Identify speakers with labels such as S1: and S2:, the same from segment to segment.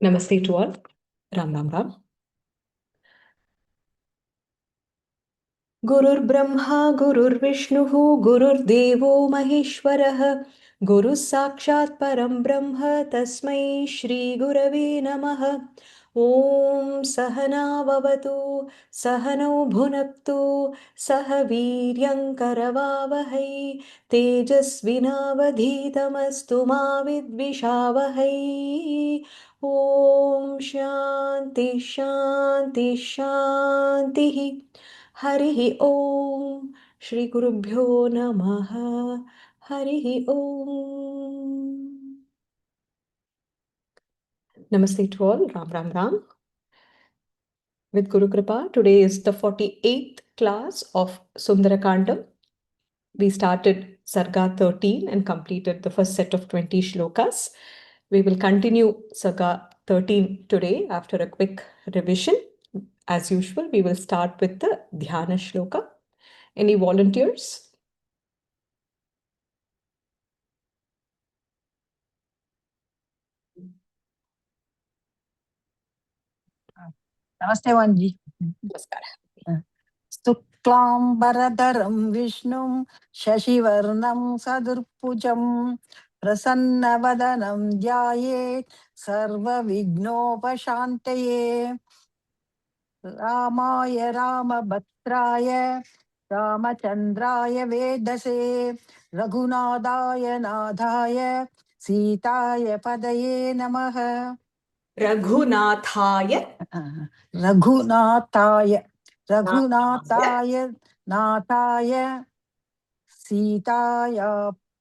S1: Namaste to all. Ram Ram Ram. Gurur Brahma, Gurur Vishnuhu, Gurur Devo Maheshwarah, Guru Sakshat Param Brahma, Tasmai Shri Gurave Namaha. Om Sahana Vavatu, Sahano Bhunaktu, Sahaviryam Karavavahai, Tejasvinavadhitamastu ma vidvishavahai. Om Shanti Shanti Shanti. Harihi Om. Shri Gurubhyo Namaha. Harihi Om. Namaste to all. Ram Ram Ram. With Guru Kripa, today is the 48th class of Sundara Kandam. We started Sarga 13 and completed the first set of 20 shlokas. We will continue Sarga 13 today after a quick revision. As usual, we will start with the Dhyana shloka. Any volunteers?
S2: Namaste, Vanji.
S1: Namaskar.
S2: Stuklambaradharam Vishnum Shashivarnam Sadurpujam Prasanna Dhyayet Sarva Vignopashantaye Ramaya Ramabhatraya Ramachandraya Vedase Raghunadaya Nadhaya Sitaya Padaye Namaha.
S1: Raghunathaya.
S2: Raghunathaya Nathaya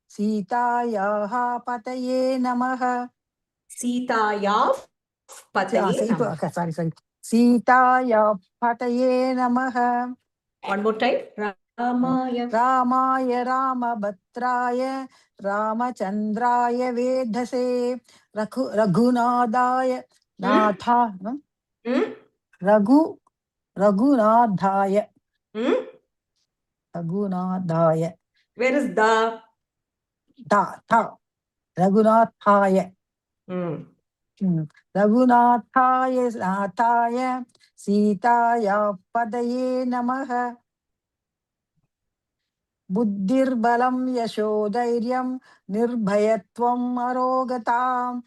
S2: Sitayaha Pataye Namaha.
S1: Sitayav Pataye Namaha.
S2: Sorry. Sitaya Pataye Namaha.
S1: One more time. Ramaya
S2: Ramabhatraya Ramachandraya Vedase Raghunadaya Natha Raghunadhaya. Raghunadhaya.
S1: Where is the?
S2: Tha. Raghunathaya. Raghunathaya Nathaya Sitaya Padaye Namaha. Buddhir balam yashodairyam nirbhayatvam arogatam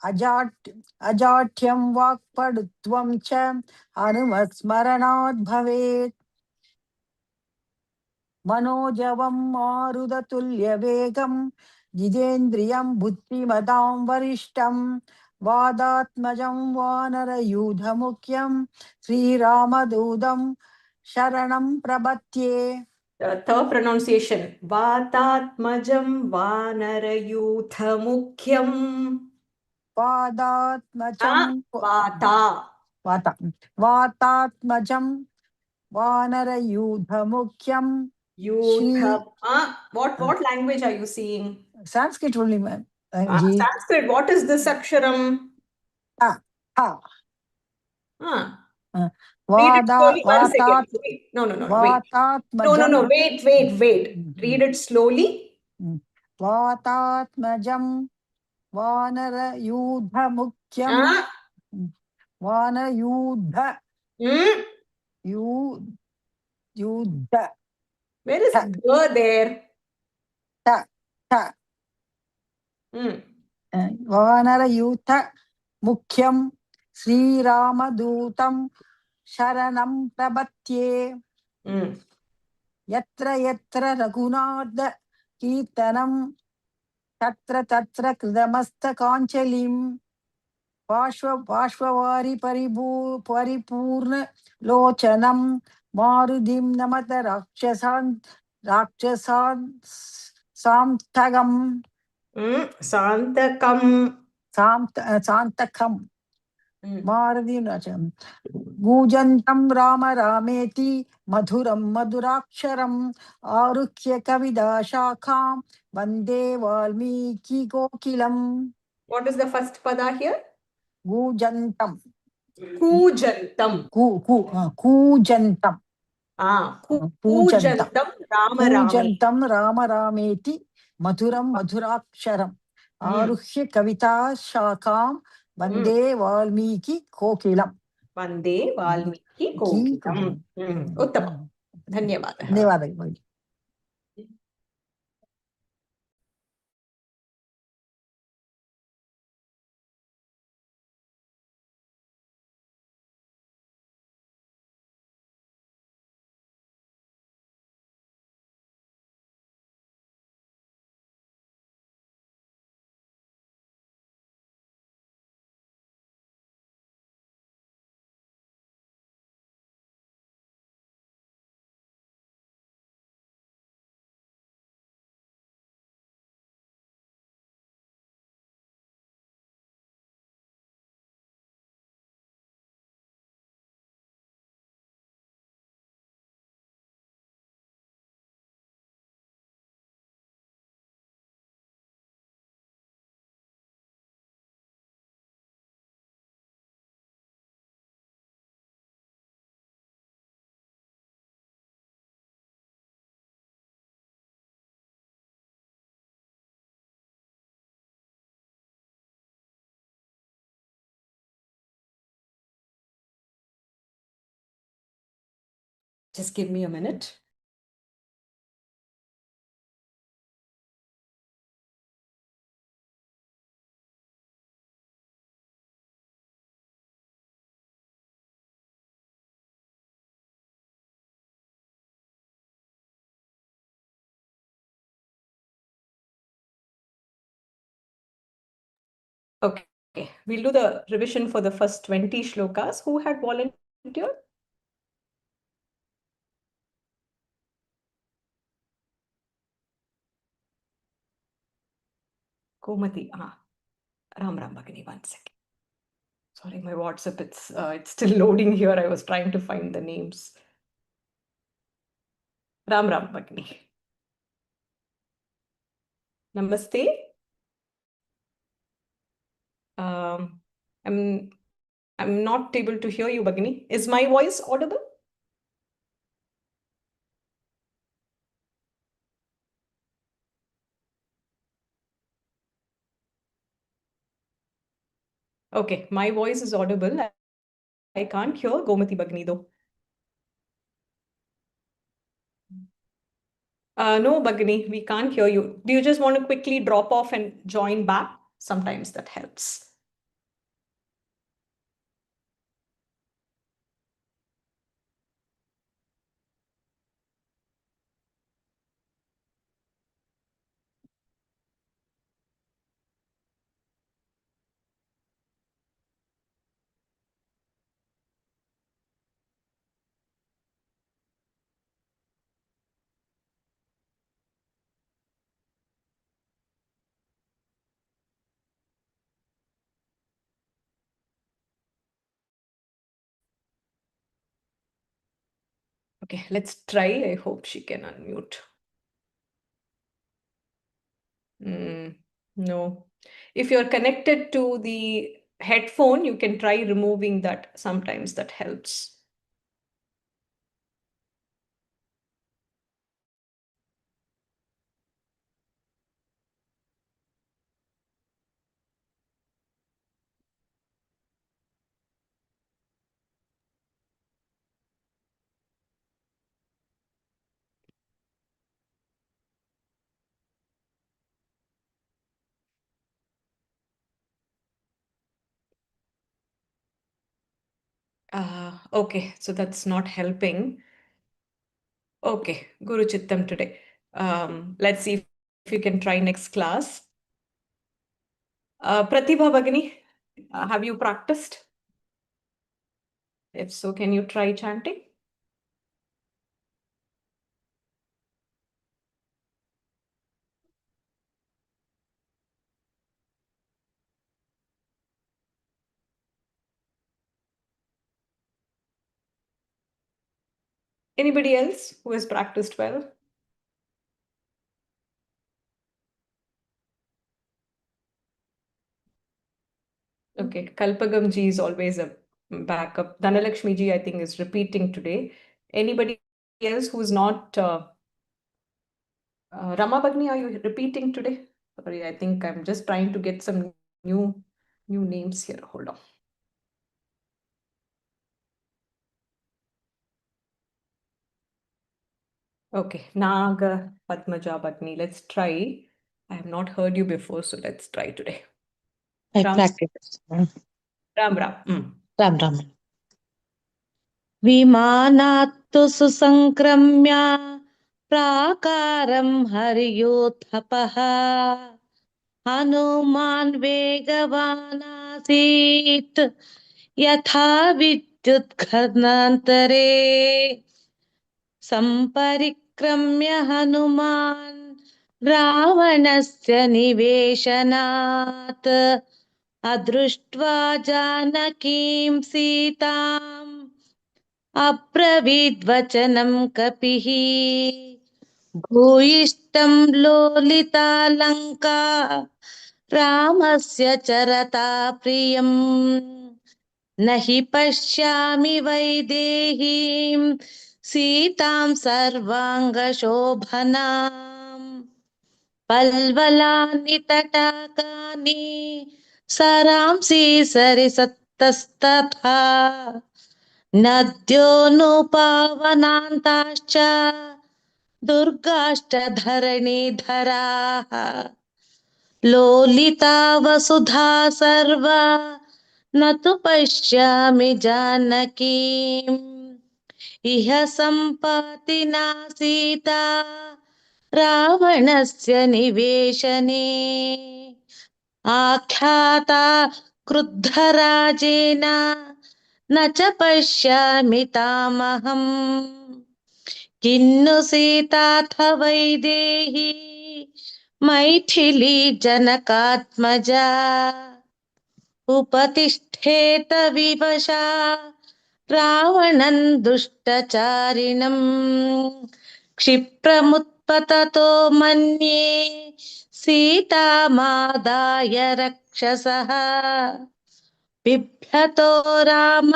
S2: ajatyam vakpadutvam cha hanumasmaranad bhavet. Manojavam marudhatulya vegam jidendriyam buddhimadam varishtam vadatmajam vanarayudhamukyam Sri Ramadudam sharanam prabhatye.
S1: The third pronunciation. Vatatmajam Vanarayutha Mukhyam.
S2: Vadatmajam Vatatmajam Vanarayudhamukyam.
S1: What language are you seeing?
S2: Sanskrit only, ma'am.
S1: Sanskrit. What is this aksharam?
S2: Ha.
S1: Read it slowly once again. No, wait. No, wait. Read it slowly.
S2: Vatatmajam Vanarayudhamukyam. Vanayudha. Yudha.
S1: Where is the there?
S2: Ta. Vanarayudha Mukyam Sri Ramadutam Sharanam Prabhatye. Yatra Raghunatha Kirtanam Tatra Kridamasta Kanchalim Pashvavari Paripurna Lochanam Marudim Namata Rakshasan Samtagam. Santakam. Marudim Gujantam Rama Rameti Madhuram Madhuraksharam Arukhya Kavida Shakham Vande Valmiki Gokilam.
S1: What is the first pada here?
S2: Gujantam.
S1: Kujantam.
S2: Kujantam.
S1: Kujantam
S2: Rama Rameti Madhuram Madhuraksharam Arukhya Kavita Shakham वन्दे वाल्मीकि कोकिलम्
S1: वन्दे वाल्मीकि कोकिलम् उत्तमम् धन्यवादः
S2: धन्यवादः भगिनि
S1: Just give me a minute. Okay, we'll do the revision for the first 20 shlokas. Who had volunteered? Komati. Ram Bhagini, 1 second. Sorry, my WhatsApp, it's still loading here. I was trying to find the names. Ram Bhagini. Namaste. I'm not able to hear you, Bhagini. Is my voice audible? Okay, my voice is audible. I can't hear Gomati Bhagini though. No, Bhagini, we can't hear you. Do you just want to quickly drop off and join back? Sometimes that helps. Okay, let's try. I hope she can unmute. No. If you're connected to the headphone, you can try removing that. Sometimes that helps. Okay, so that's not helping. Okay, Guru Chittam today. Let's see if you can try next class. Pratibha Bhagini, have you practiced? If so, can you try chanting? Anybody else who has practiced well? Okay, Kalpagam ji is always a backup. Dhanalakshmi ji, I think, is repeating today. Anybody else who's not Rama Bhagini, are you repeating today? Sorry, I think I'm just trying to get some new new names here. Hold on. Okay, Naga, Padmaja, Padmi. Let's try. I have not heard you before, so let's try today.
S3: I
S1: Ram,
S3: practice.
S1: Ram, Ram.
S3: Ram Ram. विमानात्तु सुसङ्क्रम्य प्राकारं हर्योत्थपः Hanuman वेगवानासीत् यथा विद्युत्खनन्तरे सम्परिक्रम्य हनुमान् रावणस्य निवेशनात् अदृष्ट्वा जानकीं सीताम् अब्रवीद्वचनं कपिः भूयिष्ठं Lolita Lanka रामस्य चरता प्रियम् न हि पश्यामि वैदेहीं सीतां सर्वाङ्गशोभनाम् पल्वलानि तटाकानि सरांसि सरिसत्तस्तथा नद्योऽनुपावनान्ताश्च दुर्गाश्च धरणीधराः Lolita वसुधा सर्वा न तु पश्यामि जानकीम् इह सम्पाति नासीता रावणस्य निवेशने आख्याता क्रुद्धराजेन न च पश्यामि तामहम् किन्नु सीताथ वैदेही मैथिली जनकात्मजा उपतिष्ठेत विवशा रावणं दुष्टचारिणम् क्षिप्रमुत्पततो मन्ये सीतामादाय रक्षसः बिभ्यतो राम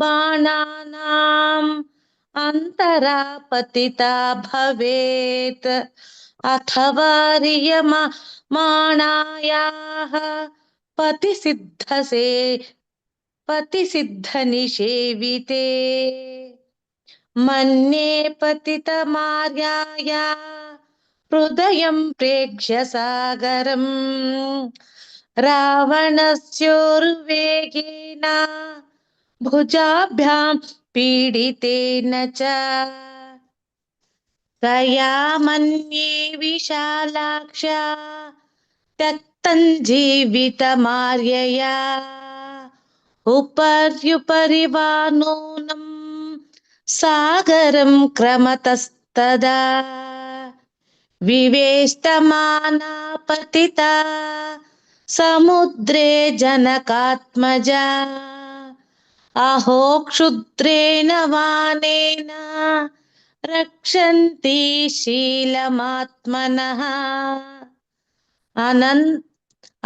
S3: बाणानाम् अन्तरा पतिता भवेत् अथवा माणायाः पतिसिद्धनिषेविते मन्ये पतितमार्याया हृदयं प्रेक्ष्य सागरम् रावणस्योर्वेगेन भुजाभ्यां पीडितेन च तया मन्ये विशालाक्ष त्यक्तं जीवितमार्यया उपर्युपरि वा नूनं सागरं क्रमतस्तदा विवेष्टमाना पतिता समुद्रे जनकात्मजा अहो क्षुद्रेण वानेन रक्षन्ति शीलमात्मनः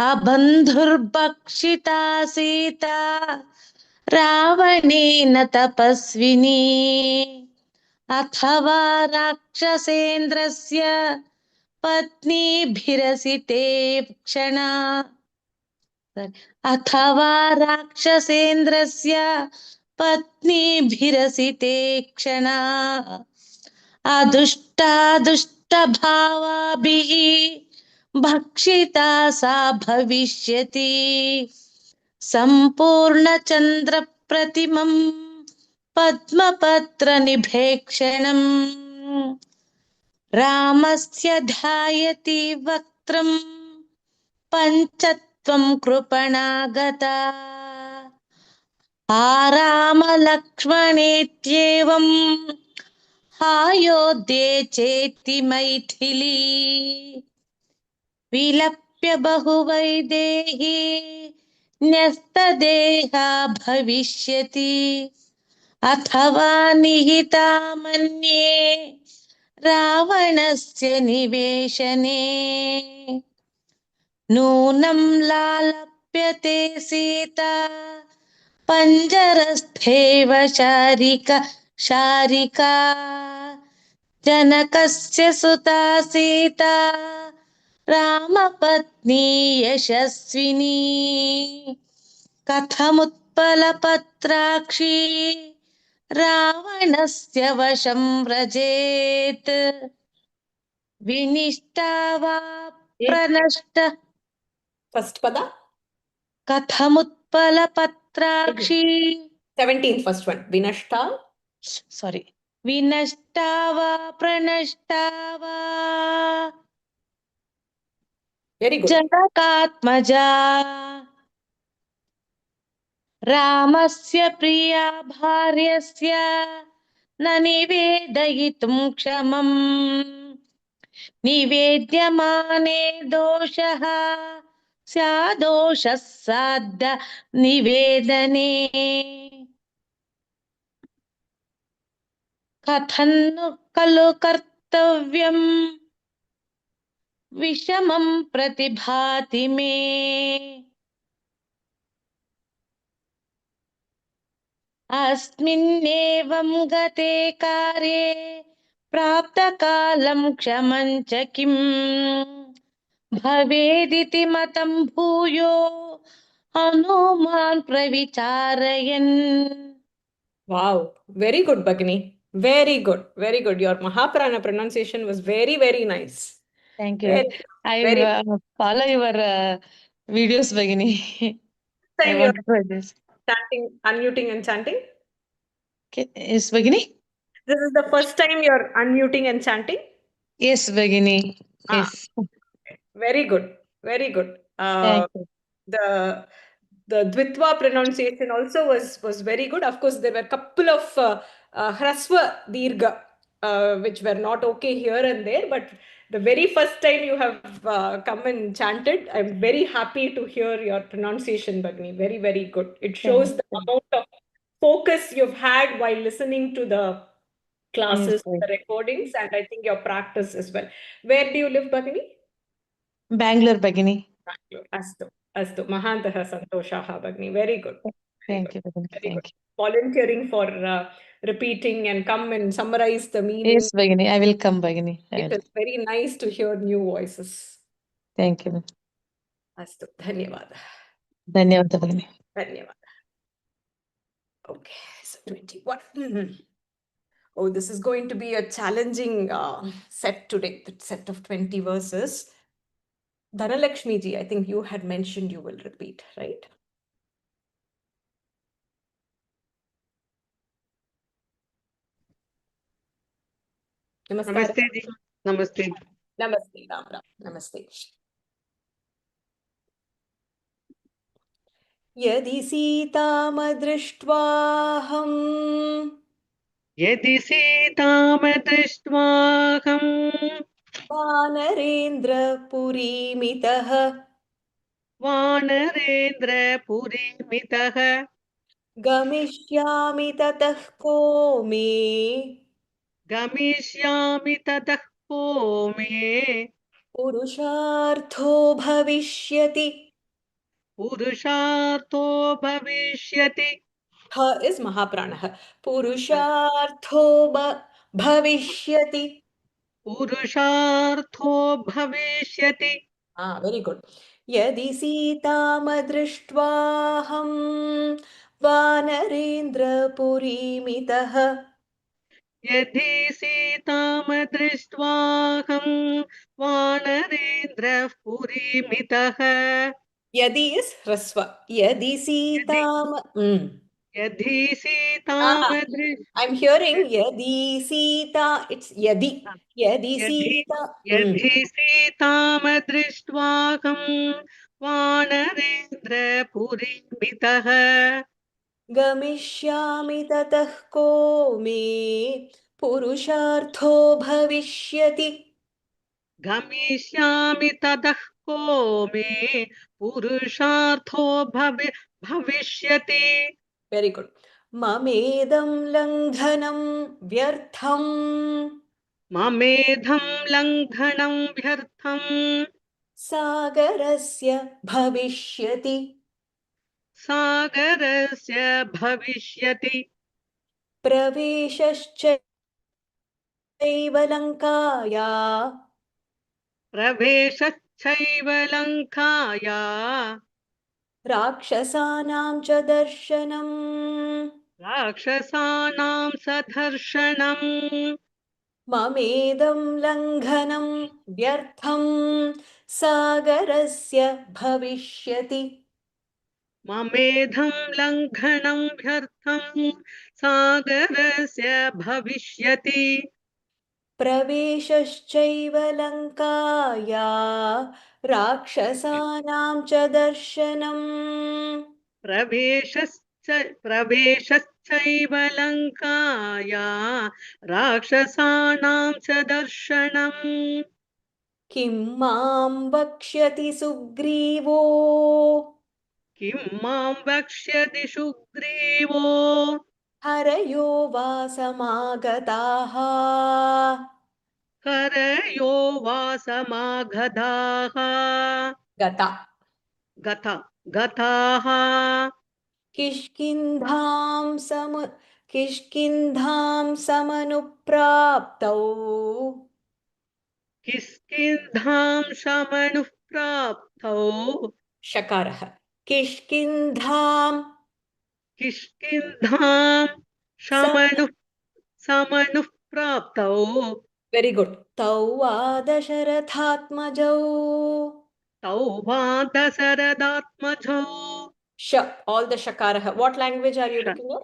S3: अबन्धुर्भक्षिता सीता रावणेन तपस्विनी अथवा राक्षसेन्द्रस्य पत्नीभिरसिते क्षणा अथवा राक्षसेन्द्रस्य पत्नीभिरसिते क्षणा दुष्टभावाभिः भक्षिता सा भविष्यति सम्पूर्णचन्द्रप्रतिमं पद्मपत्रनिभेक्षणम् रामस्य ध्यायति वक्त्रं पञ्चत्वं कृपणागता आरामलक्ष्मणेत्येवम् अयोध्ये चेति मैथिली विलप्य बहुवैदेही न्यस्तदेहा भविष्यति अथवा निहिता मन्ये रावणस्य निवेशने नूनं लालप्यते सीता पञ्जरस्थेव शारिका जनकस्य सुता सीता रामपत्नी यशस्विनी कथमुत्पलपत्राक्षी रावणस्य वशं व्रजेत् विनिष्टा वा प्रनष्ट
S1: First pada.
S3: कथमुत्पलपत्राक्षी
S1: 17th first one. Vinashta.
S3: sorry विनष्टा वा प्रनष्टा वा
S1: Very good.
S3: जनकात्मजा रामस्य प्रिया भार्यस्य न निवेदयितुं क्षमम् निवेद्यमाने दोषः स्यादोषः साद्य निवेदने कथन्नु खलु कर्तव्यम् विषमं प्रतिभाति मे अस्मिन्नेवं गते कार्ये प्राप्तकालं क्षमं च किम् भवेदिति मतं भूयो Hanuman प्रविचारयन्.
S1: Wow, very good, Bhagini. Very good, very good. Your Mahaprana pronunciation was very, very nice.
S3: Thank you.
S1: Very,
S3: I
S1: very
S3: follow your videos, Bhagini. I
S1: time
S3: want
S1: you're
S3: to try this.
S1: chanting, unmuting and chanting.
S3: Okay. Yes, Bhagini?
S1: This is the first time you're unmuting and chanting.
S3: Yes, Bhagini.
S1: Ah,
S3: Yes.
S1: very good, very good.
S3: Thank you.
S1: The Dvitva pronunciation also was very good. Of course, there were a couple of Hraswa Dirgha which were not okay here and there, but the very first time you have come and chanted, I'm very happy to hear your pronunciation, Bhagni. Very, very good. It shows
S3: Thank
S1: the
S3: you.
S1: amount of focus you've had while listening to the
S3: Yes,
S1: classes, the
S3: Bhagini.
S1: recordings, and I think your practice as well. Where do you live, Bhagini?
S3: Bangalore, Bhagini.
S1: Bangalore. Astu, Astu. Mahantah Santoshaha, Bhagni. Very good. Very
S3: Thank
S1: good.
S3: you, Bhagini.
S1: Very good.
S3: Thank you.
S1: Volunteering for repeating and come and summarize the meaning.
S3: Yes, Bhagini. I will come, Bhagini. I
S1: It
S3: will.
S1: is very nice to hear new voices.
S3: Thank you.
S1: Astu. Dhanyavada.
S3: ధన్యవాదాలు భగిని.
S1: Dhanyavada. Okay. So 21. Oh, this is going to be a challenging set today. The set of 20 verses. Dhanalakshmi ji, I think you had mentioned you will repeat, right? Namaskar.
S4: Namaste ji. Namaste.
S1: Namaste, Ram Ram. Namaste. यदि सीतामदृष्ट्वाहम्
S4: यदि सीताम दृष्ट्वाहम्
S1: वानरेन्द्रपुरीमितः
S4: वानरेन्द्रपुरीमितः
S1: गमिष्यामि ततः कोमे
S4: गमिष्यामि ततः कोमे
S1: पुरुषार्थो भविष्यति.
S4: पुरुषार्थो भविष्यति.
S1: ह is महाप्राणः. पुरुषार्थो भविष्यति.
S4: पुरुषार्थो भविष्यति.
S1: Very good. यदि सीतामदृष्ट्वाहम् वानरेन्द्रपुरीमितः
S4: यदि सीताम दृष्ट्वाहम् वानरेन्द्रपुरीमितः
S1: यदि is hrasva. यदि सीताम.
S4: यदि सीताम
S1: I'm hearing यदि सीता. It's यदि. यदि सीता.
S4: यदि सीताम दृष्ट्वाहम् वानरेन्द्रपुरीमितः
S1: गमिष्यामि ततः कोमे पुरुषार्थो भविष्यति.
S4: गमिष्यामि ततः कोमे पुरुषार्थो भविष्यति.
S1: Very good. ममेदं लङ्घनं व्यर्थम्
S4: ममेधं लङ्घनं व्यर्थम्
S1: सागरस्य भविष्यति.
S4: सागरस्य भविष्यति.
S1: प्रवेशश्चैव लङ्काया
S4: प्रवेशश्चैव लङ्काया
S1: राक्षसानां च दर्शनम्
S4: राक्षसानां सदर्शनम्
S1: ममेदं लङ्घनं व्यर्थं सागरस्य भविष्यति
S4: ममेधं लङ्घनं व्यर्थं सागरस्य भविष्यति
S1: प्रवेशश्चैव लङ्काया राक्षसानां च दर्शनम्
S4: प्रवेशश्चैव लङ्काया राक्षसानां च दर्शनम्
S1: किं मां वक्ष्यति सुग्रीवो
S4: किं मां वक्ष्यति सुग्रीवो
S1: हरयो वा समागताः
S4: हरयो वा समागताः
S1: गता
S4: गताः
S1: किष्किन्धां समनुप्राप्तौ
S4: किष्किन्धां शमनुः प्राप्तौ
S1: शकारः किष्किन्धां
S4: किष्किन्धां शमनुः प्राप्तौ
S1: वेरी गुड तौ वा दशरथात्मजौ
S4: तौ वा दशरथात्मजौ
S1: sh all the shakarah. What language are you looking at?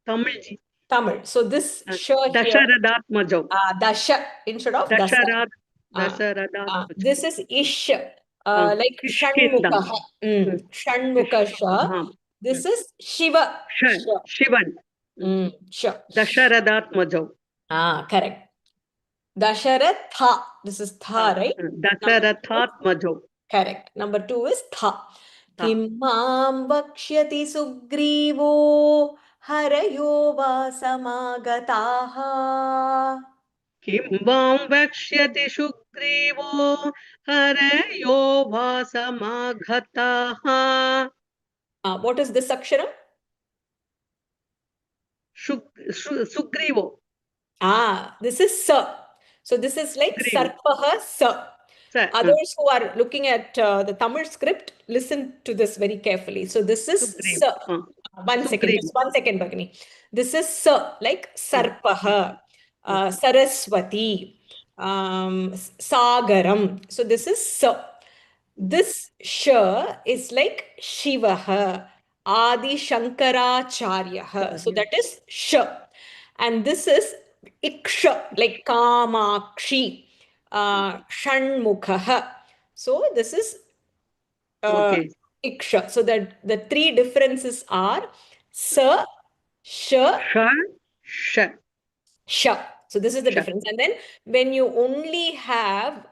S4: Tamil
S1: Tamil. So this sh here,
S4: दशरथात्मजौ
S1: dasha instead of dasa.
S4: दशरथात्मजौ
S1: This is ish, like
S4: किष्किन्धां
S1: shanmukha. Shanmukha sha.
S4: किष्किन्धां
S1: This is shiva. Sha.
S4: Sivan
S1: Sha.
S4: दशरथात्मजौ
S1: Correct. Dasharatha. This is tha, right?
S4: दशरथात्मजौ
S1: Correct. Number 2 is tha.
S4: था
S1: किं मां वक्ष्यति सुग्रीवो हरयो वा समागताः
S4: किं वां वक्ष्यति सुग्रीवो हरयो वा समागताः
S1: What is this aksharam?
S4: सुग्रीवो
S1: This is sa. So this is like
S4: सुग्रीवो
S1: sarpaha sa. Others who are looking at the Tamil script, listen to this very carefully. So this is sa.
S4: सुग्रीवो
S1: One second,
S4: सुग्रीवो
S1: just 1 second, Bhagini. This is sa, like sarpaha, saraswati, sagaram. So this is sa. This sh is like Shivaha, Adi Shankaracharyaha. So that is sh. And this is iksha, like Kamakshi, Shanmukha. So this is
S4: okay
S1: iksha. So that the three differences are sa, sh,
S4: sh
S1: sha. So this is the
S4: sh
S1: difference. And then when you only have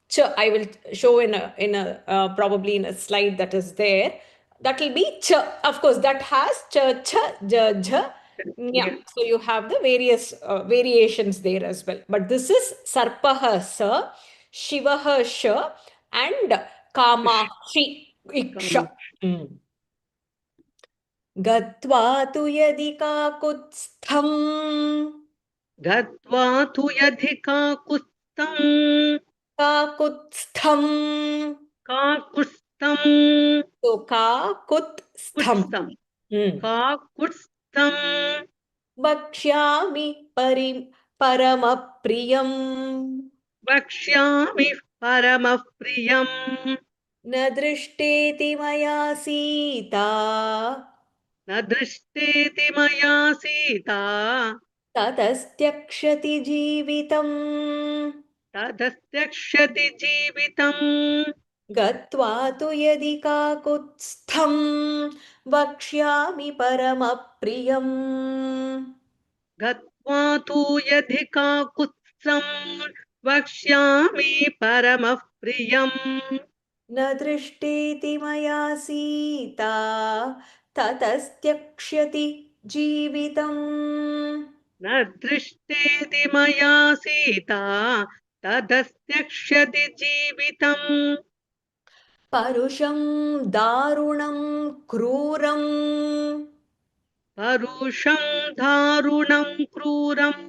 S1: ch, I will show in a probably in a slide that is there. That will be ch. Of course, that has ch, ja, j, nya. So you have the various variations there as well. But this is sarpaha sa, shivaha sh, and kamakshi iksha. गत्वा तु यदि काकुत्स्थम्
S4: गत्वा तु यदि काकुत्स्थम्
S1: तो काकुत्स्थम् वक्ष्यामि परमप्रियम्
S4: वक्ष्यामि परमप्रियम्
S1: न दृष्टेति मया सीता
S4: न दृष्टेति मया सीता
S1: ततस्त्यक्षति जीवितम्
S4: ततस्त्यक्षति जीवितम्
S1: गत्वा तु यदि काकुत्स्थम् वक्ष्यामि परमप्रियम्
S4: गत्वा तु यदि काकुत्स्थम् वक्ष्यामि परमप्रियम्
S1: न दृष्टेति मया सीता ततस्त्यक्ष्यति जीवितम्
S4: न दृष्टेति मया Sita ततस्त्यक्ष्यति जीवितम्
S1: परुषं दारुणं क्रूरम्
S4: परुषं दारुणं क्रूरम्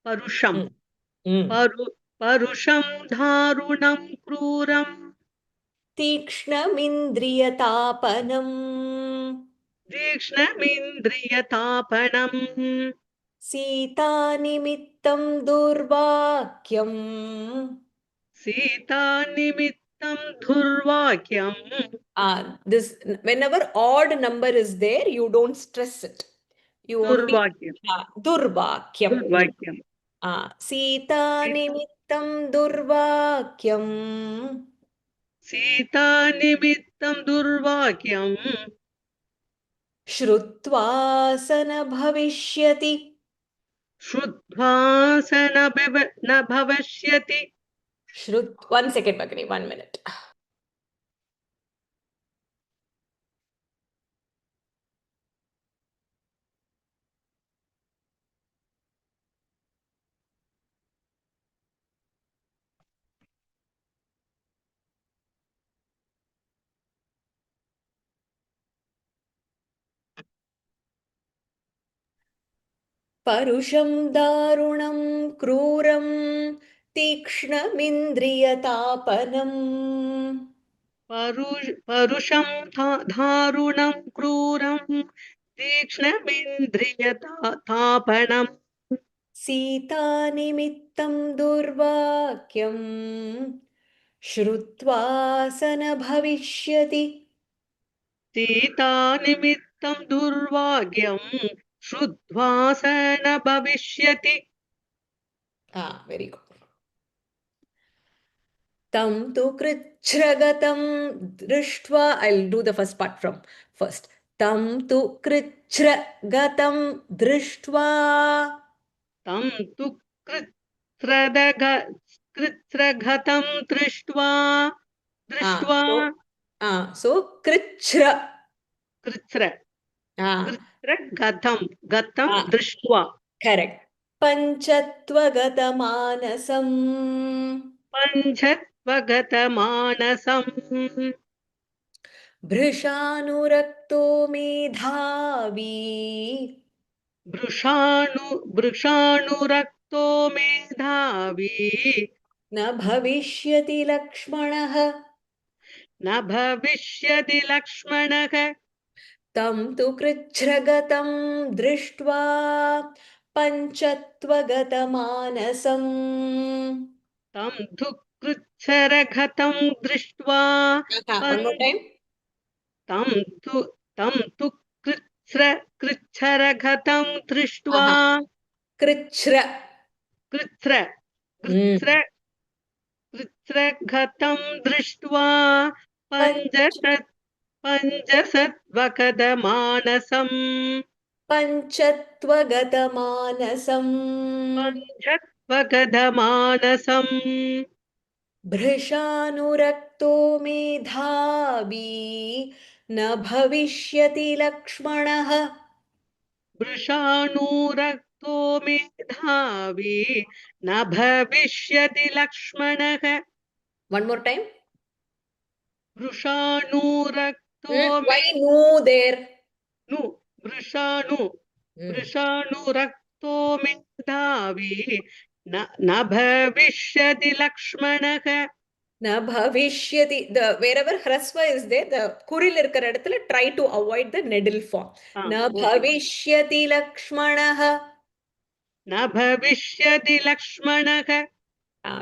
S1: परुषं
S4: परुषं दारुणं क्रूरं
S1: तीक्ष्णमिन्द्रियतापनम्
S4: तीक्ष्णमिन्द्रियतापनम्
S1: सीतानिमित्तं दुर्वाक्यम्
S4: सीतानिमित्तं दुर्वाक्यम्
S1: This whenever odd number is there, you don't stress it. You only
S4: दुर्वाक्यम्
S1: durvakyam.
S4: दुर्वाक्यम्
S1: सीतानिमित्तं दुर्वाक्यम्
S4: सीतानिमित्तं दुर्वाक्यम्
S1: श्रुत्वा स न भविष्यति
S4: श्रुत्वा स न भविष्यति
S1: One second, Bhagini, 1 minute. परुषं दारुणं क्रूरं तीक्ष्णमिन्द्रियतापनम्
S4: परुषं दारुणं क्रूरं तीक्ष्णमिन्द्रियतापनम्
S1: सीतानिमित्तं दुर्वाक्यम् श्रुत्वा स न भविष्यति
S4: सीतानिमित्तं दुर्वाक्यम् श्रुत्वा स न भविष्यति
S1: Very good. तं तु कृच्छ्रगतं दृष्ट्वा I'll do the first part from first. तं तु कृच्छ्रगतं दृष्ट्वा
S4: तं तु कृच्छ्रगतं दृष्ट्वा
S1: So कृच्छ्र
S4: गतं दृष्ट्वा
S1: correct पञ्चत्वगतमानसम्
S4: पञ्चत्वगतमानसम्
S1: भृशानुरक्तो मेधावी
S4: वृषाणुरक्तो मेधावी
S1: न भविष्यति लक्ष्मणः
S4: न भविष्यति लक्ष्मणः
S1: तं तु कृच्छ्रगतं दृष्ट्वा पञ्चत्वगतमानसम्
S4: तं तु कृच्छ्रगतं दृष्ट्वा
S1: One more time.
S4: तं तु कृच्छ्रगतं दृष्ट्वा
S1: कृच्छ्र
S4: कृच्छ्रगतं दृष्ट्वा पञ्चसत्वगतमानसम् पञ्चत्वगतमानसम्
S1: भृशानुरक्तो मेधावी न भविष्यति लक्ष्मणः
S4: वृषाणुरक्तो मेधावी न भविष्यति लक्ष्मणः
S1: One more time.
S4: वृषाणुरक्तो
S1: Why no there?
S4: वृषाणुरक्तो मेधावी न भविष्यति लक्ष्मणः
S1: Na bhavishyati. Wherever hrasva is there, the kuril irkar edathila try to avoid the nedil form. Na bhavishyati lakshmanah.
S4: न भविष्यति लक्ष्मणः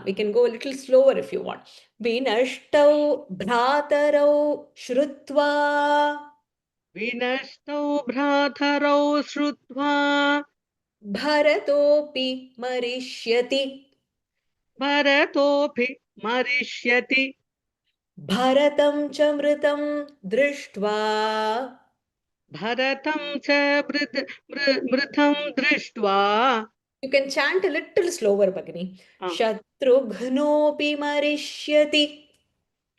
S1: We can go a little slower if you want. Vinashtau bhratarau shrutva.
S4: विनष्टौ भ्रातरौ श्रुत्वा
S1: Bharatopi marishyati.
S4: भरतोऽपि मरिष्यति
S1: Bharatam cha mritam drishtva.
S4: भरतं च मृतं दृष्ट्वा
S1: You can chant a little slower, Bhagini. Shatrughnopi marishyati.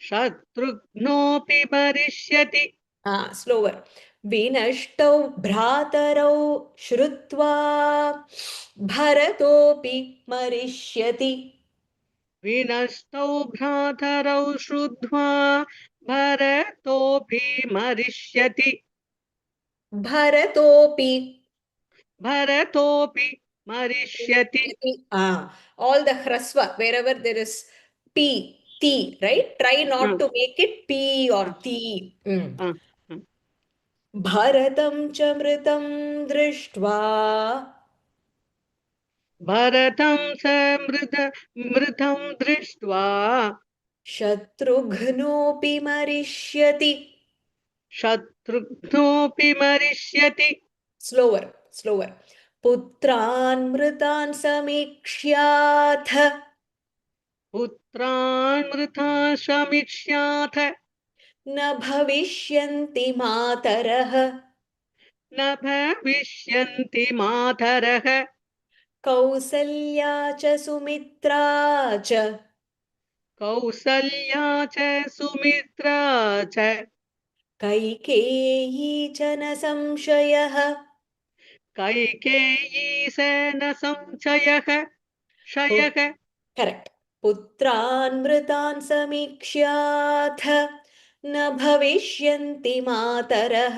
S4: शत्रुघ्नोऽपि मरिष्यति
S1: Slower. विनष्टौ भ्रातरौ श्रुत्वा भरतोऽपि मरिष्यति
S4: विनष्टौ भ्रातरौ श्रुत्वा भरतोऽपि मरिष्यति
S1: भरतोऽपि
S4: भरतोऽपि Marishyati.
S1: All the hrasva, wherever there is P, T, right? Try not to make it P or T. Bharatam cha mritam drishtva
S4: Bharatam mritam drishtva
S1: Shatrughnopi marishyati.
S4: Shatrughnopi marishyati.
S1: Slower, slower. Putran mritan samikshyath
S4: Putran mritan samikshyatha
S1: न भविष्यन्ति मातरः
S4: न भविष्यन्ति मातरः
S1: कौसल्या च सुमित्रा च
S4: कौसल्या च सुमित्रा च
S1: कैकेयी च न संशयः
S4: कैकेयी स न संशयः क्षयः
S1: करेक्ट पुत्रान् मृतान् समीक्ष्याथ न भविष्यन्ति मातरः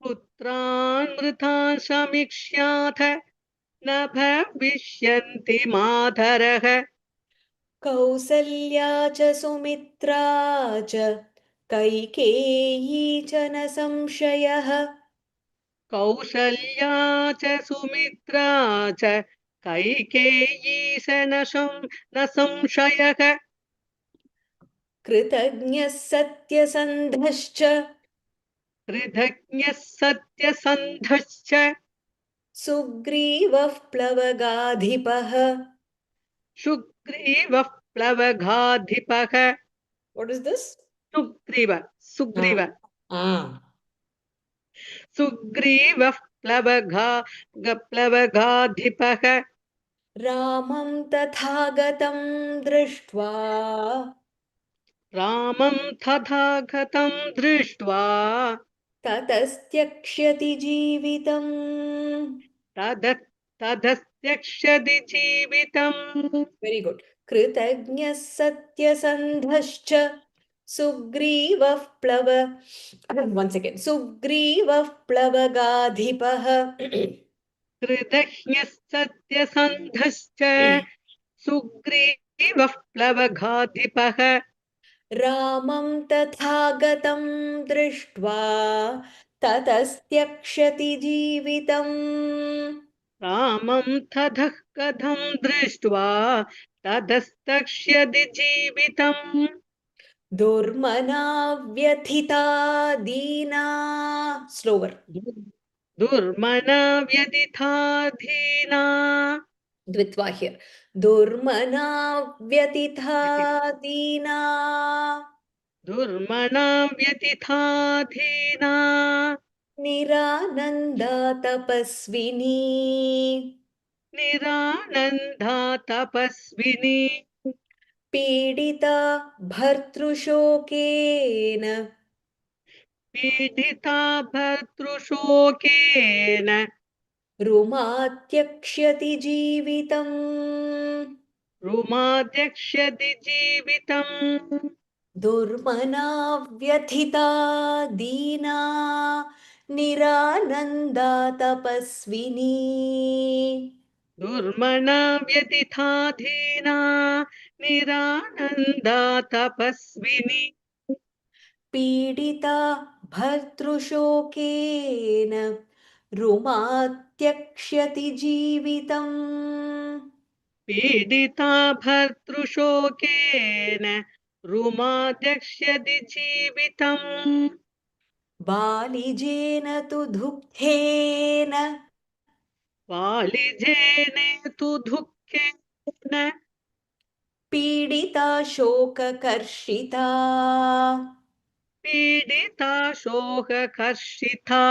S4: पुत्रान् मृतान् समीक्ष्याथ न भविष्यन्ति मातरः
S1: कौसल्या च सुमित्रा च कैकेयी च न संशयः
S4: कौसल्या च सुमित्रा च कैकेयी स न संशयः
S1: कृतज्ञः सत्यसन्धश्च
S4: कृतज्ञः सत्यसन्धश्च
S1: सुग्रीवः प्लवगाधिपः
S4: सुग्रीवः प्लवगाधिपः
S1: What is this?
S4: Sugriva
S1: Ah.
S4: सुग्रीवः प्लवगाधिपः
S1: रामं तथागतं दृष्ट्वा
S4: रामं तथागतं दृष्ट्वा
S1: ततस्त्यक्ष्यति जीवितम्
S4: तदस्त्यक्षति जीवितम्
S1: Very good. कृतज्ञः सत्यसन्धश्च सुग्रीवः प्लव One second. सुग्रीवः प्लवगाधिपः
S4: कृतज्ञः सत्यसन्धश्च सुग्रीवः प्लवगाधिपः
S1: रामं तथागतं दृष्ट्वा ततस्त्यक्ष्यति जीवितम्
S4: रामं ततः कथं दृष्ट्वा ततस्तक्ष्यति जीवितम्
S1: दुर्मना व्यथिता दीना स्लोवर
S4: दुर्मना व्यतिथाधीना
S1: द्वित्वा हियर दुर्मना व्यथिता दीना
S4: दुर्मना व्यतिथाधीना
S1: निरानन्दा तपस्विनी
S4: निरानन्दा तपस्विनी
S1: पीडिता भर्तृशोकेन
S4: पीडिता भर्तृशोकेन
S1: रुमात्यक्ष्यति जीवितम्
S4: रुमाध्यक्ष्यति जीवितम्
S1: दुर्मना व्यथिता दीना निरानन्दा तपस्विनी
S4: दुर्मना व्यतिथाधीना निरानन्दा तपस्विनी
S1: पीडिता भर्तृशोकेन रुमात्यक्ष्यति जीवितम्
S4: पीडिता भर्तृशोकेन रुमाध्यक्ष्यति जीवितम्
S1: बालिजेन तु दुःखेन
S4: वालिजेन तु दुःखेन
S1: पीडिता शोककर्षिता
S4: पीडिता शोककर्षिता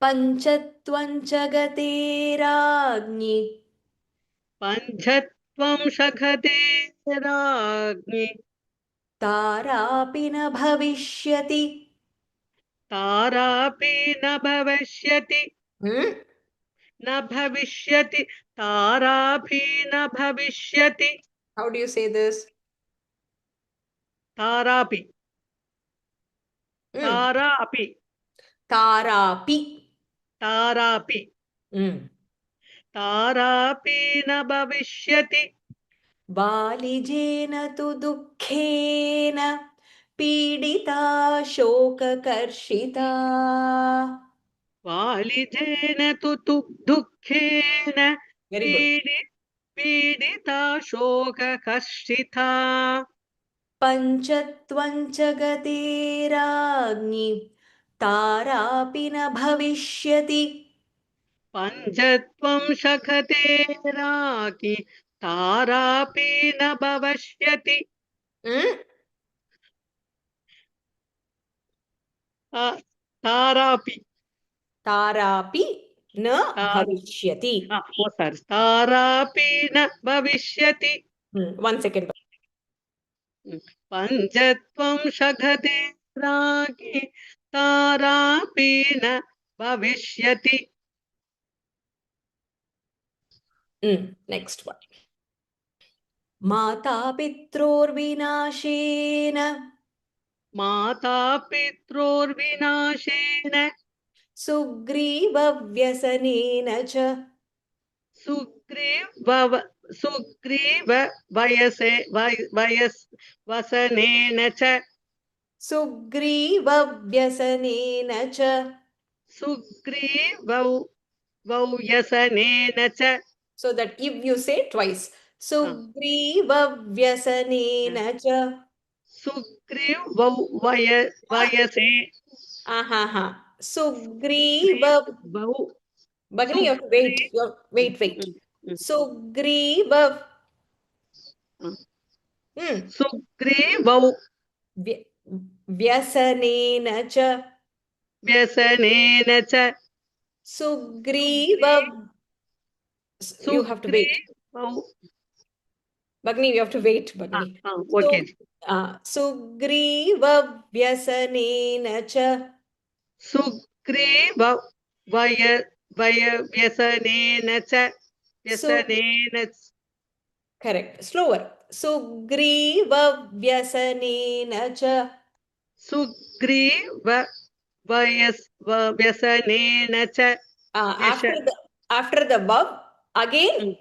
S1: पञ्चत्वं च गते राज्ञि
S4: पञ्चत्वं शखते राज्ञि
S1: तारापि न भविष्यति
S4: तारापि न भविष्यति न भविष्यति तारापि न भविष्यति
S1: How do you say this?
S4: तारापि तारापि
S1: तारापि
S4: तारापि तारापि न भविष्यति
S1: बालिजेन तु दुःखेन पीडिता शोककर्षिता
S4: वालिजेन तु दुःखेन
S1: वेरी गुड
S4: पीडिता शोककर्षिता
S1: पञ्चत्वं च गतेराज्ञि तारापि न भविष्यति
S4: पञ्चत्वं शखते राकी तारापि न भविष्यति तारापि
S1: तारापि न भविष्यति
S4: तारापि न भविष्यति
S1: 1 second
S4: पञ्चत्वं शखते राकी तारापि न भविष्यति
S1: next one माता पित्रोर्विनाशेन
S4: माता पित्रोर्विनाशेन
S1: सुग्रीवव्यसनेन च
S4: सुग्रीव वसनेन च
S1: सुग्रीवव्यसनेन च
S4: सुग्रीवव्यसनेन च
S1: so that if you say twice सुग्रीवव्यसनेन च
S4: सुग्रीवव्यसे
S1: Sugriva Bhagini, you have to wait. Wait. Sugriv.
S4: सुग्रीवौ
S1: व्यसनेन च
S4: व्यसनेन च
S1: Sugriv. You have to wait. Bhagini, you have to wait, Bhagini.
S4: Okay.
S1: Sugriv व्यसनेन च
S4: सुग्रीव व्यसनेन च व्यसनेन
S1: correct. Slower. Sugriv व्यसनेन च
S4: सुग्रीव व्यसनेन च
S1: after the vav again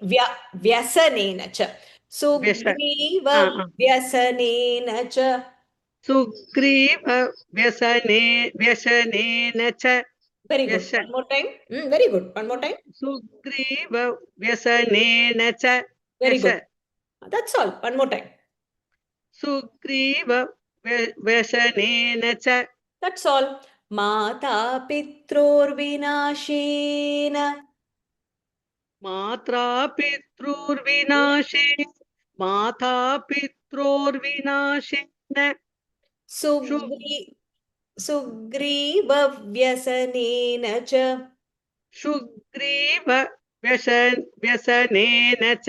S1: vyasanena cha sugriva vyasanena cha
S4: Sugriva व्यसनेन च
S1: very good one more time very good one more time
S4: Sugriva व्यसनेन च
S1: very good that's all one more time
S4: Sugriva व्यसनेन च
S1: that's all माता पित्रोर्विनाशेन
S4: मात्रा पितृर्विनाशेन माता पित्रोर्विनाशेन
S1: सुग्रीवव्यसनेन च
S4: सुग्रीव व्यसनेन च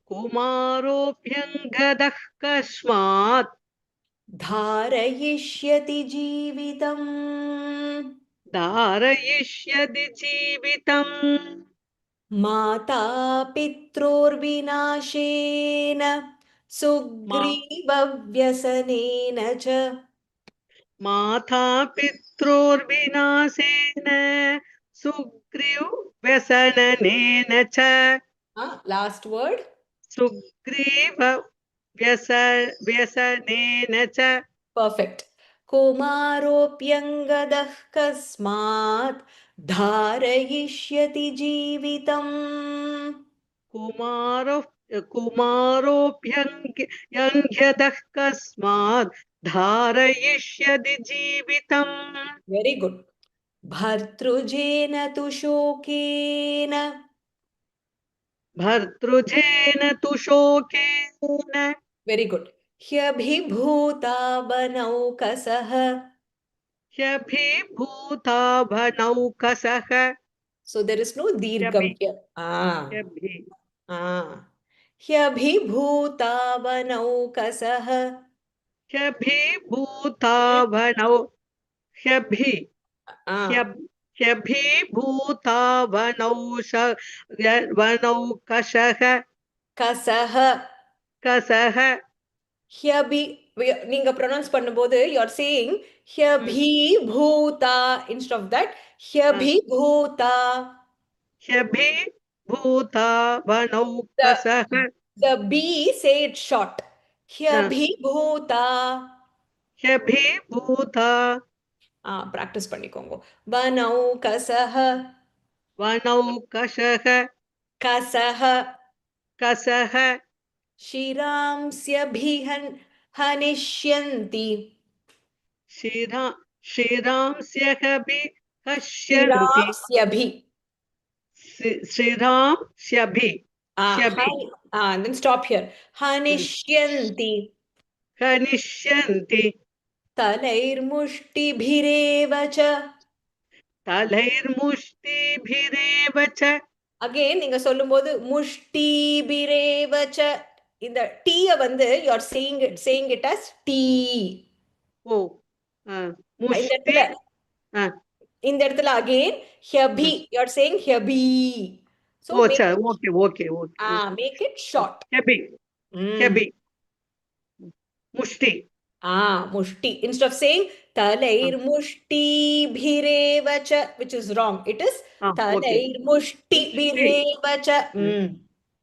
S1: कुमारोऽप्यङ्गदः कस्मात् धारयिष्यति जीवितम् माता पित्रोर्विनाशेन सुग्रीवव्यसनेन च
S4: माता पित्रोर्विनाशेन सुग्रीव व्यसनेन च
S1: last word
S4: सुग्रीव व्यसनेन च
S1: perfect कुमारोऽप्यङ्गदः कस्मात् धारयिष्यति जीवितम्
S4: कुमारोऽप्यङ्गदः कस्मात् धारयिष्यति जीवितम्
S1: very good भर्तृजेन तु शोकेन very good ह्यभिभूता वनौकसः so there is no dirgham here ह्यभिभूता वनौकसः
S4: ह्यभिभूता वनौकसः
S1: कसः
S4: कसः
S1: Hyabhi, நீங்க pronounce பண்ணும்போது you are saying hyabhi bhuta instead of that hyabhi bhuta.
S4: ह्यभि भूता वनौकसः
S1: The B say it short. Hyabhi bhuta.
S4: ह्यभि भूता
S1: Practice பண்ணிக்கோங்க. वनौकसः
S4: वनौकसः
S1: कसः
S4: कसः
S1: शिरांस्यभिहन् हनिष्यन्ति.
S4: श्रीरांस्यभि हस्यन्ति
S1: शिरांस्यभि.
S4: श्रीरांस्यभि
S1: And then stop here. हनिष्यन्ति.
S4: हनिष्यन्ति
S1: तलैर्मुष्टिभिरेव च.
S4: तलैर्मुष्टिभिरेव च
S1: Again, நீங்க சொல்லும்போது முஷ்டிபிரேவ च. இந்த T வந்து you are saying it as T.
S4: ओ
S1: இந்த
S4: मुष्टि
S1: இடத்துல இந்த இடத்துல again hyabhi you are saying hyabhi. So
S4: okay okay okay
S1: make it short.
S4: ह्यभि ह्यभि मुष्टि
S1: Mushti. Instead of saying talair mushti bhirevacha, which is wrong. It is talair mushti bhirevacha.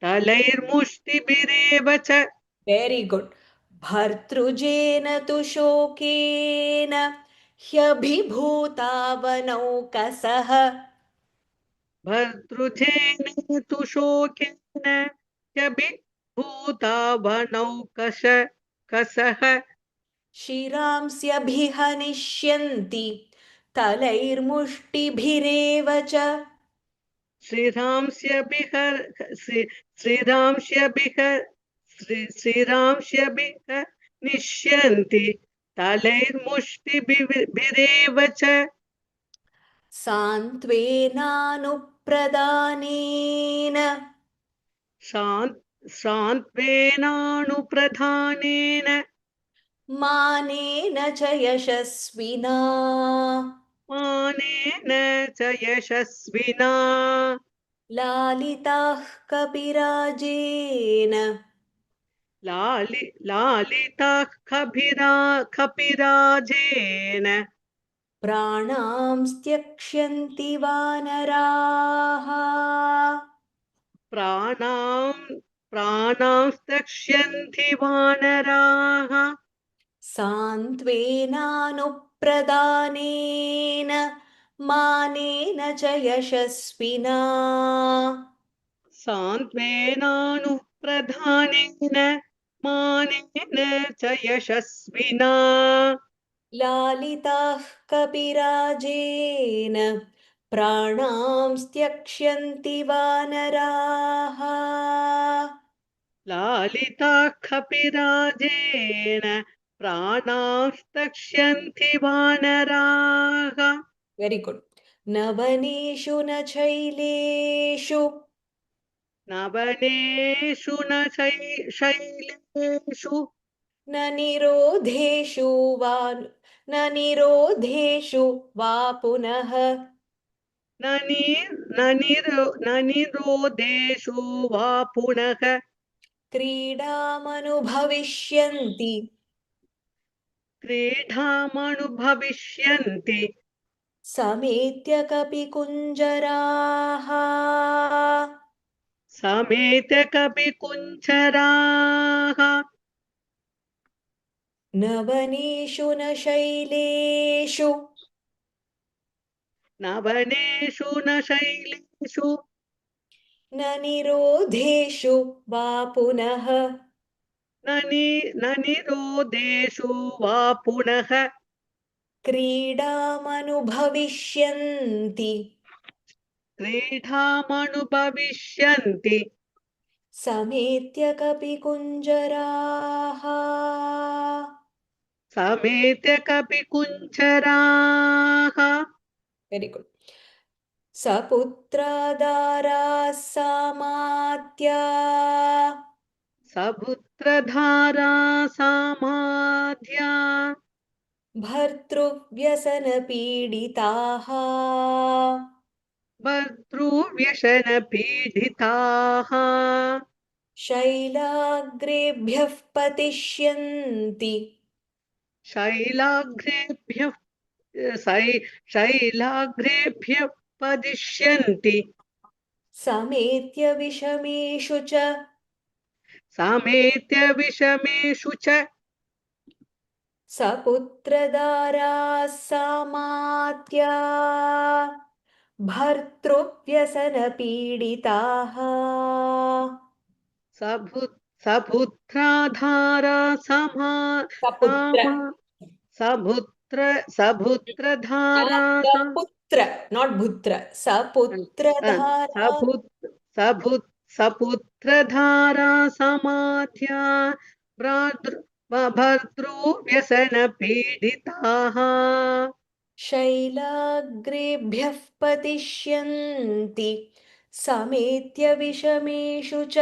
S4: तलैर्मुष्टिभिरेव च
S1: Very good. Bhartrujena tu shokena hyabhibhuta vanaukasah.
S4: भर्तृजेन तु शोकेन ह्यभिभूता वनौकश कसः
S1: शिरांस्यभिहनिष्यन्ति तलैर्मुष्टिभिरेव च.
S4: श्रीरांस्यभिह निश्यन्ति तलैर्मुष्टिभिरेव च
S1: सान्त्वेनानुप्रदानेन
S4: सान्त्वेनानुप्रधानेन
S1: मानेन च यशस्विना.
S4: मानेन च यशस्विना
S1: लालिताः कपिराजेन
S4: लालिताः कपिराजेन
S1: प्राणांस्त्यक्ष्यन्ति वानराः.
S4: प्राणांस्तक्ष्यन्ति वानराः
S1: सान्त्वेनानुप्रदानेन मानेन च यशस्विना.
S4: सान्त्वेनानुप्रधानेन मानेन च यशस्विना
S1: लालिताः कपिराजेन प्राणांस्त्यक्ष्यन्ति वानराः.
S4: लालिताः कपिराजेन प्राणांस्तक्ष्यन्ति वानराः
S1: Very good. नवनेषु न शैलेषु
S4: नवनेषु न शैलेषु
S1: न निरोधेषु वा पुनः
S4: न निरोधेषु वा पुनः क्रीडामनुभविष्यन्ति
S1: समेत्य कपिकुञ्जराः. नवनेषु न शैलेषु
S4: नवनेषु न शैलेषु
S1: न निरोधेषु वा पुनः
S4: न निरोधेषु वा पुनः क्रीडामनुभविष्यन्ति
S1: समेत्य कपिकुञ्जराः. Very good. सपुत्रादाराः सामात्या
S4: सपुत्रधारा सामाद्या
S1: भर्तृव्यसनपीडिताः
S4: भर्तृव्यसनपीडिताः
S1: शैलाग्रेभ्यः पतिष्यन्ति
S4: शैलाग्रेभ्यः पदिष्यन्ति
S1: समेत्य विषमेषु च
S4: सामेत्य विषमेषु च
S1: सपुत्रदाराः सामात्या भर्तृव्यसनपीडिताः
S4: सपुत्राधारा
S1: सपुत्र
S4: सपुत्रधारा
S1: सपुत्र not bhutra सपुत्रधारा
S4: सपुत्रधारा समाध्या भर्तृव्यसनपीडिताः
S1: शैलाग्रेभ्यः पतिष्यन्ति समेत्य विषमेषु च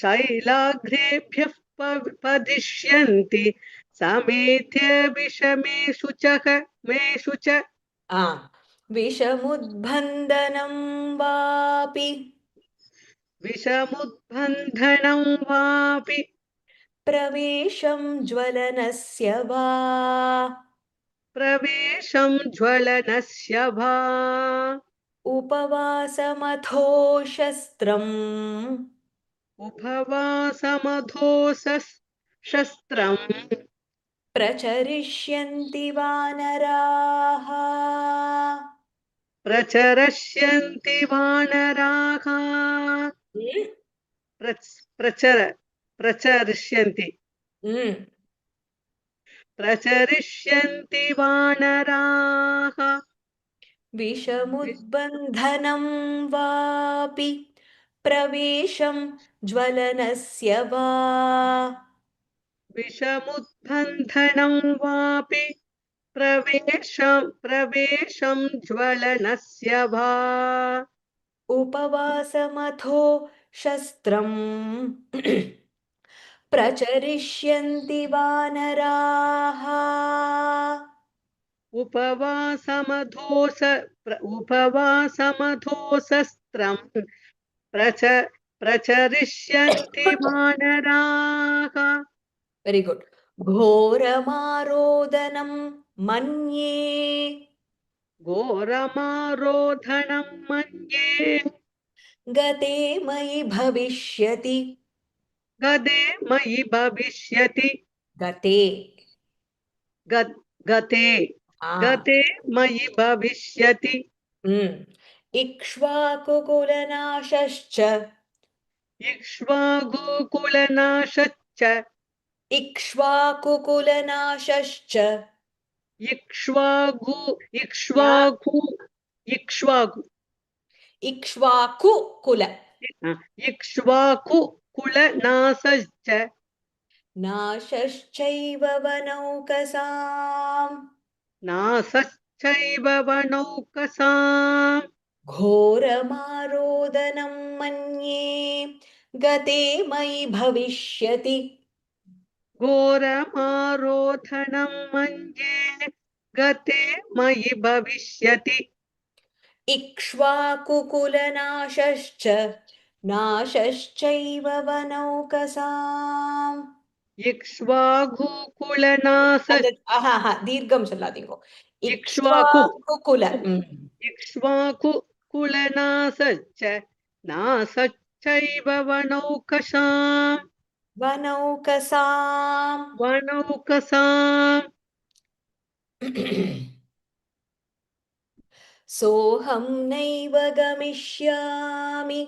S4: शैलाग्रेभ्यः पदिष्यन्ति समेत्य विषमेषु च मेषु च
S1: विषमुद्बन्धनं वापि
S4: विषमुद्बन्धनं वापि
S1: प्रवेशं ज्वलनस्य वा
S4: प्रवेशं ज्वलनस्य वा
S1: उपवासमथो शस्त्रम्
S4: शस्त्रम्
S1: प्रचरिष्यन्ति वानराः
S4: प्रचरष्यन्ति वानराः प्रचरिष्यन्ति प्रचरिष्यन्ति वानराः
S1: विषमुद्बन्धनं वापि प्रवेशं ज्वलनस्य वा
S4: विषमुद्बन्धनं वापि प्रवेशं ज्वलनस्य वा
S1: उपवासमथो शस्त्रम् प्रचरिष्यन्ति वानराः
S4: उपवासमधोशस्त्रम् प्रचरिष्यन्ति वानराः
S1: वेरी गुड घोरमारोदनं मन्ये
S4: घोरमारोधनं मन्ये
S1: गते मयि भविष्यति
S4: गदे मयि भविष्यति
S1: गते
S4: गते गते मयि भविष्यति
S1: इक्ष्वाकुकुलनाशश्च
S4: इक्ष्वाकुकुलनाशश्च
S1: इक्ष्वाकुकुलनाशश्च
S4: इक्ष्वाकुकुलनाशश्च
S1: नाशश्चैव वनौकसाम्
S4: नाशश्चैव वनौकसाम्
S1: घोरमारोदनं मन्ये गते मयि भविष्यति
S4: घोरमारोधनं मन्ये गते मयि भविष्यति
S1: इक्ष्वाकुकुलनाशश्च नाशश्चैव वनौकसाम् दीर्घं चलादिगो
S4: इक्ष्वाकुकुलनाशश्च नाशश्चैव वनौकसाम्
S1: सोऽहं नैव गमिष्यामि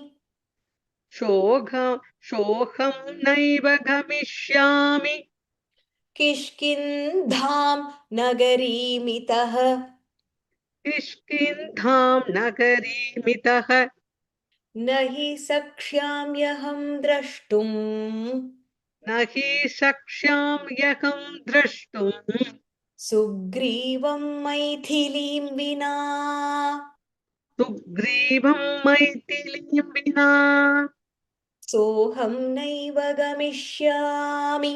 S4: सोऽहं नैव गमिष्यामि
S1: किष्किन्धां नगरीमितः
S4: किष्किन्धां नगरीमितः
S1: न हि शक्ष्याम्यहं द्रष्टुम्
S4: न हि शक्ष्याम्यहं द्रष्टुम्
S1: सुग्रीवं मैथिलीं विना
S4: सुग्रीवं मैथिलीं विना
S1: सोऽहं नैव गमिष्यामि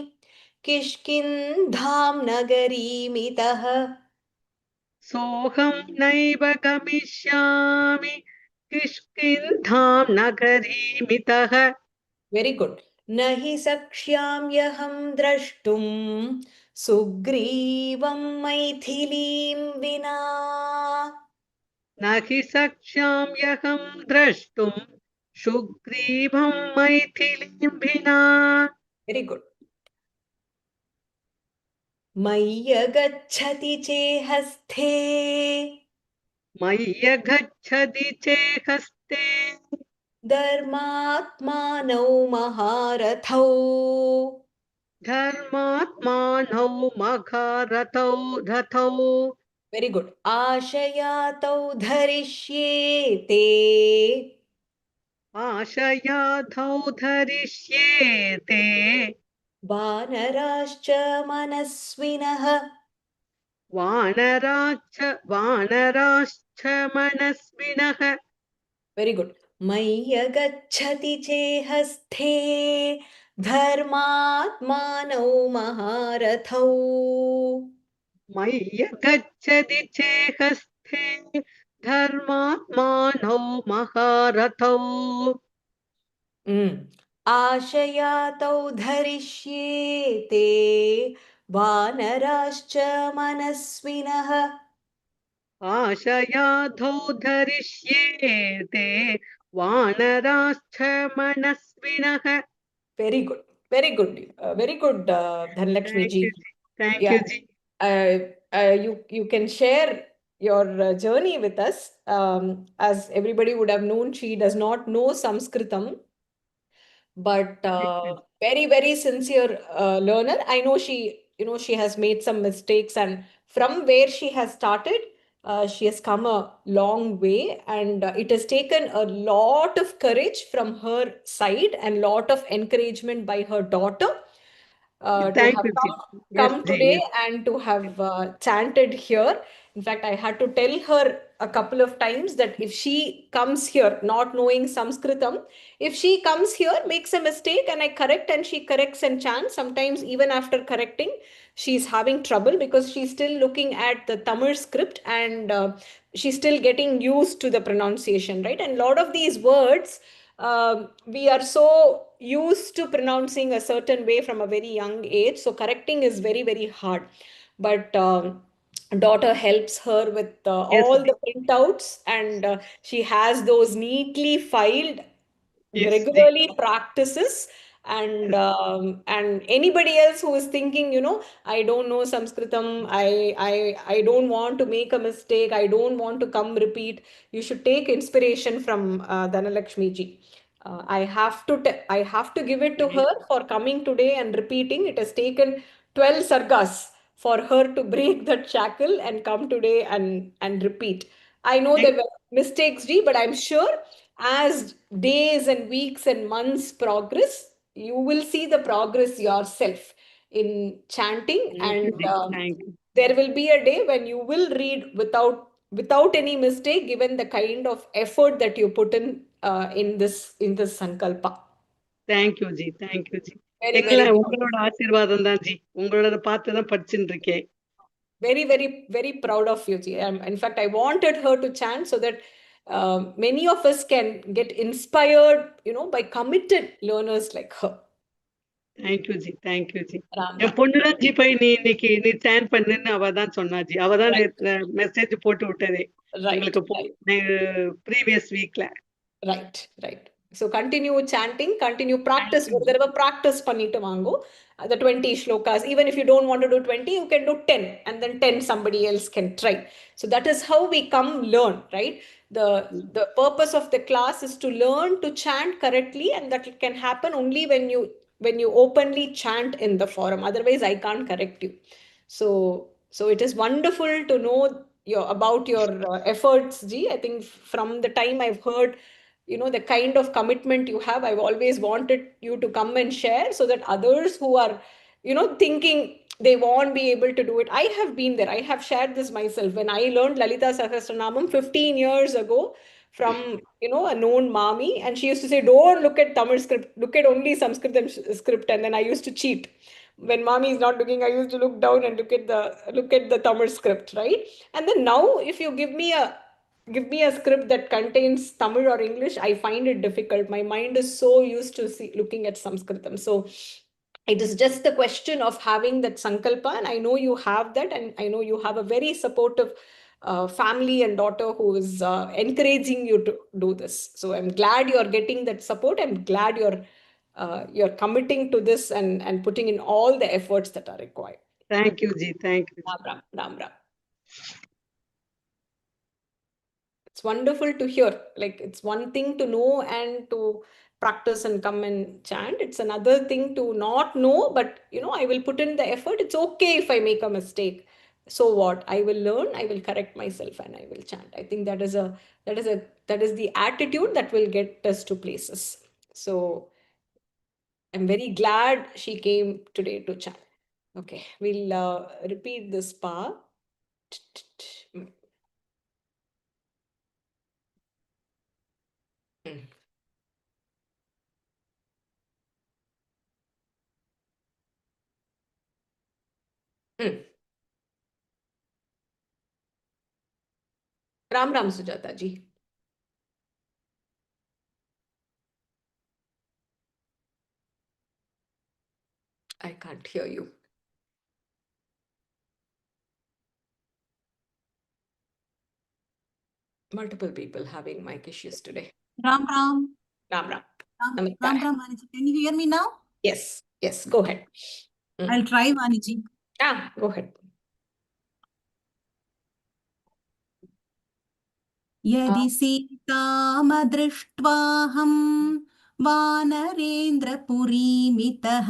S1: किष्किन्धां नगरीमितः
S4: सोऽहं नैव गमिष्यामि किष्किन्धां नगरीमितः
S1: Very good. Nahi sakshyamyaham drashtum sugrivam maithilim vina.
S4: न हि शक्ष्याम्यहं द्रष्टुं सुग्रीवं मैथिलीं विना
S1: Very good. Mayyagachhati chehasthe
S4: मय्यगच्छति चेहस्ते
S1: dharmatmanau maharathau.
S4: धर्मात्मानौ मघारथौ रथौ
S1: Very good. Ashayatau dharishyete
S4: आशयाधौ धरिष्येते
S1: vanarascha manasvinah.
S4: वानराश्च मनस्विनः
S1: Very good. Mayyagachhati chehasthe dharmatmanau maharathau.
S4: मय्यगच्छति चेहस्थे धर्मात्मानौ महारथौ
S1: आशयातौ धरिष्येते वानराश्च मनस्विनः.
S4: आशयाधौ धरिष्येते वानराश्च मनस्विनः
S1: Very good. Very good. Very good, Dhanlakshmi
S4: Thank you,
S1: ji.
S4: ji. Thank
S1: Yeah.
S4: you, ji.
S1: You can share your journey with us. As everybody would have known, she does not know Sanskritam, but very, very sincere learner. I know she has made some mistakes, and from where she has started, she has come a long way, and it has taken a lot of courage from her side and lot of encouragement by her daughter to
S4: Thank
S1: have
S4: you, ji. Yes,
S1: come
S4: ji.
S1: today
S4: Yes.
S1: and to have chanted here. In fact, I had to tell her a couple of times that if she comes here not knowing Sanskritam, if she comes here, makes a mistake, and I correct and she corrects and chants, sometimes even after correcting, she's having trouble because she's still looking at the Tamil script and she's still getting used to the pronunciation, right? And a lot of these words, we are so used to pronouncing a certain way from a very young age. So correcting is very, very hard. But daughter helps her with
S4: Yes,
S1: all
S4: ji.
S1: the printouts, and she has those neatly filed,
S4: Yes, ji.
S1: regularly practices. And anybody else who is thinking, I don't know Sanskritam, I don't want to make a mistake, I don't want to come repeat, you should take inspiration from Dhanalakshmi ji. I have to give it to her for coming today and repeating. It has taken 12 sargas for her to break that shackle and come today and repeat. I know there
S4: Thank
S1: were mistakes, Ji, but I'm sure as days and weeks and months progress, you will see the progress yourself in chanting,
S4: thank
S1: and
S4: you, ji. Thank you.
S1: there will be a day when you will read without any mistake, given the kind of effort that you put in this sankalpa.
S4: Thank you, ji. Thank you, ji.
S1: Very, very
S4: எல்லாம்
S1: proud of
S4: உங்களோட ஆசீர்வாதம் தான் G உங்களோட பார்த்து தான் படிச்சுட்டு இருக்கேன்
S1: very, very, very proud of you, Ji. In fact, I wanted her to chant so that many of us can get inspired, by committed learners like her.
S4: Thank you G thank you G
S1: Ram
S4: N
S1: Ram.
S4: பொண்ணுதான் G போய் நீ இன்னைக்கு நீ stand பண்ணுன்னு அவ தான் சொன்னா G அவ தான்
S1: Right,
S4: மெசேஜ் போட்டு விட்டதே
S1: right,
S4: உங்களுக்கு
S1: right,
S4: ப்ரீவியஸ் வீக்ல
S1: right, right. So continue chanting, continue practice. ஒரு தடவை practice பண்ணிட்டு வாங்கோ. The 20 shlokas. Even if you don't want to do 20, you can do 10, and then 10 somebody else can try. So that is how we come learn, right? The purpose of the class is to learn to chant correctly, and that can happen only when you openly chant in the forum. Otherwise, I can't correct you. So it is wonderful to know about your efforts, Ji. I think from the time I've heard, the kind of commitment you have, I've always wanted you to come and share so that others who are, thinking they won't be able to do it. I have been there. I have shared this myself. When I learned Lalita Sahasranamam 15 years ago from, a known mami, and she used to say, don't look at Tamil script, look at only Sanskrit script. And then I used to cheat. When mommy is not looking, I used to look down and look at the Tamil script, right? And then now, if you give me a give me a script that contains Tamil or English, I find it difficult. My mind is so used to looking at Sanskritam. So it is just the question of having that sankalpa, and I know you have that, and I know you have a very supportive family and daughter who is encouraging you to do this. So I'm glad you're getting that support. I'm glad you're committing to this and putting in all the efforts that are required.
S4: Thank you, Ji. Thank you.
S1: Ram Ram, Ram Ram. It's wonderful to hear. Like, it's one thing to know and to practice and come and chant. It's another thing to not know, but I will put in the effort. It's okay if I make a mistake. So what? I will learn, I will correct myself, and I will chant. I think that is the attitude that will get us to places. So I'm very glad she came today to chant. Okay, we'll repeat this part. Ram Ram, Sujata ji. I can't hear you. Multiple people having mic issues today.
S5: Ram Ram.
S1: Ram Ram.
S5: Ram Ram, Vaniji. Can you hear me now?
S1: Yes, go ahead.
S5: I'll try, Vaniji.
S1: Go ahead.
S5: यदि सीतामदृष्ट्वाहं वानरेन्द्रपुरीमितः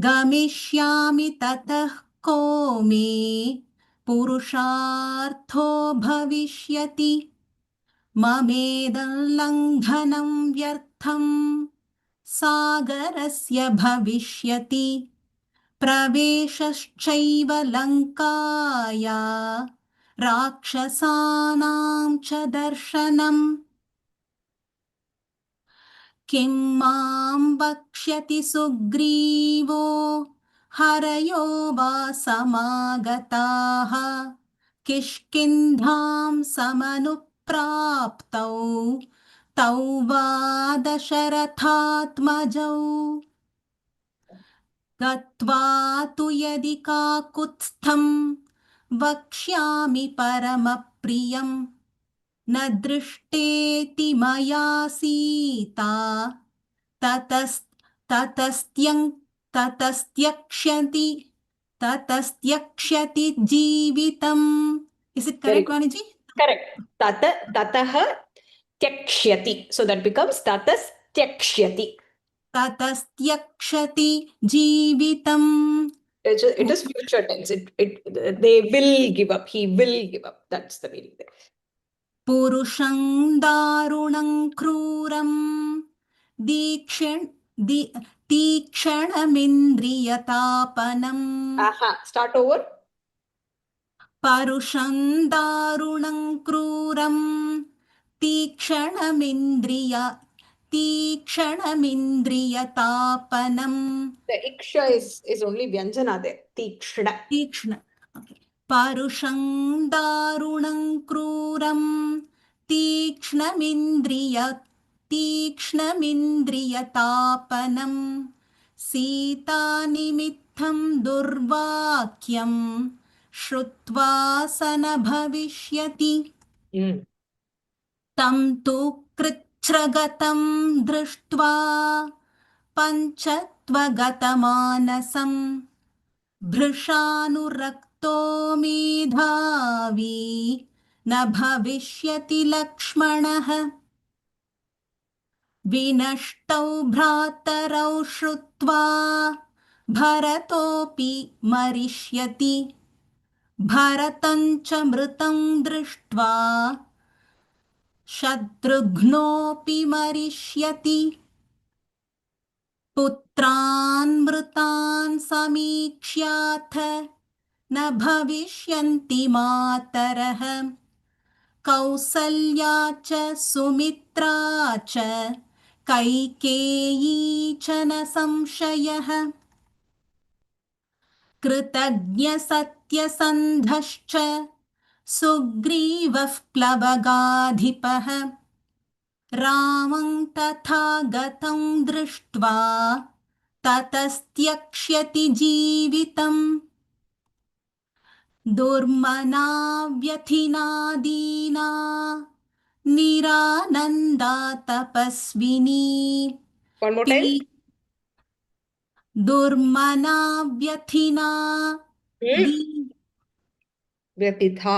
S5: गमिष्यामि ततः को मे पुरुषार्थो भविष्यति ममेदल्लङ्घनं व्यर्थं सागरस्य भविष्यति प्रवेशश्चैव लङ्काया राक्षसानां च दर्शनम् किं मां वक्ष्यति सुग्रीवो हरयो वा समागताः किष्किन्धां समनुप्राप्तौ तौ वा दशरथात्मजौ गत्वा तु यदि काकुत्स्थं वक्ष्यामि परमप्रियं न दृष्टेति मया Sita ततस्त्यक्ष्यति जीवितम्. Is it correct, Vaniji?
S1: Correct. Tatah tyakshyati. So that becomes tatas tyakshyati.
S5: ततस्त्यक्ष्यति जीवितम्.
S1: It is future tense. They will give up. He will give up. That's the meaning there.
S5: पुरुषं दारुणं क्रूरं तीक्ष्णमिन्द्रियतापनम्.
S1: Start over.
S5: परुषं दारुणं क्रूरं तीक्ष्णमिन्द्रियतापनम्.
S1: The iksha is only vyanjana there. Tikshna.
S5: तीक्ष्ण. परुषं दारुणं क्रूरं तीक्ष्णमिन्द्रियतापनम् सीतानिमित्तं दुर्वाक्यं श्रुत्वा स न भविष्यति तं तु कृच्छ्रगतं दृष्ट्वा पञ्चत्वगतमानसम् भृशानुरक्तो मेधावी न भविष्यति लक्ष्मणः विनष्टौ भ्रातरौ श्रुत्वा भरतोऽपि मरिष्यति भरतं च मृतं दृष्ट्वा शत्रुघ्नोऽपि मरिष्यति पुत्रान् मृतान् समीक्ष्याथ न भविष्यन्ति मातरः कौसल्या च सुमित्रा च कैकेयी च न संशयः कृतज्ञसत्यसन्धश्च सुग्रीवः प्लवगाधिपः रामं तथा गतं दृष्ट्वा ततस्त्यक्ष्यति जीवितम् दुर्मना व्यथिनादीना निरानन्दा तपस्विनी
S1: One more time.
S5: दुर्मना व्यथिना
S1: Vyatitha.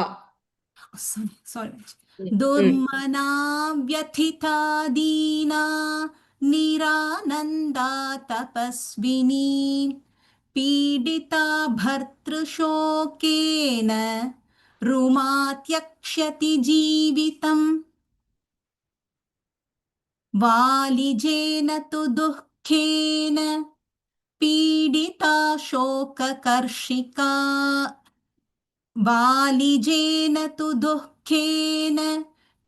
S5: sorry.
S1: Hmm.
S5: दुर्मना व्यथिता दीना निरानन्दा तपस्विनी पीडिता भर्तृशोकेन रुमात्यक्ष्यति जीवितम् वालिजेन तु दुःखेन पीडिता शोककर्षिका वालिजेन तु दुःखेन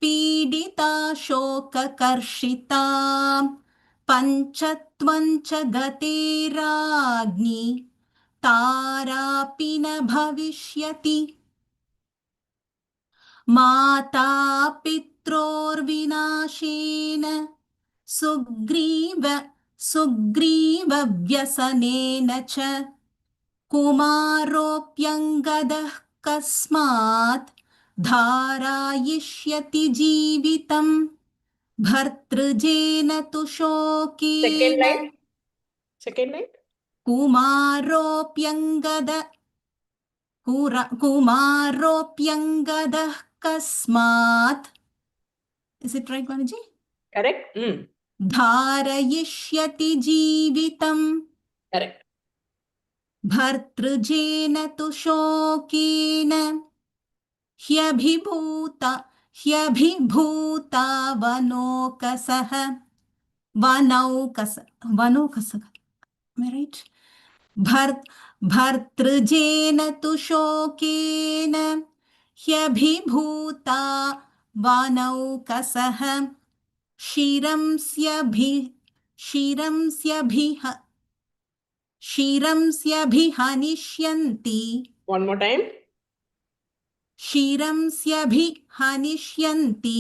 S5: पीडिता शोककर्षिता पञ्चत्वञ्च गते राज्ञी तारापि न भविष्यति माता पित्रोर्विनाशेन सुग्रीवव्यसनेन च कुमारोऽप्यङ्गदः कस्मात् धारायिष्यति जीवितम् भर्तृजेन तु शोकेन
S1: Second line.
S5: कुमारोऽप्यङ्गदः कस्मात् Is it right, Vanaji?
S1: Correct.
S5: धारयिष्यति जीवितम्
S1: Correct.
S5: भर्तृजेन तु शोकेन ह्यभिभूता वनौकसः Am I right? भर्तृजेन तु शोकेन ह्यभिभूता वनौकसः शिरंस्यभिहनिष्यन्ति
S1: One more time.
S5: शिरंस्यभिहनिष्यन्ति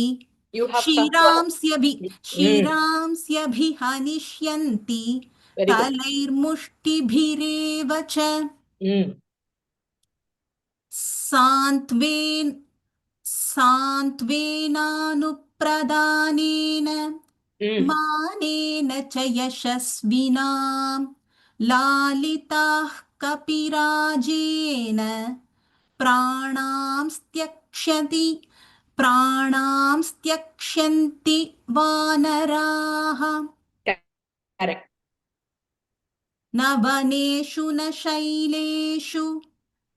S1: You have
S5: शिरांस्यभिहनिष्यन्ति
S1: Very good.
S5: तलैर्मुष्टिभिरेव च सान्त्वेनानुप्रदानेन मानेन च यशस्विना लालिताः कपिराजेन प्राणांस्त्यक्ष्यन्ति वानराः
S1: Correct.
S5: न वनेषु न शैलेषु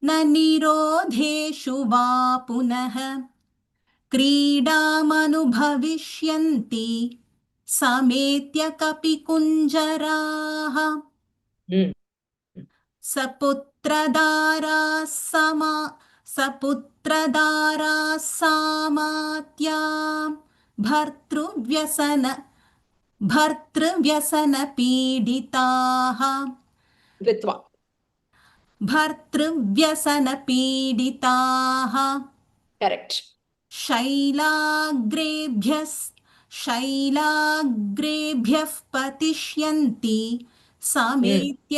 S5: न निरोधेषु वा पुनः क्रीडामनुभविष्यन्ति समेत्य कपिकुञ्जराः सपुत्रदाराः सामात्या भर्तृव्यसनपीडिताः
S1: Dvitva.
S5: भर्तृव्यसनपीडिताः
S1: Correct.
S5: शैलाग्रेभ्यः पतिष्यन्ति समेत्य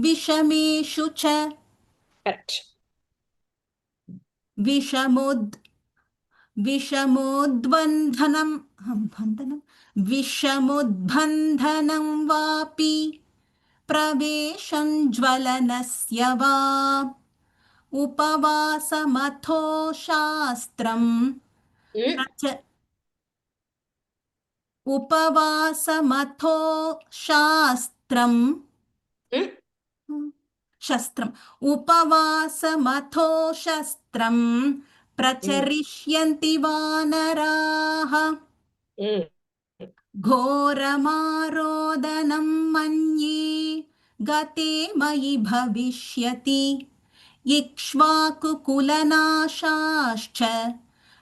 S5: विषमेषु च
S1: Correct.
S5: विषमुद्बन्धनं वापि प्रवेशं ज्वलनस्य वा उपवासमथो शास्त्रम् उपवासमथो शास्त्रम् उपवासमथो शस्त्रम् प्रचरिष्यन्ति वानराः घोरमारोदनं मन्ये गते मयि भविष्यति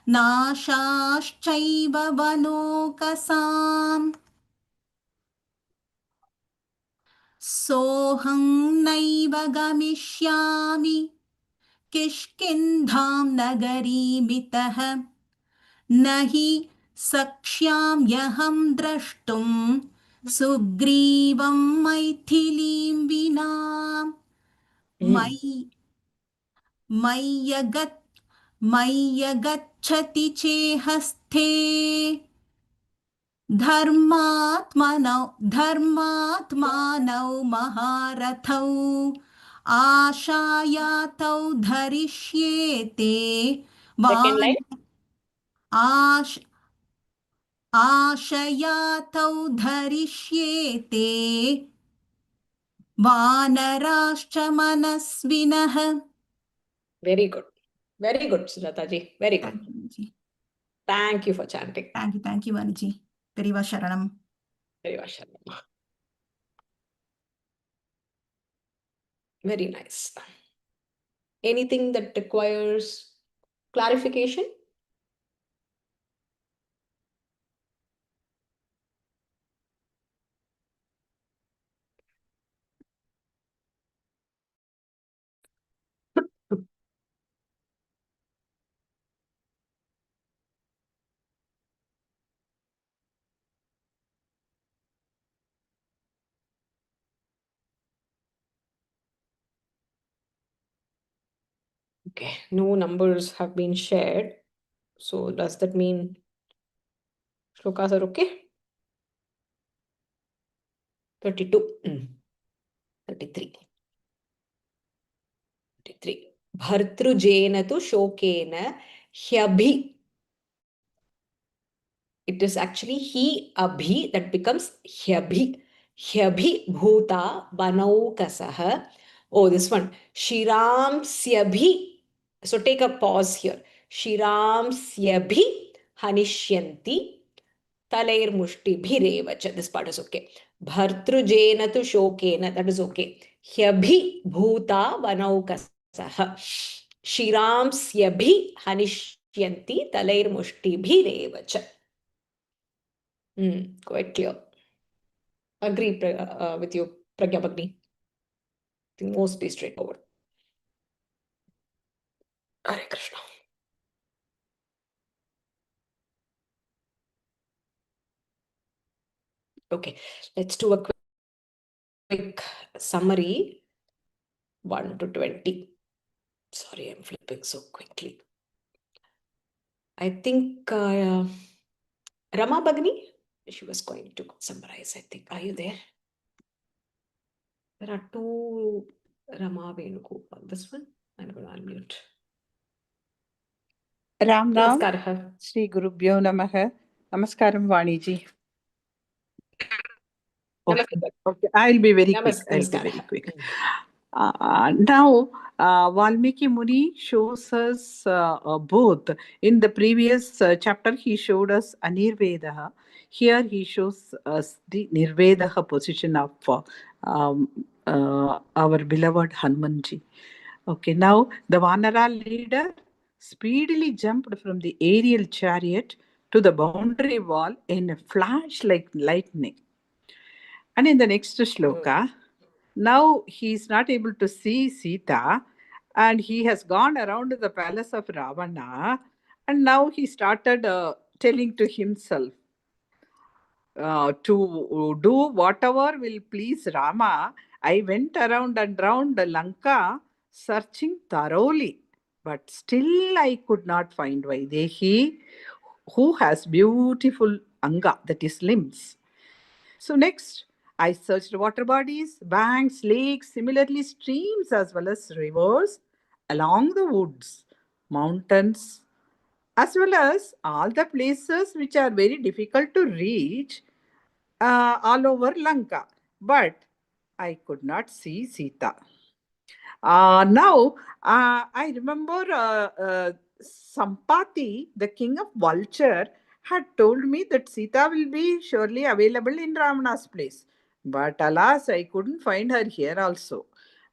S5: नाशाश्चैव वनौकसाम् सोऽहं नैव गमिष्यामि किष्किन्धां नगरीमितः न हि शक्ष्याम्यहं द्रष्टुं सुग्रीवं मैथिलीं विना मय्यगच्छति चेहस्थे धर्मात्मानौ महारथौ आशायातौ धरिष्येते
S1: Second line.
S5: आशयातौ धरिष्येते वानराश्च मनस्विनः.
S1: Very good. Very good, Sujataji. Very good.
S5: Thank you, Vanuji.
S1: Thank you for chanting.
S5: Thank you, Vanuji. Periva Sharanam.
S1: Very much. Very nice. Anything that requires clarification? Okay, no numbers have been shared. So does that mean shlokas are okay? 32. 33. 33. Bhartrujena tu shokena hyabhi. It is actually he abhi that becomes hyabhi. Hyabhi bhuta banaukasah. Oh, this one. Shiram syabhi. So take a pause here. Shiram syabhi hanishyanti talair mushti bhirevacha. This part is okay. Bhartrujena tu shokena. That is okay. Hyabhi bhuta banaukasah. Shiram syabhi hanishyanti talair mushti bhirevacha. Quite clear. Agree with you, Pragya Bhagni. I think mostly straightforward. Hare Krishna. Okay, let's do a quick summary. 1 to 20. Sorry, I'm flipping so quickly. I think Rama Bhagni, she was going to summarize, I think. Are you there? There are two Rama Venugopal. This one, I'm going to unmute.
S6: Ram Ram,
S1: Namaskar.
S6: Sri Gurubhyo Namaha. Namaskaram Vaniji. Okay, I'll be very quick. Now, Valmiki Muni shows us both. In the previous chapter, he showed us Anirvedaha. Here, he shows us the Nirvedaha position of our beloved Hanumanji. Okay, now the Vanara leader speedily jumped from the aerial chariot to the boundary wall in a flash like lightning. And in the next shloka, now he is not able to see Sita and he has gone around the palace of Ravana and now he started telling to himself to do whatever will please Rama. I went around and round Lanka searching thoroughly, but still I could not find Vaidehi, who has beautiful anga, that is limbs. So next, I searched water bodies, banks, lakes, similarly streams as well as rivers, along the woods, mountains, as well as all the places which are very difficult to reach all over Lanka. But I could not see Sita. Now, I remember Sampati, the king of Vulture, had told me that Sita will be surely available in Ravana's place. But alas, I couldn't find her here also.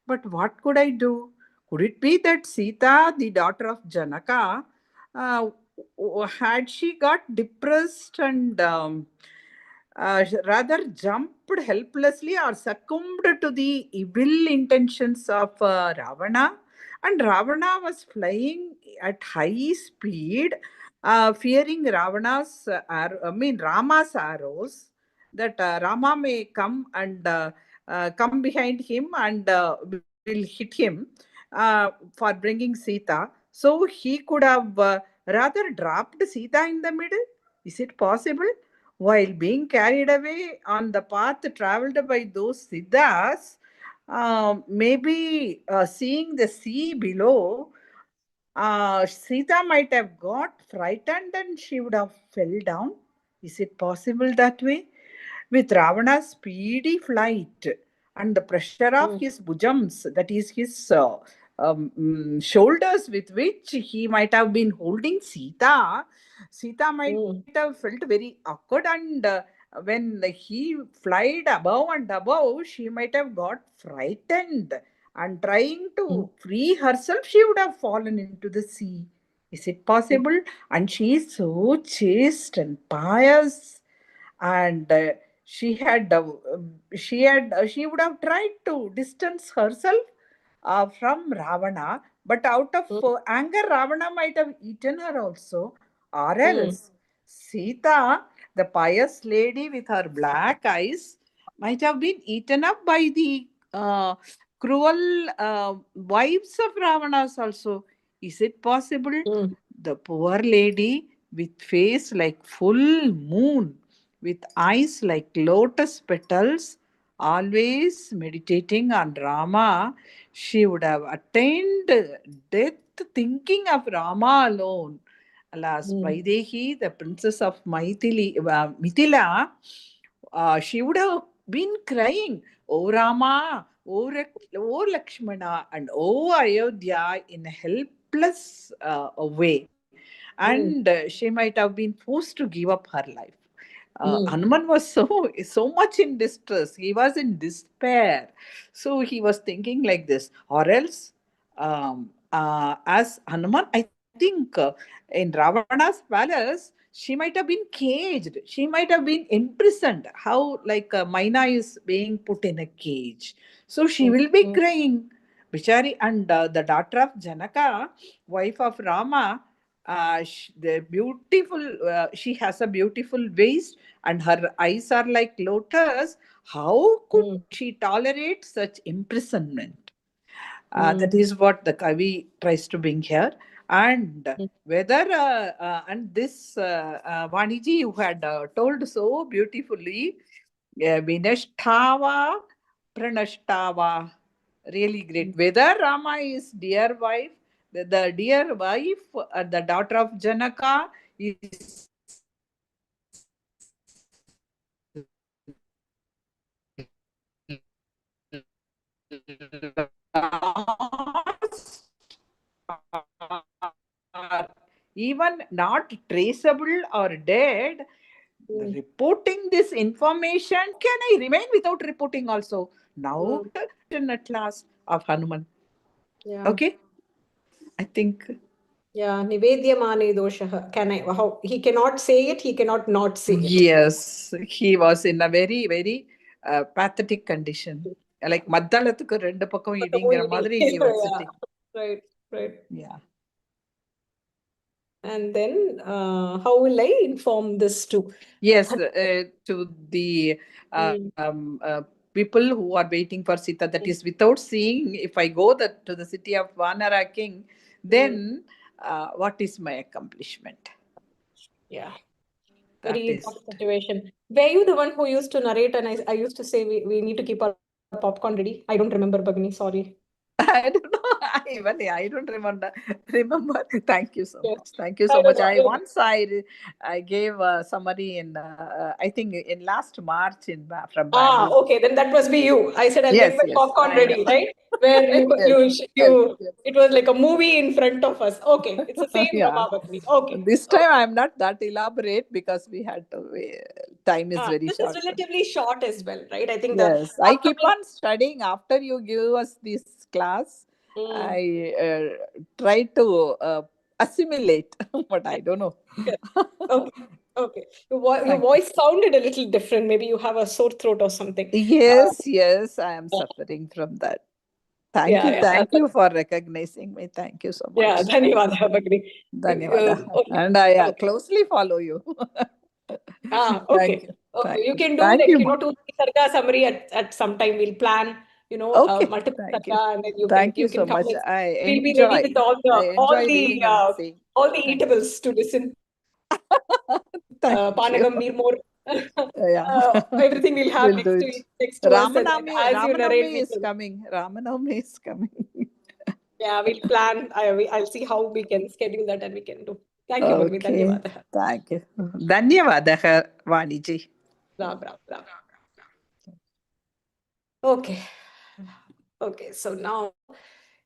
S6: But what could I do? Could it be that Sita, the daughter of Janaka, had she got depressed and rather jumped helplessly or succumbed to the evil intentions of Ravana? and Ravana was flying at high speed, fearing Ravana's, Rama's arrows, that Rama may come and come behind him and will hit him for bringing Sita. So he could have rather dropped Sita in the middle. Is it possible? While being carried away on the path traveled by those Siddhas, maybe seeing the sea below, Sita might have got frightened and she would have fell down. Is it possible that way? With Ravana's speedy flight and the pressure of his bhujams, that is his shoulders with which he might have been holding Sita, Sita might have felt very awkward, and when he flied above and above, she might have got frightened, and trying to free herself, she would have fallen into the sea. Is it possible? And she is so chaste and pious, and she would have tried to distance herself from Ravana, but out of anger, Ravana might have eaten her also, or else Sita, the pious lady with her black eyes, might have been eaten up by the cruel wives of Ravanas also. Is it possible? The poor lady with face like full moon, with eyes like lotus petals, always meditating on Rama, she would have attained death thinking of Rama alone. Alas, Vaidehi, the princess of Mithila, she would have been crying, "Oh Rama, oh Lakshmana, and oh Ayodhya," in a helpless way. And she might have been forced to give up her life. Hanuman was so much in distress. He was in despair. So he was thinking like this, or else, as Hanuman, I think in Ravana's palace, she might have been caged. She might have been imprisoned. How, like Maina is being put in a cage. So she will be crying. Bichari, and the daughter of Janaka, wife of Rama, she has a beautiful waist and her eyes are like lotus. How could she tolerate such imprisonment? That is what the Kavi tries to bring here. And whether, and this Vaniji, you had told so beautifully, Vinashtava, Pranashtava, really great. Whether Rama is dear wife, the dear wife, the daughter of Janaka, is even not traceable or dead, reporting this information, can I remain without reporting also? Now, at last of Hanuman.
S1: Yeah.
S6: Okay, I think.
S1: Yeah, Nivedyamane doshaha. Can I? How he cannot say it, he cannot not say it.
S6: Yes, he was in a very, very pathetic condition. Like மத்தளத்துக்கு ரெண்டு பக்கம் இடிங்கிற மாதிரி he was sitting.
S1: Right, right.
S6: Yeah.
S1: And then, how will I inform this to?
S6: Yes, to the people who are waiting for Sita, that is without seeing, if I go to the city of Vanara king, then what is my accomplishment?
S1: Yeah.
S6: That
S1: Very
S6: is
S1: tough situation. Were you the one who used to narrate and I used to say we need to keep our popcorn ready? I don't remember, Bhagini, sorry.
S6: I don't know. I don't remember. Thank you so
S1: Yes.
S6: much. Thank you so much. I gave a summary in I think in last March from Bangalore.
S1: Okay, then that must be you. I said I'll
S6: Yes,
S1: get my
S6: yes,
S1: popcorn
S6: I
S1: ready,
S6: know.
S1: right? Where
S6: Yes, yes.
S1: it was like a movie in front of us. Okay, it's the same
S6: Yeah.
S1: Rama Bhagini. Okay.
S6: This time I'm not that elaborate because we had to time is very
S1: This
S6: short.
S1: is relatively short as well, right? I think
S6: Yes, I keep on studying after you give us this class. I try to assimilate, but I don't know.
S1: Okay. Your voice sounded a little different. Maybe you have a sore throat or something.
S6: Yes, I am suffering from that. Thank you.
S1: Yeah,
S6: Thank you for recognizing me. Thank you so
S1: yeah,
S6: much.
S1: Dhanyavada, Bhagini.
S6: Dhanyawada.
S1: Okay.
S6: And I
S1: Okay.
S6: closely follow you.
S1: Okay.
S6: Thank you.
S1: Okay.
S6: Thank
S1: You
S6: you.
S1: can do
S6: Thank
S1: like,
S6: you,
S1: you
S6: Ma.
S1: know, 2-3 Sarga summary at some time. We'll plan,
S6: Okay.
S1: multiple
S6: Thank you.
S1: Sarga, and then
S6: Thank
S1: you
S6: you
S1: can
S6: so
S1: come.
S6: much. I
S1: We'll be ready with
S6: I enjoy reading and seeing.
S1: all the
S6: Thank
S1: eatables to listen.
S6: Thank you.
S1: Panagam, Neermor.
S6: Yeah.
S1: Everything we'll have
S6: We'll do it.
S1: next to us, and as you narrate,
S6: Ramanavami is coming. Ramanavami is coming.
S1: yeah, we'll plan. I'll see how we can schedule that and we can do. Thank you, Bhagini.
S6: Okay.
S1: Dhanyavada.
S6: Thank you. Dhanyavadaha, Vaniji.
S1: Ram, ram, ram. Okay. Okay, so now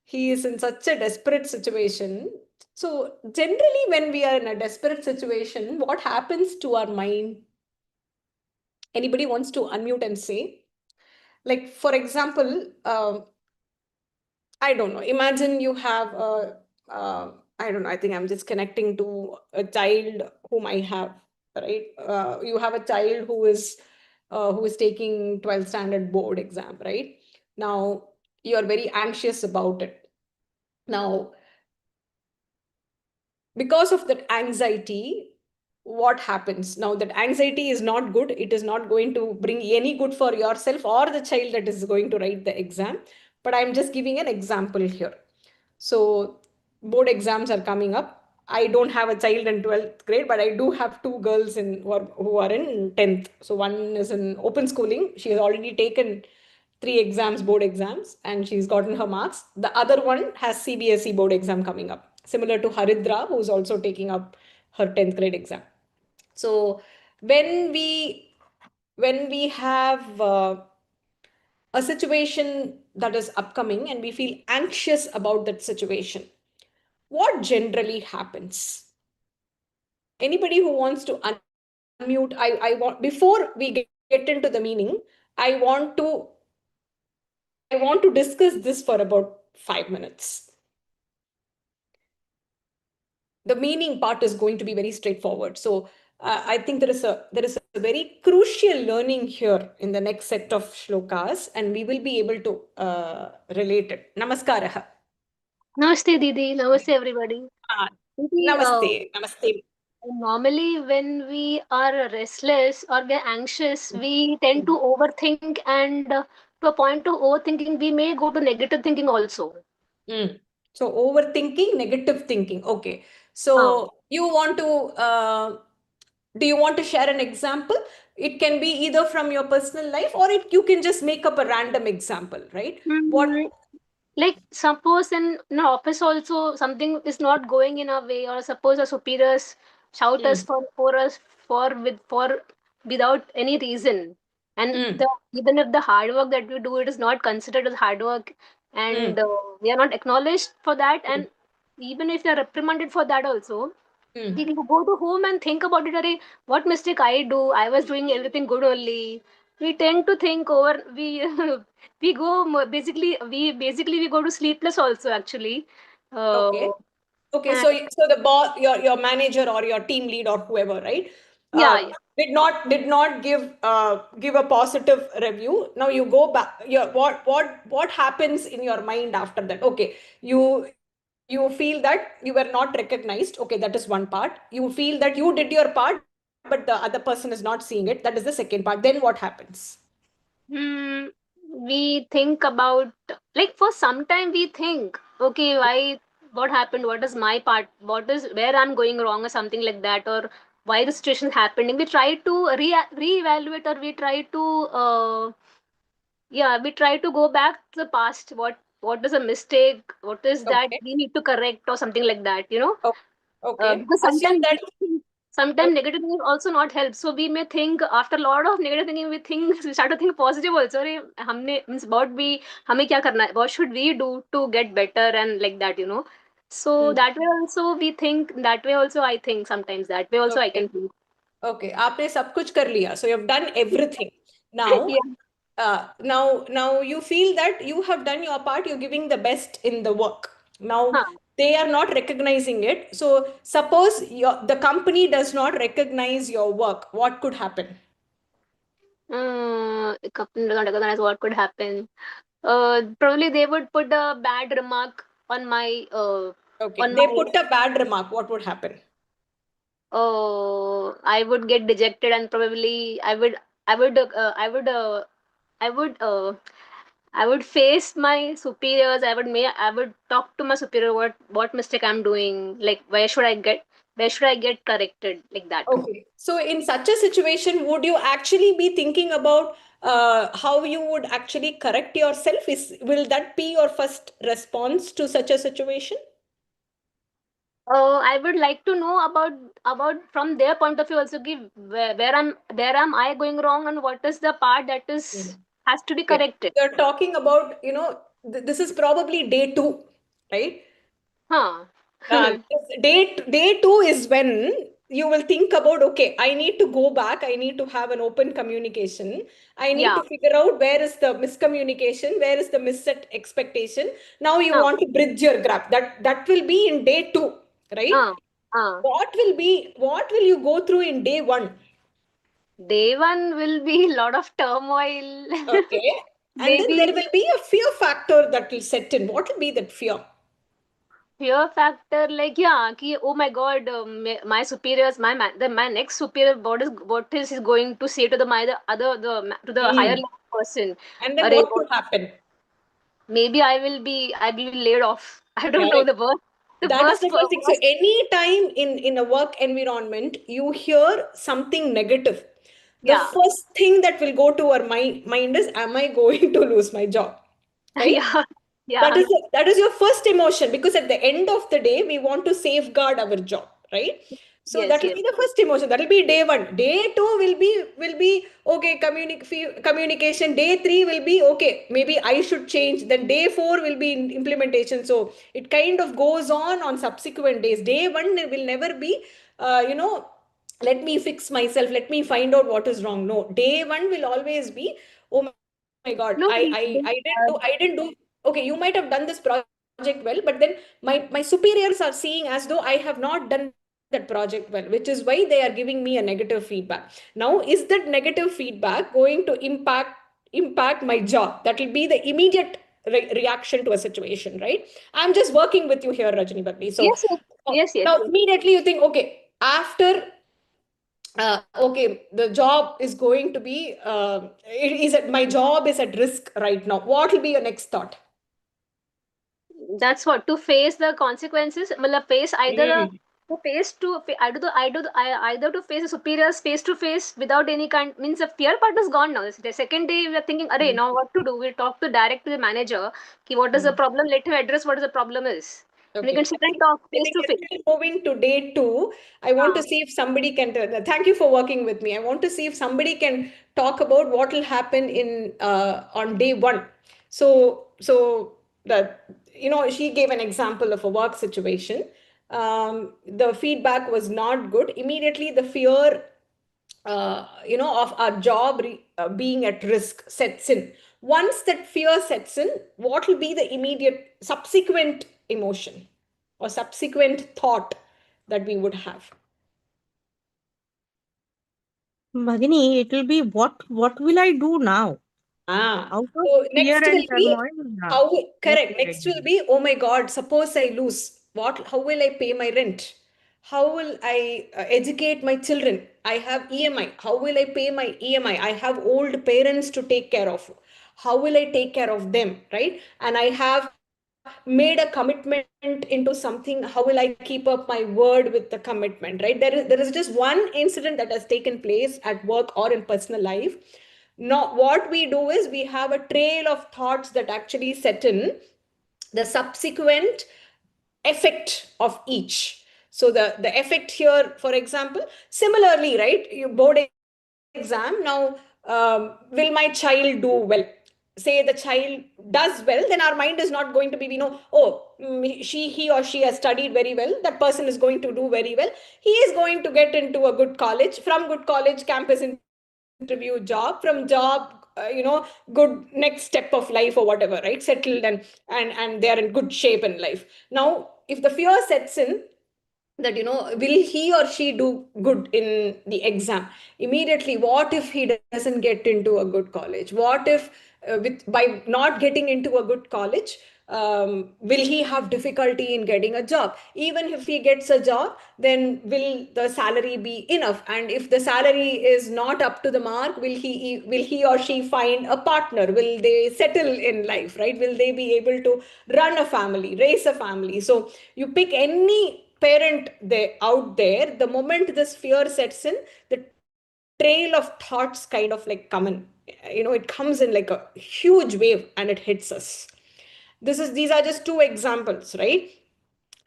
S1: he is in such a desperate situation. So, generally, when we are in a desperate situation, what happens to our mind? Anybody wants to unmute and say? Like, for example, I don't know. Imagine you have I don't know. I think I'm just connecting to a child whom I have, right? You have a child who is taking 12th standard board exam, right? Now you are very anxious about it. Now, because of that anxiety, what happens? Now that anxiety is not good. It is not going to bring any good for yourself or the child that is going to write the exam. But I'm just giving an example here. So board exams are coming up. I don't have a child in 12th grade, but I do have two girls who are in 10th. So one is in open schooling. She has already taken 3 exams, board exams, and she's gotten her marks. The other one has CBSE board exam coming up, similar to Haridra, who's also taking up her 10th grade exam. So when we have a situation that is upcoming and we feel anxious about that situation, what generally happens? Anybody who wants to unmute, I want, before we get into the meaning, I want to discuss this for about 5 minutes. The meaning part is going to be very straightforward. So I think there is a very crucial learning here in the next set of shlokas, and we will be able to relate it. Namaskaraha.
S7: Namaste, Didi. Namaste, everybody. Didi,
S1: Namaste. Namaste.
S7: normally, when we are restless or we're anxious, we tend to overthink, and to a point of overthinking, we may go to negative thinking also.
S1: So overthinking, negative thinking. Okay. So you want to do you want to share an example? It can be either from your personal life, or you can just make up a random example, right? What?
S7: Like suppose in office also something is not going in our way, or suppose our superiors shout us for us for without any reason, and even if the hard work that we do, it is not considered as hard work, and we are not acknowledged for that, and even if they are reprimanded for that also, we go to home and think about it. Arey, what mistake I do? I was doing everything good only. We tend to think over. We we go basically we go to sleepless also actually.
S1: Okay. Okay.
S7: And
S1: So the boss, your manager or your team lead or whoever, right?
S7: yeah.
S1: Did not give a positive review. Now you go back. What happens in your mind after that? Okay, you feel that you were not recognized. Okay, that is one part. You feel that you did your part, but the other person is not seeing it. That is the second part. Then what happens?
S7: We think about, like, for some time we think, okay, why, what happened, what is my part, what is where I'm going wrong or something like that, or why the situation is happening. We try to reevaluate, or we try to we try to go back to the past. What is a mistake, what is that
S1: Okay.
S7: we need to correct, or something like that,
S1: Okay.
S7: because
S1: Assume that.
S7: sometimes negative thinking also not help. So we may think, after a lot of negative thinking, we start to think positive also. अरे, हमने means what we हमें क्या करना है, what should we do to get better, and like that, So that way also we think, that way also I think sometimes, that way also I
S1: Okay.
S7: can think.
S1: Okay, आपने सब कुछ कर लिया. So you have done everything. Now,
S7: Yeah.
S1: now you feel that you have done your part. You're giving the best in the work. Now
S7: Huh.
S1: they are not recognizing it. So suppose the company does not recognize your work. What could happen?
S7: Company doesn't recognize, what could happen. Probably they would put a bad remark on my
S1: Okay,
S7: on
S1: they
S7: my
S1: put a bad remark. What would happen?
S7: I would get dejected, and probably I would I would I would face my superiors. I would talk to my superior what mistake I'm doing. Like where should I get corrected, like that.
S1: Okay. So in such a situation, would you actually be thinking about how you would actually correct yourself? Will that be your first response to such a situation?
S7: I would like to know about from their point of view also. Give where am I going wrong, and what is the part that is has to be
S1: Okay.
S7: corrected.
S1: You're talking about, this is probably day two, right?
S7: Huh.
S1: Day two is when you will think about, okay, I need to go back. I need to have an open communication. I need
S7: Yeah.
S1: to figure out where is the miscommunication, where is the misset expectation. Now you
S7: Huh.
S1: want to bridge your gap. That will be in day two, right?
S7: Huh. Huh.
S1: What will you go through in day one?
S7: Day one will be a lot of turmoil.
S1: Okay. And then there
S7: Maybe
S1: will be a fear factor that will set in. What will be that fear?
S7: fear factor, like, yeah, ki, oh my god, my superiors, my next superior, what is he going to say to the other to the higher
S1: Hmm.
S7: level person.
S1: And then
S7: Arey,
S1: what will happen?
S7: maybe I will be laid off. I don't know
S1: Correct.
S7: the worst. The
S1: That is the first thing. So
S7: worst.
S1: anytime in a work environment, you hear something negative, the
S7: Yeah.
S1: first thing that will go to our mind is, am I going to lose my job? Right?
S7: Yeah.
S1: That
S7: Yeah.
S1: is that is your first emotion, because at the end of the day, we want to safeguard our job, right? So
S7: Yes.
S1: that will
S7: Yes.
S1: be the first emotion. That will be day one. Day two will be okay. Communication. Day three will be okay. Maybe I should change. Then day four will be implementation. So it kind of goes on subsequent days. Day one will never be, let me fix myself. Let me find out what is wrong. No, day one will always be, oh my God,
S7: No.
S1: I didn't do. Okay, you might have done this project well, but then my superiors are seeing as though I have not done that project well, which is why they are giving me a negative feedback. Now, is that negative feedback going to impact my job? That will be the immediate reaction to a situation, right? I'm just working with you here, Rajani Bagli. So
S7: Yes. Yes. Yes.
S1: now
S7: Yes.
S1: immediately you think, okay, after okay, the job is going to be, my job is at risk right now. What will be your next thought?
S7: That's what, to face the consequences. Matlab, face either
S1: Mm.
S7: to face to either to face the superiors face to face without any kind, means the fear part is gone now. The second day we are thinking, array, now what to do? We'll talk to direct to the manager. Ki, what is the problem? Let him address what is the problem is. And we
S1: Okay.
S7: can sit and talk
S1: I
S7: face
S1: think
S7: to face.
S1: we're still moving to day two. I want to see if somebody can. Thank you for working with me. I want to see if somebody can talk about what will happen in on day one. So that, she gave an example of a work situation. The feedback was not good. Immediately, the fear, of our job being at risk sets in. Once that fear sets in, what will be the immediate subsequent emotion or subsequent thought that we would have?
S8: Bhagini, it will be what will I do now? Out of
S1: So
S8: fear
S1: next will
S8: and
S1: be
S8: turmoil. Yeah. What
S1: correct.
S8: will I
S1: Next will
S8: do?
S1: be, oh my God, suppose I lose. How will I pay my rent? How will I educate my children? I have EMI. How will I pay my EMI? I have old parents to take care of. How will I take care of them? Right? And I have made a commitment into something. How will I keep up my word with the commitment? Right? There is just one incident that has taken place at work or in personal life. Now, what we do is we have a trail of thoughts that actually set in, the subsequent effect of each. So the effect here, for example, similarly, right? You board exam now. Will my child do well? Say the child does well, then our mind is not going to be, oh, he or she has studied very well. That person is going to do very well. He is going to get into a good college. From good college, campus interview, job. From job, good next step of life or whatever, right? Settled, and they are in good shape in life. Now, if the fear sets in that, will he or she do good in the exam, immediately, what if he doesn't get into a good college? What if by not getting into a good college, will he have difficulty in getting a job? Even if he gets a job, then will the salary be enough? And if the salary is not up to the mark, will he or she find a partner? Will they settle in life, right? Will they be able to run a family, raise a family? So you pick any parent out there, the moment this fear sets in, the trail of thoughts kind of like come in. It comes in like a huge wave and it hits us. These are just two examples, right?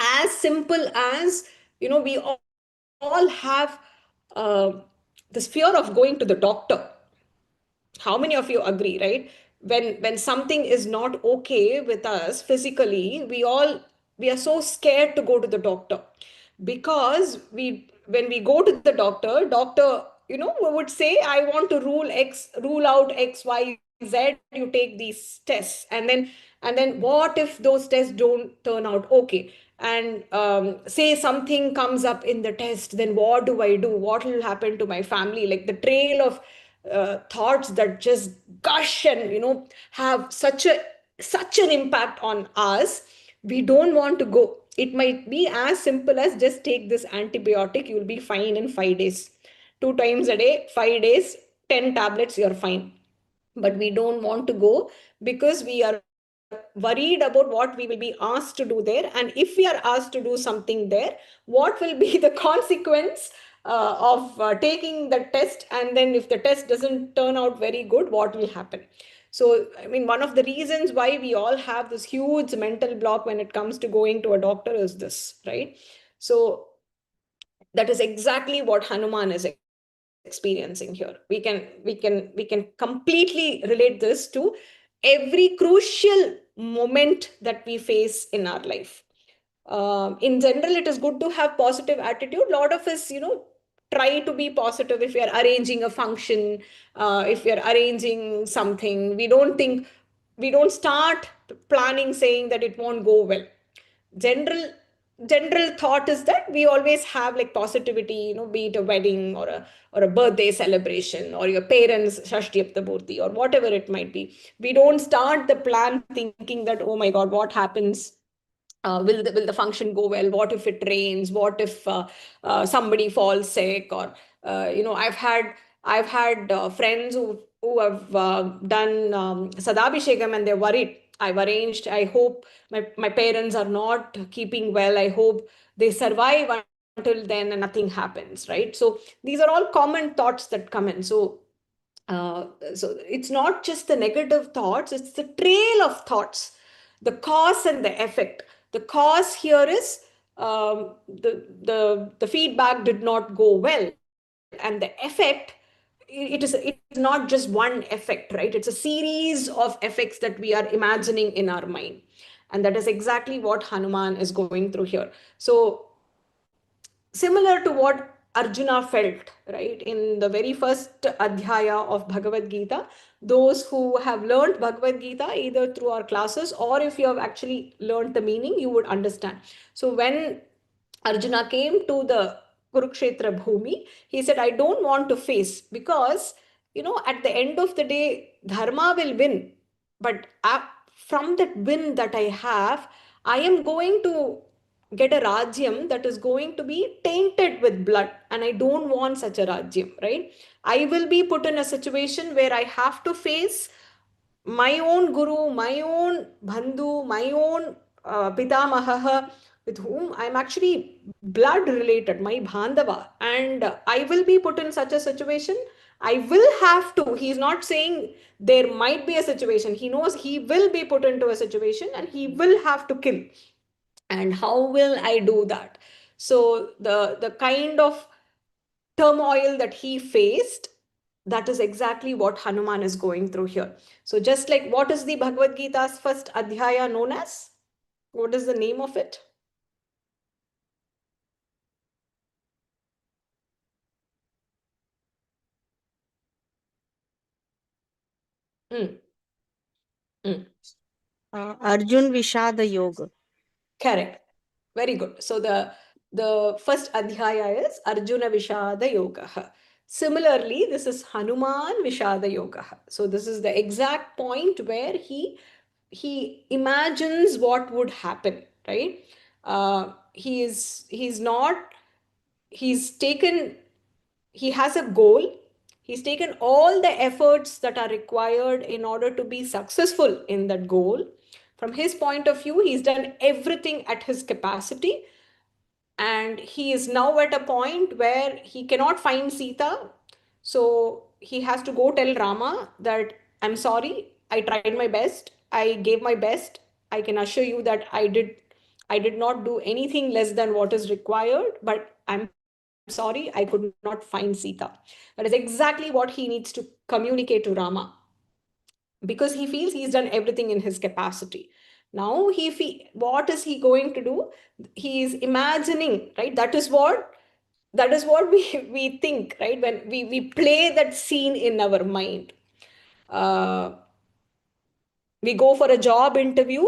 S1: As simple as, we all have this fear of going to the doctor. How many of you agree, right? When something is not okay with us physically, we are so scared to go to the doctor, because when we go to the doctor, would say, I want to rule out XYZ, you take these tests, and then what if those tests don't turn out okay? And say something comes up in the test, then what do I do? What will happen to my family? Like the trail of thoughts that just gush and have such an impact on us. We don't want to go. It might be as simple as, just take this antibiotic, you'll be fine in 5 days. 2 times a day, 5 days, 10 tablets, you're fine. But we don't want to go, because we are worried about what we will be asked to do there. And if we are asked to do something there, what will be the consequence of taking the test? And then if the test doesn't turn out very good, what will happen? So, I mean, one of the reasons why we all have this huge mental block when it comes to going to a doctor is this, right? So that is exactly what Hanuman is experiencing here. We can completely relate this to every crucial moment that we face in our life. In general, it is good to have positive attitude. A lot of us, try to be positive. If we are arranging a function, if we are arranging something, we don't start planning saying that it won't go well. General thought is that we always have like positivity, be it a wedding or a birthday celebration, or your parents Shashtiyapta or whatever it might be. We don't start the plan thinking that, oh my God, what happens? Will the function go well? What if it rains? What if somebody falls sick? Or I've had friends who have done Sadabhishekam, and they're worried. I've arranged. I hope my parents are not keeping well. I hope they survive until then and nothing happens, right? So these are all common thoughts that come in. So it's not just the negative thoughts, it's the trail of thoughts, the cause and the effect. The cause here is the feedback did not go well, and the effect, it's not just one effect, right? It's a series of effects that we are imagining in our mind, and that is exactly what Hanuman is going through here. So similar to what Arjuna felt, right? In the very first adhyaya of Bhagavad Gita, those who have learned Bhagavad Gita, either through our classes or if you have actually learned the meaning, you would understand. So when Arjuna came to the Kurukshetra Bhumi, he said, I don't want to face, because, at the end of the day, Dharma will win. But from that win that I have, I am going to get a rajyam that is going to be tainted with blood, and I don't want such a rajyam, right? I will be put in a situation where I have to face my own guru, my own bandhu, my own pitamaha, with whom I'm actually blood related, my bandhava, and I will be put in such a situation. I will have to. He's not saying there might be a situation. He knows he will be put into a situation and he will have to kill. And how will I do that? So the kind of turmoil that he faced, that is exactly what Hanuman is going through here. So just like, what is the Bhagavad Gita's first adhyaya known as? What is the name of it? Mm. Mm.
S8: Arjun Vishada Yoga.
S1: Correct. Very good. So the first adhyaya is Arjuna Vishada Yoga. Similarly, this is Hanuman Vishada Yoga. So this is the exact point where he imagines what would happen, right? He's not, he's taken, he has a goal. He's taken all the efforts that are required in order to be successful in that goal. From his point of view, he's done everything at his capacity, and he is now at a point where he cannot find Sita. So he has to go tell Rama that, I'm sorry, I tried my best, I gave my best. I can assure you that I did not do anything less than what is required, but I'm sorry, I could not find Sita. That is exactly what he needs to communicate to Rama, because he feels he's done everything in his capacity. Now what is he going to do? He is imagining, right? That is what we think, right? When we play that scene in our mind. uh, we go for a job interview,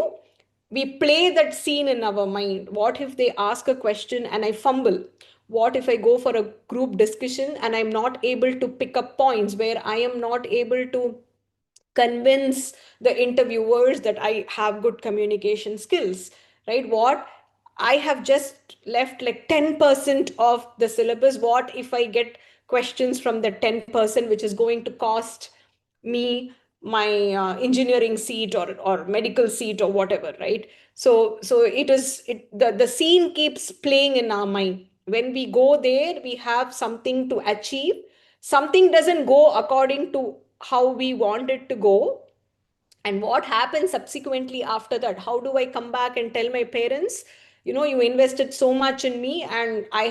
S1: we play that scene in our mind. What if they ask a question and I fumble? What if I go for a group discussion and I'm not able to pick up points, where I am not able to convince the interviewers that I have good communication skills, right? What, I have just left like 10% of the syllabus. What if I get questions from the 10%, which is going to cost me my engineering seat or medical seat or whatever, right? So the scene keeps playing in our mind. When we go there, we have something to achieve. Something doesn't go according to how we want it to go, and what happens subsequently after that? How do I come back and tell my parents, you invested so much in me and I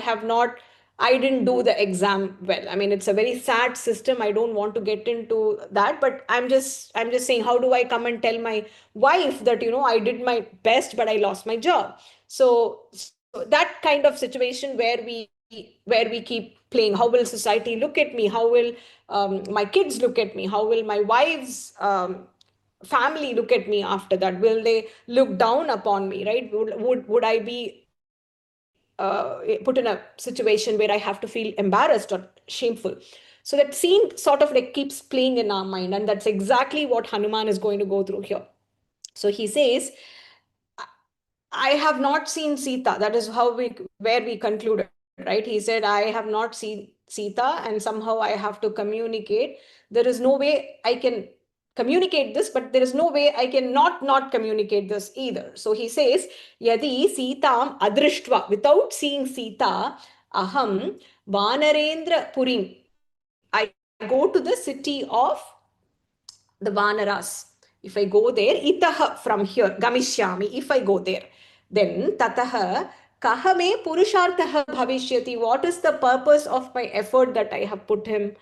S1: didn't do the exam well? I mean, it's a very sad system. I don't want to get into that, but I'm just saying, how do I come and tell my wife that, I did my best but I lost my job? So that kind of situation where we keep playing, how will society look at me? How will my kids look at me? How will my wife's family look at me after that? Will they look down upon me, right? Would I be put in a situation where I have to feel embarrassed or shameful? So that scene sort of like keeps playing in our mind, and that's exactly what Hanuman is going to go through here. So he says, I have not seen Sita. That is where we concluded, right? He said, I have not seen Sita, and somehow I have to communicate. There is no way I can communicate this, but there is no way I can not communicate this either. So he says, Yadi Sitam Adrishtva, without seeing Sita, Aham Vanarendra Purim. I go to the city of the Vanaras. If I go there, itaha, from here, gamishyami, if I go there, then tataha kahame purushartha bhavishyati. What is the purpose of my effort that I have put in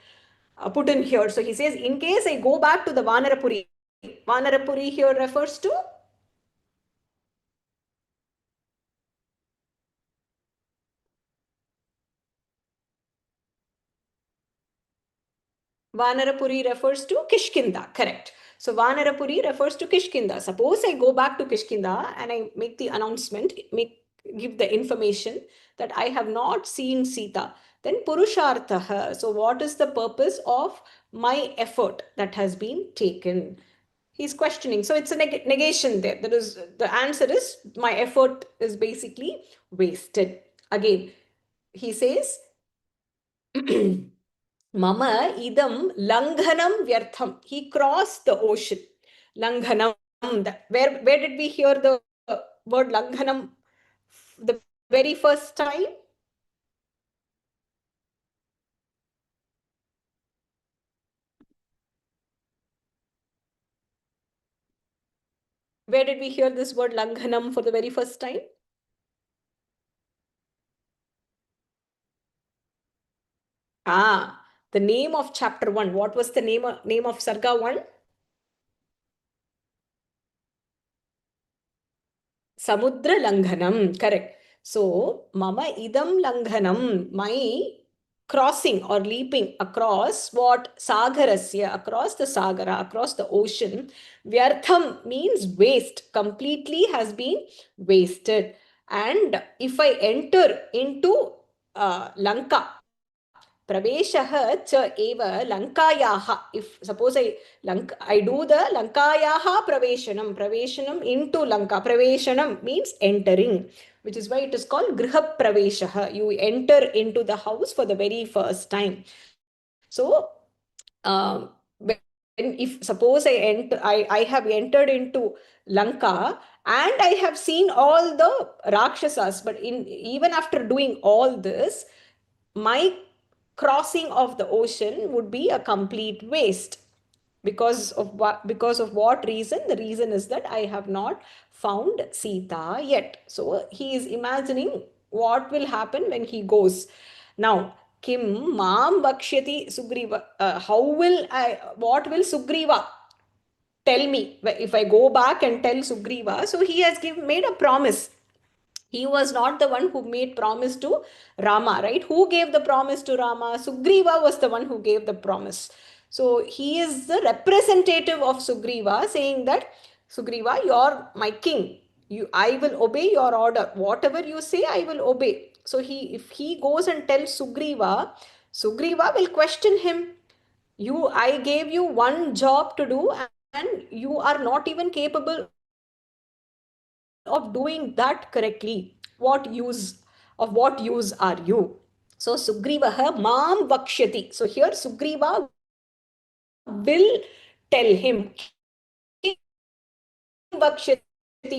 S1: here? So he says, in case I go back to the Vanarapuri, Vanarapuri here refers to Vanarapuri refers to Kishkinda, correct. So Vanarapuri refers to Kishkinda. Suppose I go back to Kishkinda and I make the announcement, give the information that I have not seen Sita, then Purushartha. So what is the purpose of my effort that has been taken? He's questioning. So it's a negation there. The answer is, my effort is basically wasted. Again, he says, Mama idam langhanam vyartham. He crossed the ocean. Langhanam. Where did we hear the word langhanam the very first time? Where did we hear this word langhanam for the very first time? The name of chapter 1. What was the name of Sarga 1? Samudra Langhanam, correct. So, mama idam langhanam, my crossing or leaping across what? Sagarasya, across the Sagara, across the ocean. Vyartham means waste, completely has been wasted. And if I enter into Lanka, Praveshaha cha eva Lankayaha. If suppose I do the Lankayaha Praveshanam into Lanka. Praveshanam means entering, which is why it is called Griha Praveshaha. You enter into the house for the very first time. So, when if suppose I have entered into Lanka and I have seen all the Rakshasas, but even after doing all this, my crossing of the ocean would be a complete waste. Because of what reason? The reason is that I have not found Sita yet. So he is imagining what will happen when he goes. Now, Kim Mam Bakshyati Sugriva. What will Sugriva tell me if I go back and tell Sugriva? So he has made a promise. He was not the one who made promise to Rama, right? Who gave the promise to Rama? Sugriva was the one who gave the promise. So he is the representative of Sugriva, saying that Sugriva, you're my king. I will obey your order. Whatever you say, I will obey. So if he goes and tells Sugriva, Sugriva will question him. I gave you one job to do, and you are not even capable of doing that correctly. What use are you? So Sugrivaha Mam Vakshyati. So here Sugriva will tell him. Vakshyati.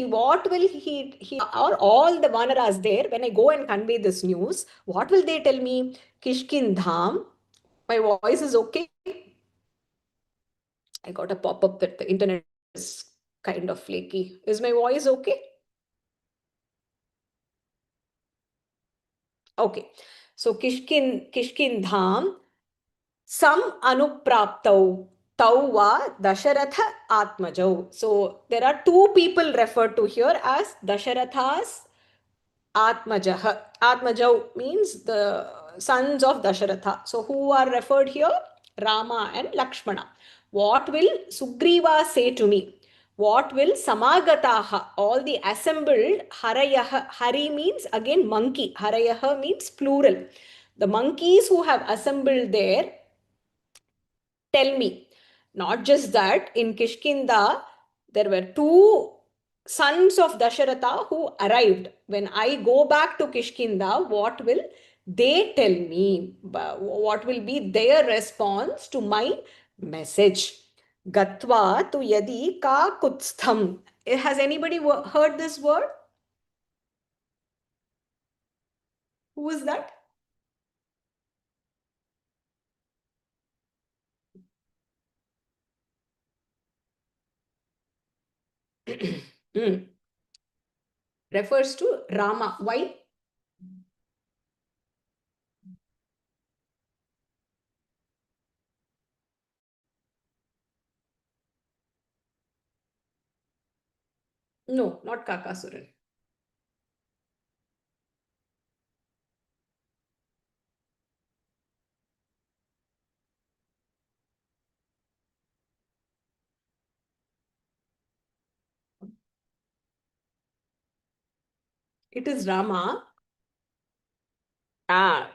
S1: What will he or all the Vanaras there when I go and convey this news? What will they tell me? Kishkindham. My voice is okay. I got a pop-up that the internet is kind of flaky. Is my voice okay? Okay. So Kishkindham Sam Anupraptau Tauva Dasharatha Atmajau. So there are two people referred to here as Dasharatha's Atmajaha. Atmajau means the sons of Dasharatha. So who are referred here? Rama and Lakshmana. What will Sugriva say to me? What will Samagataha, all the assembled, Harayaha, Hari means again monkey, Harayaha means plural. The monkeys who have assembled there tell me. Not just that, in Kishkinda, there were two sons of Dasharatha who arrived. When I go back to Kishkinda, what will they tell me? What will be their response to my message? Gatva tu yadi ka kutstham. Has anybody heard this word? Who is that? Refers to Rama. Why? No, not Kakasuran. It is Rama.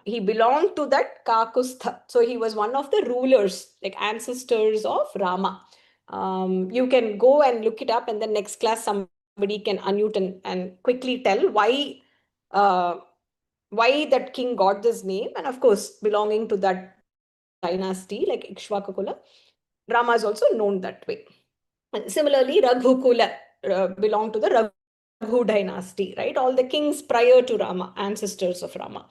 S1: He belonged to that Kakustha. So he was one of the rulers, like ancestors of Rama. You can go and look it up, and then next class somebody can unmute and quickly tell why that king got this name. And of course, belonging to that dynasty, like Ikshvakukula, Rama is also known that way. And similarly, Raghukula belonged to the Raghu dynasty, right? All the kings prior to Rama, ancestors of Rama.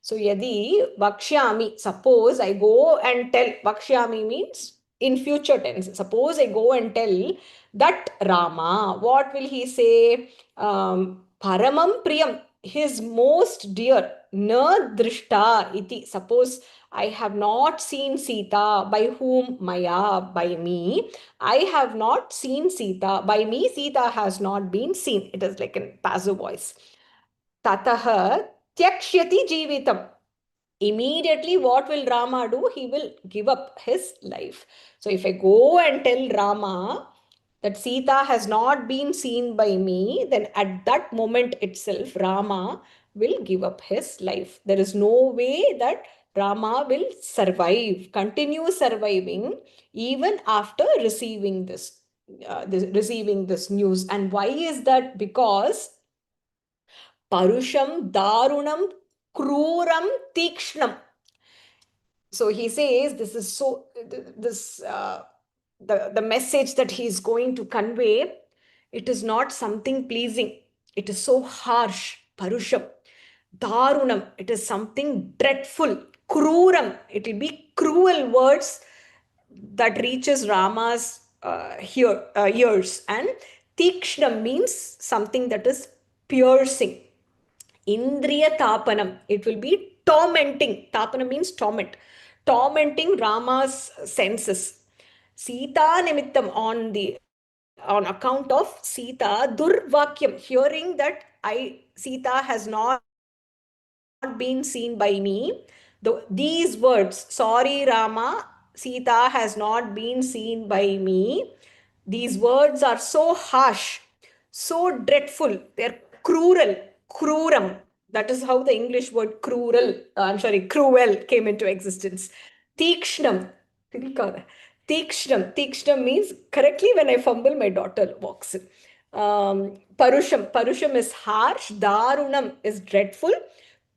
S1: So, yadi Vakshyami, suppose I go and tell, Vakshyami means in future tense. Suppose I go and tell that Rama, what will he say? Paramam Priyam, his most dear, na drishta iti. Suppose I have not seen Sita, by whom? Maya, by me. I have not seen Sita. By me, Sita has not been seen. It is like a passive voice. Tataha tyakshyati jivitam. Immediately, what will Rama do? He will give up his life. So if I go and tell Rama that Sita has not been seen by me, then at that moment itself, Rama will give up his life. There is no way that Rama will survive, continue surviving even after receiving receiving this news. And why is that? Because Parusham, Darunam, Kruram, Tikshnam. So he says this is so, the message that he is going to convey, it is not something pleasing. It is so harsh. Parusham. Darunam, it is something dreadful. Kruram, it will be cruel words that reaches Rama's ears. And Tikshnam means something that is piercing. Indriya Tapanam, it will be tormenting. Tapanam means torment. Tormenting Rama's senses. Sita Nimittam, on account of Sita, Durvakyam, hearing that Sita has not been seen by me. These words, sorry Rama, Sita has not been seen by me. These words are so harsh, so dreadful, they're cruel, cruram. That is how the English word cruel came into existence. Tikshnam, Tikshnam means, correctly when I fumble, my daughter walks in. Parusham is harsh, Darunam is dreadful,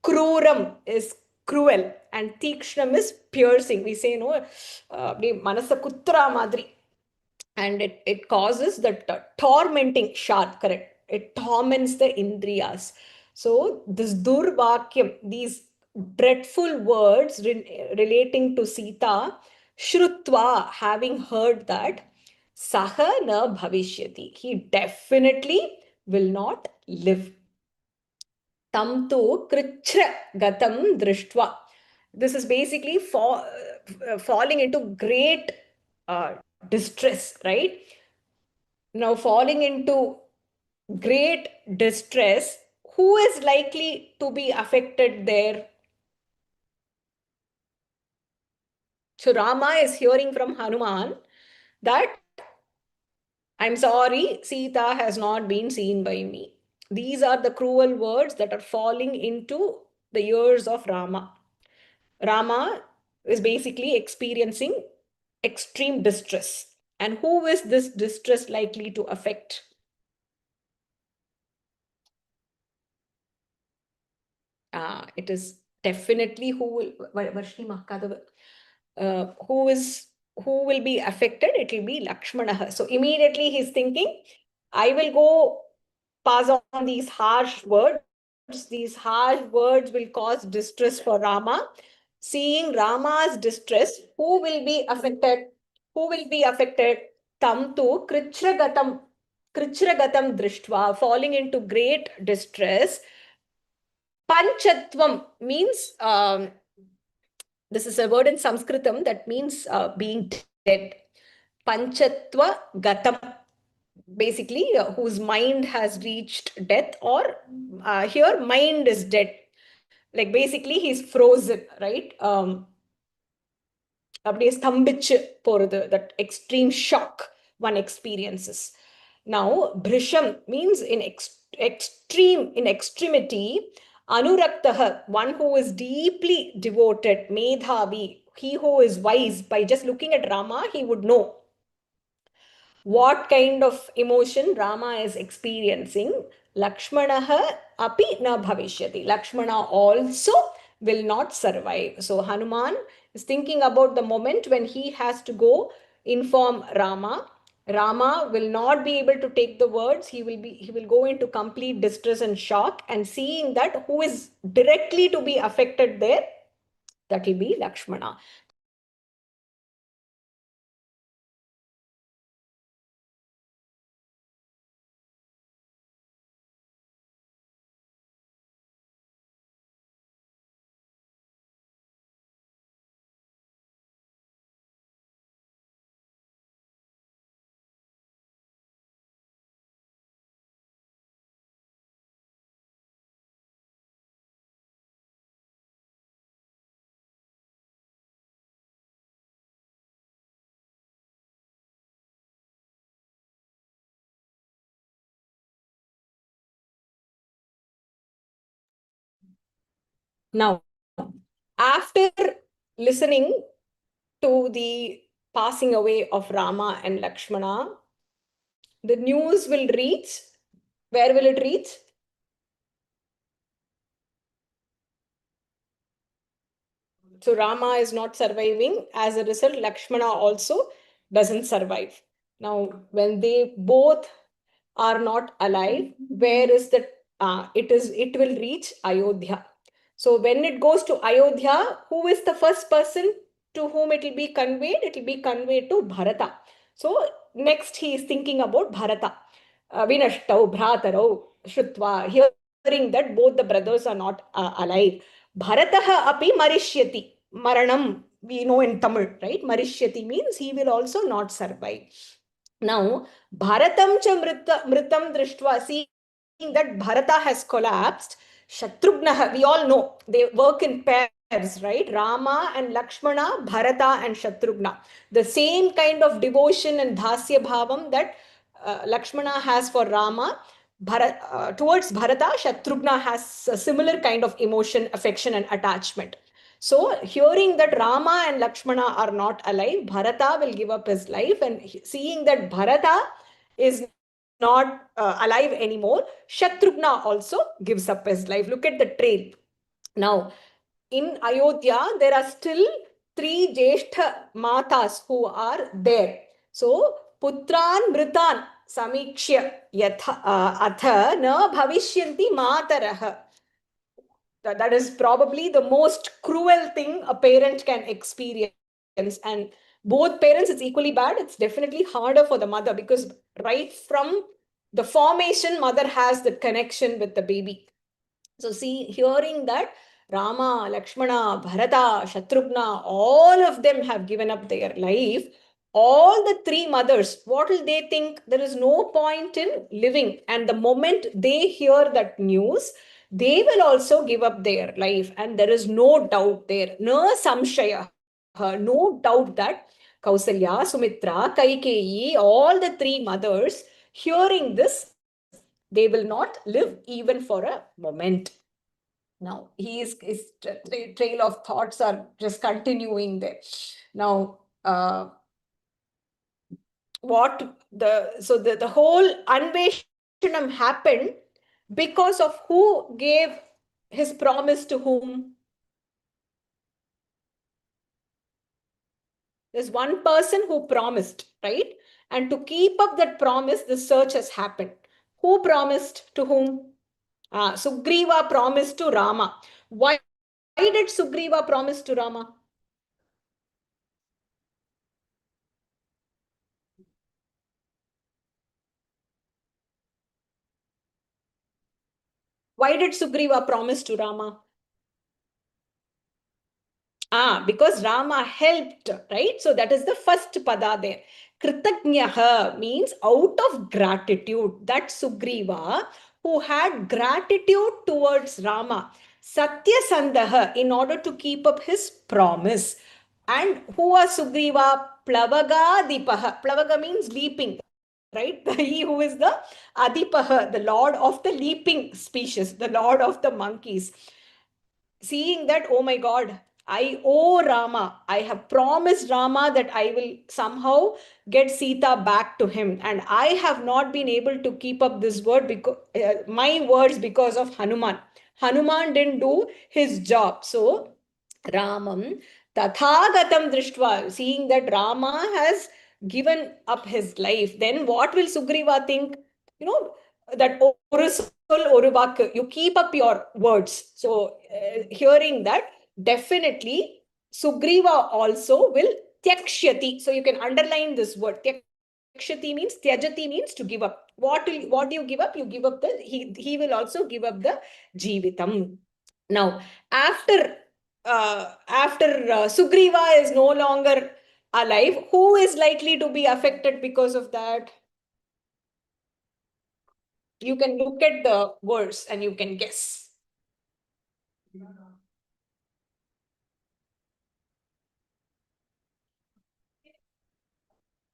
S1: Kruram is cruel, and Tikshnam is piercing. We say, no, manasa kutra madri. And it causes that tormenting sharp, correct? It torments the indriyas. So this durvakyam, these dreadful words relating to Sita, shrutva, having heard that, saha na bhavishyati, he definitely will not live. Tam tu krichra gatam drishtva. This is basically falling into great distress, right? Now, falling into great distress, who is likely to be affected there? So Rama is hearing from Hanuman that, I'm sorry, Sita has not been seen by me. These are the cruel words that are falling into the ears of Rama. Rama is basically experiencing extreme distress. And who is this distress likely to affect? It is definitely who will be affected. It will be Lakshmana. So immediately he's thinking, I will go pass on these harsh words. These harsh words will cause distress for Rama. Seeing Rama's distress, who will be affected? Who will be affected? Tam tu krichra gatam drishtva, falling into great distress. Panchatvam means, this is a word in Sanskritam that means being dead. Panchatva gatam, basically whose mind has reached death, or here mind is dead. Like basically he's frozen, right? அப்படியே ஸ்தம்பிச்சு போறது, that extreme shock one experiences. Now, Brisham means in extremity. Anuraktaha, one who is deeply devoted. Medhavi, he who is wise. By just looking at Rama, he would know what kind of emotion Rama is experiencing. Lakshmanaha api na bhavishyati. Lakshmana also will not survive. So Hanuman is thinking about the moment when he has to go inform Rama. Rama will not be able to take the words. He will go into complete distress and shock, and seeing that, who is directly to be affected there? That will be Lakshmana. Now, after listening to the passing away of Rama and Lakshmana, the news will reach. Where will it reach? So Rama is not surviving. As a result, Lakshmana also doesn't survive. Now, when they both are not alive, where is the it will reach Ayodhya. So when it goes to Ayodhya, who is the first person to whom it will be conveyed? It will be conveyed to Bharata. So next he is thinking about Bharata. Vinashtau, Bhratarau, Shrutva, hearing that both the brothers are not alive. Bharataha api marishyati. Maranam, we know in Tamil, right? Marishyati means he will also not survive. Now, Bharatam cha mritam drishtva, seeing that Bharata has collapsed, Shatrugnaha, we all know, they work in pairs, right? Rama and Lakshmana, Bharata and Shatrugna. The same kind of devotion and dhasya bhavam that Lakshmana has for Rama, towards Bharata, Shatrugna has a similar kind of emotion, affection and attachment. So, hearing that Rama and Lakshmana are not alive, Bharata will give up his life, and seeing that Bharata is not alive anymore, Shatrugna also gives up his life. Look at the trail. Now, in Ayodhya, there are still 3 Jeshtha Matas who are there. So, Putran Mritan Samikshya Yatha Atha Na Bhavishyanti Mataraha. That is probably the most cruel thing a parent can experience. And both parents, it's equally bad. It's definitely harder for the mother because right from the formation, mother has the connection with the baby. So see, hearing that Rama, Lakshmana, Bharata, Shatrugna, all of them have given up their life. All the 3 mothers, what will they think? There is no point in living. And the moment they hear that news, they will also give up their life. And there is no doubt there, no samshaya, no doubt that Kausalya, Sumitra, Kaikeyi, all the 3 mothers, hearing this, they will not live even for a moment. Now, his trail of thoughts are just continuing there. Now, the whole Anveshanam happened because of who gave his promise to whom? There's one person who promised, right? And to keep up that promise, the search has happened. Who promised to whom? Sugriva promised to Rama. Why did Sugriva promise to Rama? Why did Sugriva promise to Rama? Because Rama helped, right? So that is the first pada there. Kritagnaha means out of gratitude. That Sugriva, who had gratitude towards Rama, Satyasandaha, in order to keep up his promise. And who was Sugriva? Plavaga Dipaha. Plavaga means leaping, right? He who is the Adipaha, the lord of the leaping species, the lord of the monkeys. Seeing that, oh my God, I owe Rama. I have promised Rama that I will somehow get Sita back to him. And I have not been able to keep up this word because my words because of Hanuman. Hanuman didn't do his job. So Ramam Tathagatam Drishtva, seeing that Rama has given up his life, then what will Sugriva think? You know, that Oruvak, you keep up your words. So, hearing that, definitely Sugriva also will tyakshyati. So, you can underline this word. Tyakshyati means, tyajati means to give up. What do you give up? You give up he will also give up the jivitam. Now, after Sugriva is no longer alive, who is likely to be affected because of that? You can look at the verse and you can guess.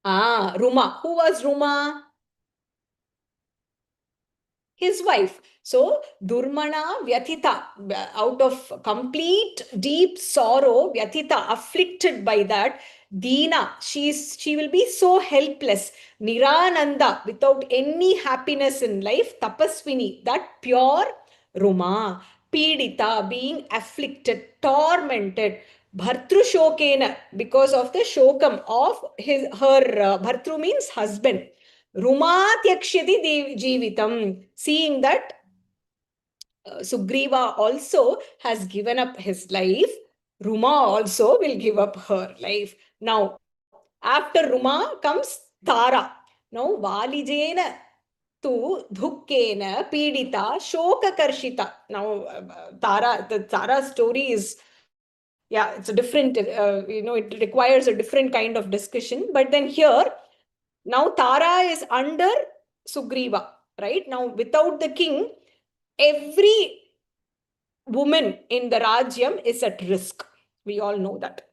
S1: Ruma. Who was Ruma? his wife. So Durmana Vyathita, out of complete deep sorrow, Vyathita, afflicted by that, Deena, she will be so helpless. Nirananda, without any happiness in life, Tapaswini, that pure Ruma, Pidita, being afflicted, tormented, Bhartru Shokena, because of the shokam of her Bhartru means husband. Rumatyakshyati Jeevitam, seeing that Sugriva also has given up his life, Ruma also will give up her life. Now, after Ruma comes Tara. Now, Valijena tu dhukkena pidita shoka karshita. Now, the Tara story is, yeah, it's a different, it requires a different kind of discussion. But then here, now Tara is under Sugriva, right? Now, without the king, every woman in the Rajyam is at risk. We all know that.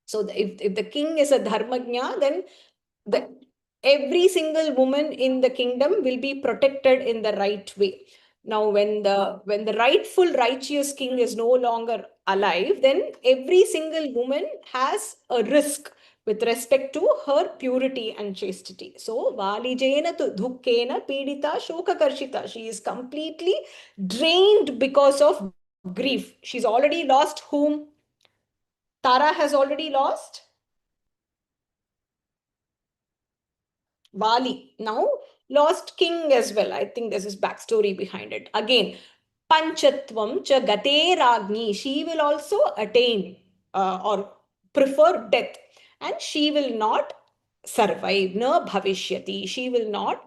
S1: So if the king is a dharmagnya, then every single woman in the kingdom will be protected in the right way. Now, when the rightful righteous king is no longer alive, then every single woman has a risk with respect to her purity and chastity. So, Valijena tu dhukkena pidita shoka karshita. She is completely drained because of grief. She's already lost whom? Tara has already lost Vali. Now lost king as well. I think there's this backstory behind it. Again, Panchatvam cha gate ragni. She will also attain or prefer death, and she will not survive. Na bhavishyati. She will not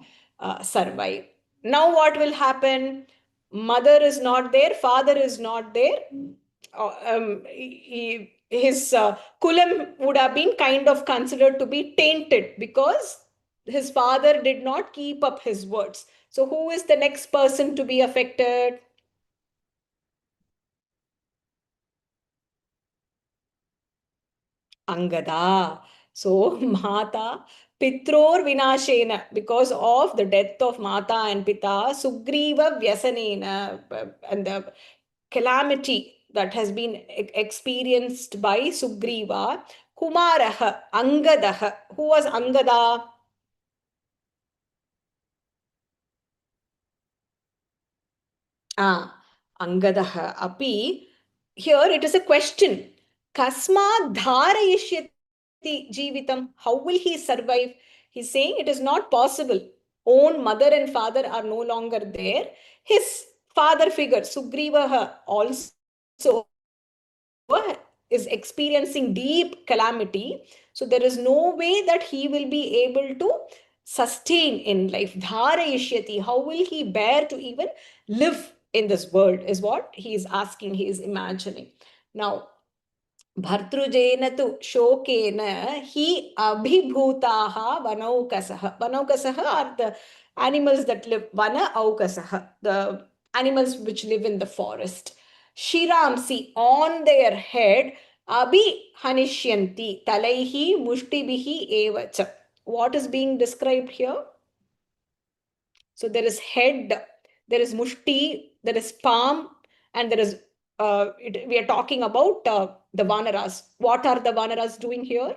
S1: survive. Now what will happen? Mother is not there, father is not there. His kulam would have been kind of considered to be tainted because his father did not keep up his words. So who is the next person to be affected? Angada. So Mata Pitror Vinashena, because of the death of Mata and Pita, Sugriva Vyasanena, and the calamity that has been experienced by Sugriva, Kumaraha, Angadaha. Who was Angada? Angadaha api. Here it is a question. Kasma dharayishyati jeevitam. How will he survive? He's saying it is not possible. Own mother and father are no longer there. His father figure, Sugriva, also is experiencing deep calamity. So there is no way that he will be able to sustain in life. Dharayishyati. How will he bear to even live in this world is what he is asking, he is imagining. Now, Bhartrujena tu shokena hi abhibhutaha vanaukasaha. Vanaukasaha are the animals that live, vana aukasaha, the animals which live in the forest. Shiramsi, on their head, abhihanishyanti, talaihi mushtibihi evacha. What is being described here? So there is head, there is mushti, there is palm, and there is, we are talking about the Vanaras. What are the Vanaras doing here?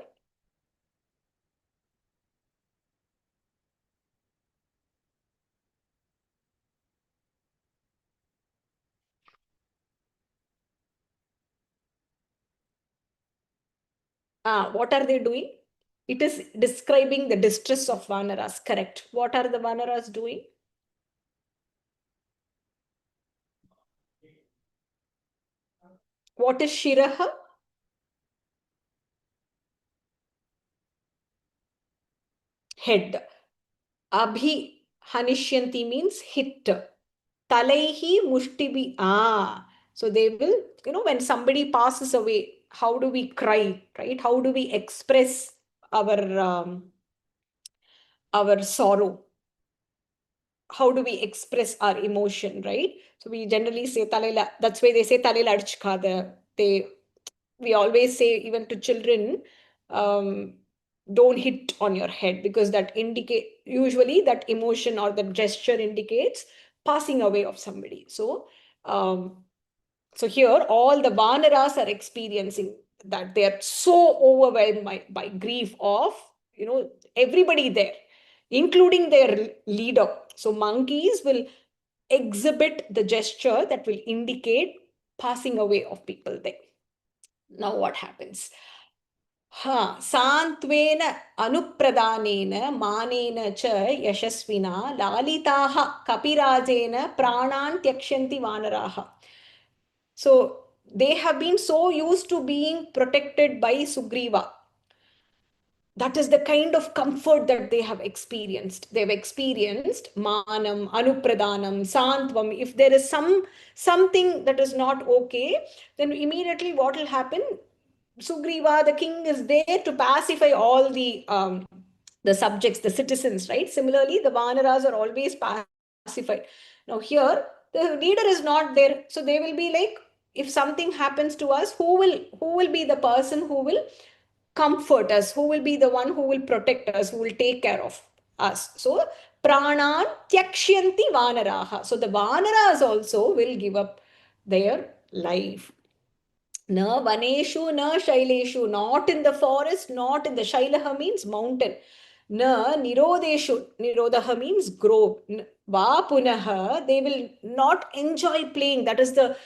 S1: What are they doing? It is describing the distress of Vanaras, correct. What are the Vanaras doing? What is Shiraha? Head. Abhi Hanishyanti means hit. Talaihi mushtibi. So they will, when somebody passes away, how do we cry, right? How do we express our sorrow? How do we express our emotion, right? So we generally say talela. That's why they say talela adchkada. We always say, even to children, don't hit on your head, because that usually that emotion or the gesture indicates passing away of somebody. So here all the Vanaras are experiencing that they are so overwhelmed by grief of, everybody there, including their leader. So monkeys will exhibit the gesture that will indicate passing away of people there. Now what happens? सान्त्वेन अनुप्रदानेन मानेन च यशस्विना लालिताः कपिराजेन प्राणान् त्यक्ष्यन्ति वानराः. So they have been so used to being protected by Sugriva. That is the kind of comfort that they have experienced. They've experienced manam, anupradanam, santvam. If there is something that is not okay, then immediately what will happen? Sugriva, the king, is there to pacify all the subjects, the citizens, right? Similarly, the Vanaras are always pacified. Now here, the leader is not there. So they will be like, if something happens to us, who will be the person who will comfort us, who will be the one who will protect us, who will take care of us? So pranan tyakshanti vanaraha. So the vanaras also will give up their life. Na vaneshu, na shaileshu, not in the forest, not in the shailaha means mountain. Na nirodeshu, nirodaha means grove. Va punaha, they will not enjoy playing. That is the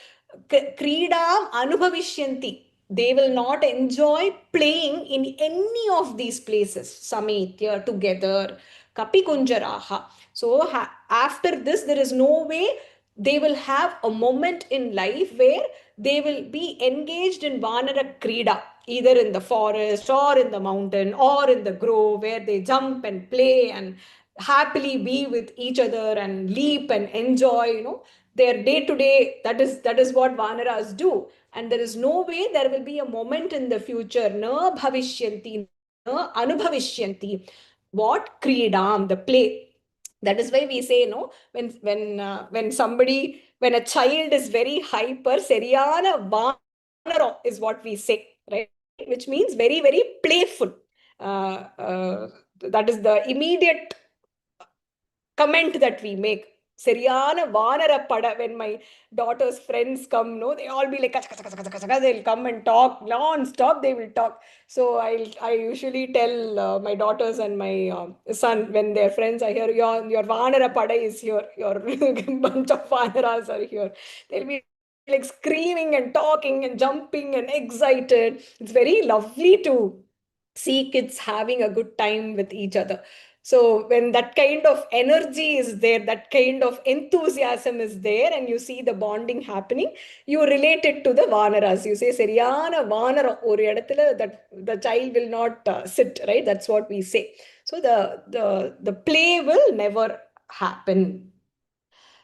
S1: kridam anubhavishyanti. They will not enjoy playing in any of these places. Samitya, together, kapikunjaraha. So after this, there is no way they will have a moment in life where they will be engaged in Vanara Krida, either in the forest or in the mountain or in the grove, where they jump and play and happily be with each other and leap and enjoy, their day-to-day. That is what Vanaras do. And there is no way there will be a moment in the future, na bhavishyanti, na anubhavishyanti. What? Kridam, the play. That is why we say, when a child is very hyper, seriyana vanara is what we say, right? Which means very, very playful. That is the immediate comment that we make. Seriana vanara pada. When my daughter's friends come, they all be like, they'll come and talk non-stop. They will talk. So I usually tell my daughters and my son, when they're friends, I hear your vanara pada is here. Your bunch of vanaras are here. They'll be like screaming and talking and jumping and excited. It's very lovely to see kids having a good time with each other. So when that kind of energy is there, that kind of enthusiasm is there, and you see the bonding happening, you relate it to the Vanaras. You say, Seriana Vanara or that the child will not sit, right? That's what we say. So the play will never happen.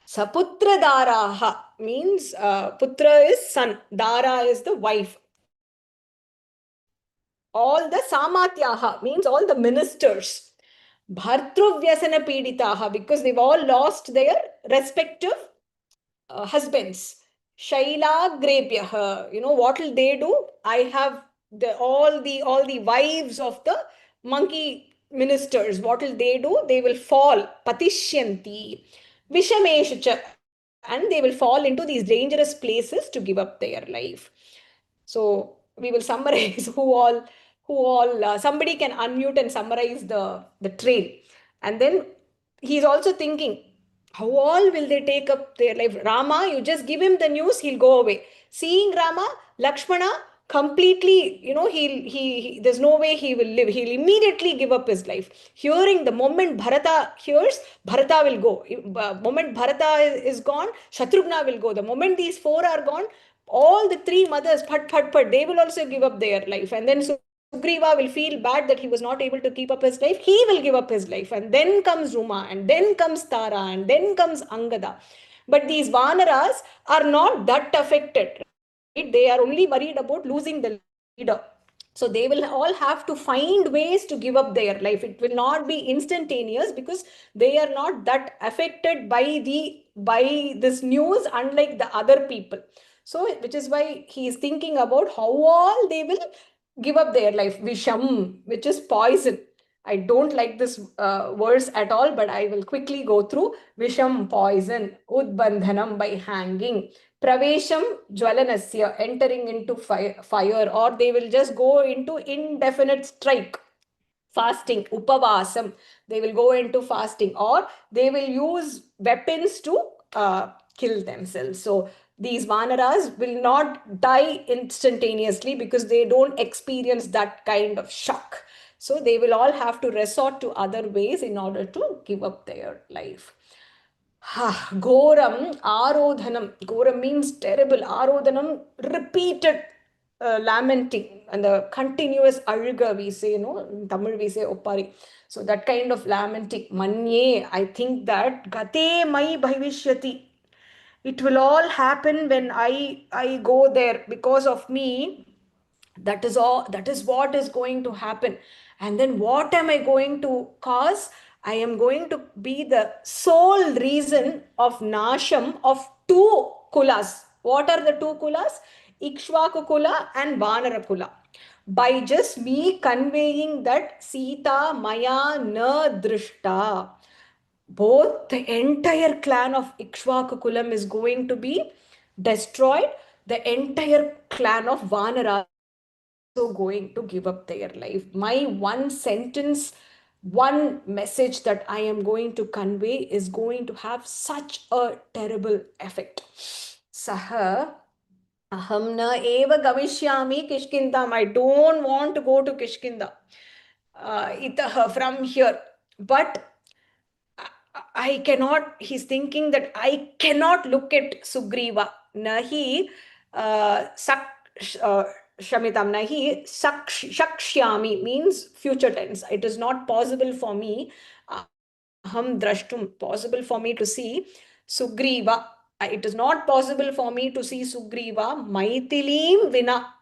S1: Saputra Daraha means Putra is son, Dara is the wife. All the Samatyaha means all the ministers. Bhartruvyasana Piditaha, because they've all lost their respective husbands. Shaila Grebyaha, what will they do? I have all the wives of the monkey ministers. What will they do? They will fall. Patishyanti, Vishameshucha, and they will fall into these dangerous places to give up their life. So we will summarize who all somebody can unmute and summarize the trail. And then he's also thinking, how all will they take up their life? Rama, you just give him the news, he'll go away. Seeing Rama, Lakshmana, completely, there's no way he will live. He'll immediately give up his life. Hearing, the moment Bharata hears, Bharata will go. Moment Bharata is gone, Shatrughna will go. The moment these four are gone, all the three mothers, they will also give up their life. And then Sugriva will feel bad that he was not able to keep up his life. He will give up his life. And then comes Ruma, and then comes Tara, and then comes Angada. But these Vanaras are not that affected. Right? They are only worried about losing the leader. So they will all have to find ways to give up their life. It will not be instantaneous because they are not that affected by this news, unlike the other people. So, which is why he is thinking about how all they will give up their life. Visham, which is poison. I don't like this verse at all, but I will quickly go through. Visham, poison, udbandhanam, by hanging, pravesham, jwalanasya, entering into fire, or they will just go into indefinite strike. Fasting, upavasam, they will go into fasting, or they will use weapons to kill themselves. So these vanaras will not die instantaneously because they don't experience that kind of shock. So they will all have to resort to other ways in order to give up their life. Ghoram, Arodhanam. Ghoram means terrible. Arodhanam, repeated lamenting, and the continuous aluga, we say, in Tamil we say oppari. So that kind of lamenting. Manye, I think that gate mai bhavishyati. It will all happen when I go there because of me. That is all, that is what is going to happen. And then what am I going to cause? I am going to be the sole reason of nasham of two kulas. What are the two kulas? Ikshvaku kula and Vanara kula. By just me conveying that Sita maya na drishta, both the entire clan of Ikshvaku kulam is going to be destroyed. The entire clan of Vanara also going to give up their life. My one sentence, one message that I am going to convey is going to have such a terrible effect. Saha aham na eva gavishyami kishkindam. I don't want to go to Kishkinda. Itaha, from here. But I cannot, he's thinking that I cannot look at Sugriva. Nahi Shamitam, nahi shakshyami means future tense. It is not possible for me, aham drashtum, possible for me to see Sugriva. It is not possible for me to see Sugriva Maithilim Vina.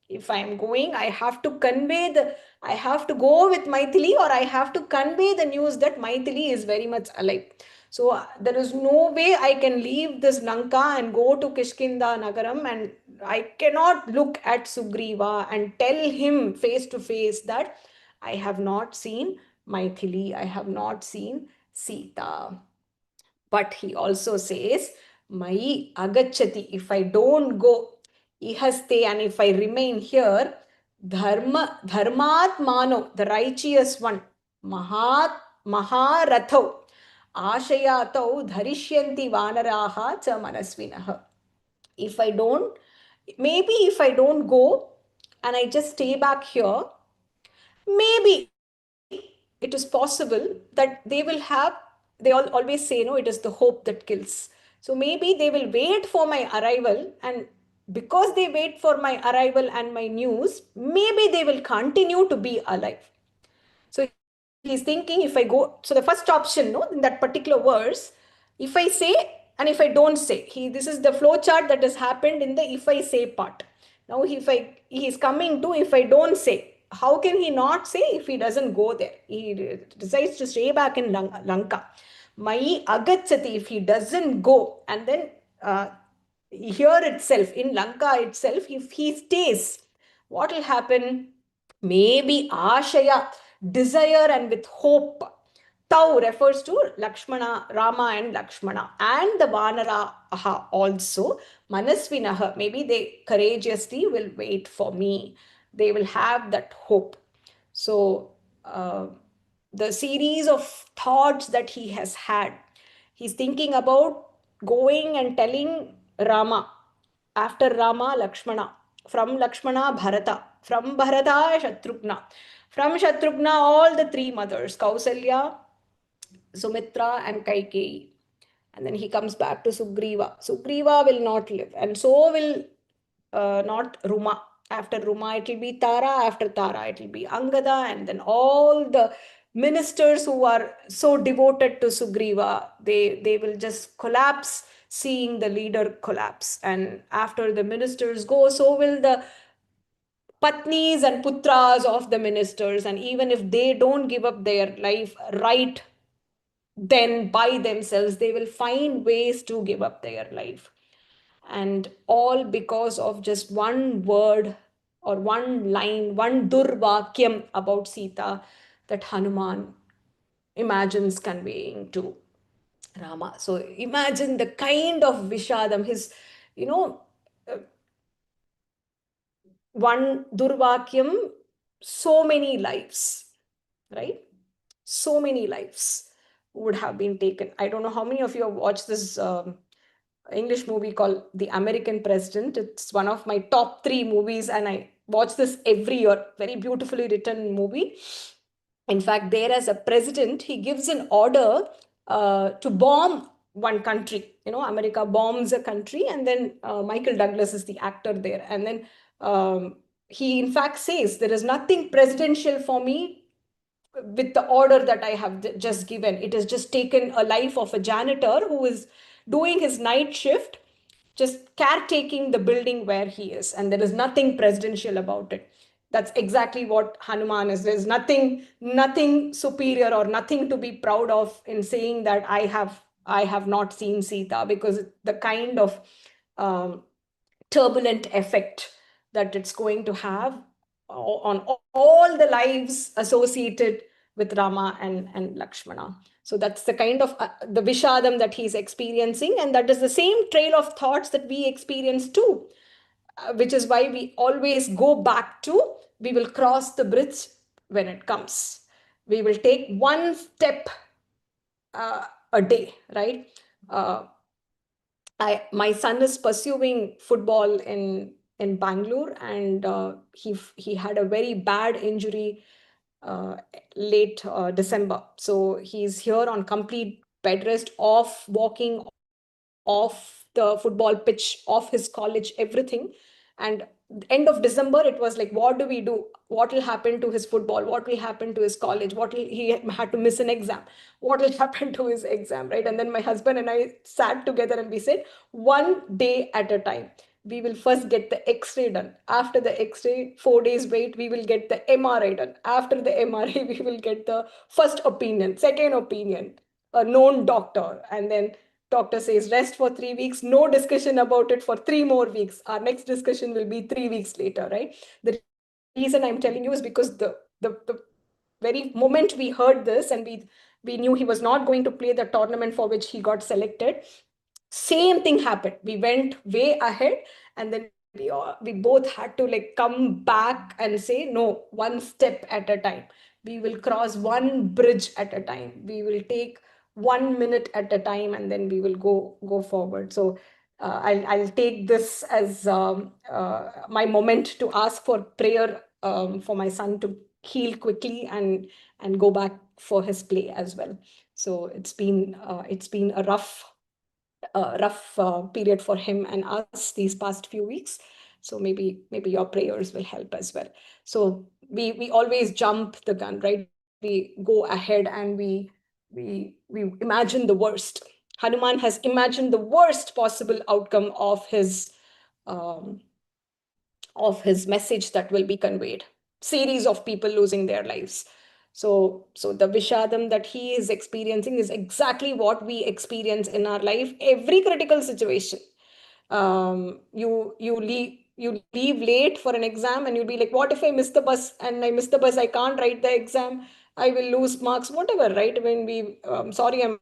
S1: If I am going, I have to convey I have to go with Maithili, or I have to convey the news that Maithili is very much alive. So there is no way I can leave this Lanka and go to Kishkinda Nagaram, and I cannot look at Sugriva and tell him face to face that I have not seen Maithili, I have not seen Sita. But he also says, Mai agachati, if I don't go, ihaste, and if I remain here, dharmat mano, the righteous one, maharatho, ashayatau dharishyanti vanaraha cha manasvinaha. If I don't, maybe if I don't go and I just stay back here, maybe it is possible that they will have, they always say, no, it is the hope that kills. So maybe they will wait for my arrival, and because they wait for my arrival and my news, maybe they will continue to be alive. So he's thinking, if I go, so the first option, no, in that particular verse, if I say and if I don't say, this is the flow chart that has happened in the if I say part. Now he's coming to if I don't say. How can he not say if he doesn't go there? He decides to stay back in Lanka. Mai agachati, if he doesn't go, and then here itself, in Lanka itself, if he stays, what will happen? Maybe ashaya, desire, and with hope. Tau refers to Lakshmana, Rama and Lakshmana, and the Vanara also. Manasvinaha, maybe they courageously will wait for me. They will have that hope. So the series of thoughts that he has had, he's thinking about going and telling Rama, after Rama, Lakshmana, from Lakshmana, Bharata, from Bharata, Shatrughna, from Shatrughna, all the three mothers, Kausalya, Sumitra, and Kaikeyi. And then he comes back to Sugriva. Sugriva will not live, and so will not Ruma. After Ruma, it will be Tara. After Tara, it will be Angada. And then all the ministers who are so devoted to Sugriva, they will just collapse seeing the leader collapse. And after the ministers go, so will the patnis and putras of the ministers. And even if they don't give up their life right then by themselves, they will find ways to give up their life. And all because of just one word or one line, one durvakyam about Sita, that Hanuman imagines conveying to Rama. So imagine the kind of Vishadam, his, one Durvakyam, so many lives, right? So many lives would have been taken. I don't know how many of you have watched this English movie called The American President. It's one of my top 3 movies, and I watch this every year. Very beautifully written movie. In fact, there as a president, he gives an order to bomb one country. America bombs a country, and then Michael Douglas is the actor there. And then he in fact says, there is nothing presidential for me with the order that I have just given. It has just taken a life of a janitor who is doing his night shift, just caretaking the building where he is. And there is nothing presidential about it. That's exactly what Hanuman is. There's nothing superior or nothing to be proud of in saying that I have not seen Sita, because the kind of turbulent effect that it's going to have on all the lives associated with Rama and Lakshmana. So that's the kind of the Vishadam that he's experiencing, and that is the same trail of thoughts that we experience too, which is why we always go back to, we will cross the bridge when it comes. We will take one step a day, right? My son is pursuing football in Bangalore, and he had a very bad injury late December. So he's here on complete bed rest, off walking, off the football pitch, off his college, everything. And end of December, it was like, what do we do? What will happen to his football? What will happen to his college? He had to miss an exam. What will happen to his exam, right? And then my husband and I sat together and we said, one day at a time. We will first get the X-ray done. After the X-ray, 4 days wait, we will get the MRI done. After the MRI, we will get the first opinion, second opinion, a known doctor. And then doctor says rest for 3 weeks, no discussion about it for 3 more weeks. Our next discussion will be 3 weeks later, right? The reason I'm telling you is because the very moment we heard this and we knew he was not going to play the tournament for which he got selected, same thing happened. We went way ahead, and then we both had to like come back and say, no, one step at a time. We will cross one bridge at a time. We will take 1 minute at a time, and then we will go forward. So I'll take this as my moment to ask for prayer for my son to heal quickly and go back for his play as well. So it's been a rough period for him and us these past few weeks. So maybe your prayers will help as well. So we always jump the gun, right? We go ahead and we imagine the worst. Hanuman has imagined the worst possible outcome of his message that will be conveyed. Series of people losing their lives. So the Vishadam that he is experiencing is exactly what we experience in our life. Every critical situation. You leave late for an exam and you'll be like, what if I miss the bus and I miss the bus? I can't write the exam. I will lose marks, whatever, right? When sorry, I'm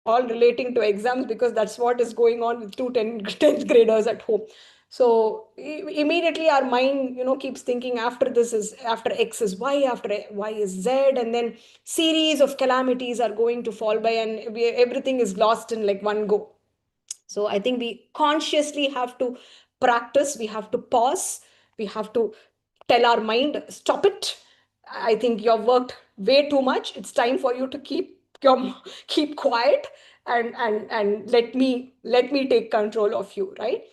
S1: all relating to exams because that's what is going on with 10th graders at home. So immediately our mind, keeps thinking after X is Y, after Y is Z, and then series of calamities are going to fall by, and everything is lost in like one go. So I think we consciously have to practice. We have to pause. We have to tell our mind, stop it. I think you've worked way too much. It's time for you to keep quiet and let me take control of you, right?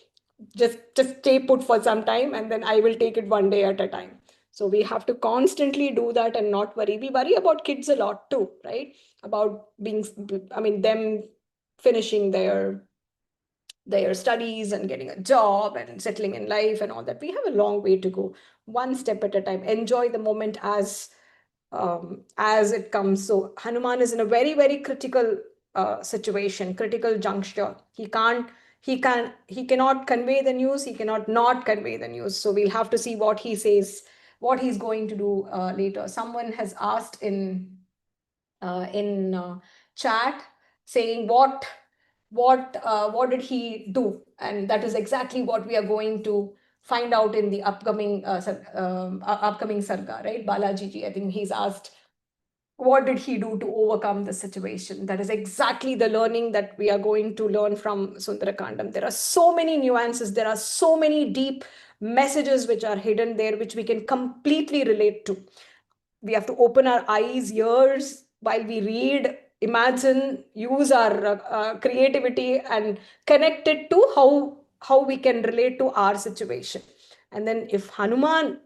S1: Just stay put for some time, and then I will take it one day at a time. So we have to constantly do that and not worry. We worry about kids a lot too, right? About them finishing their studies and getting a job and settling in life and all that. We have a long way to go. One step at a time. Enjoy the moment as it comes. So Hanuman is in a very, very critical situation, critical juncture. He cannot convey the news. He cannot not convey the news. So we'll have to see what he says what he's going to do later. Someone has asked in chat saying what did he do, and that is exactly what we are going to find out in the upcoming upcoming Sarga, right? Balaji ji, I think he's asked what did he do to overcome the situation. That is exactly the learning that we are going to learn from Sundara Kandam. There are so many nuances, there are so many deep messages which are hidden there, which we can completely relate to. We have to open our eyes, ears while we read, imagine, use our creativity and connect it to how we can relate to our situation. And then if Hanuman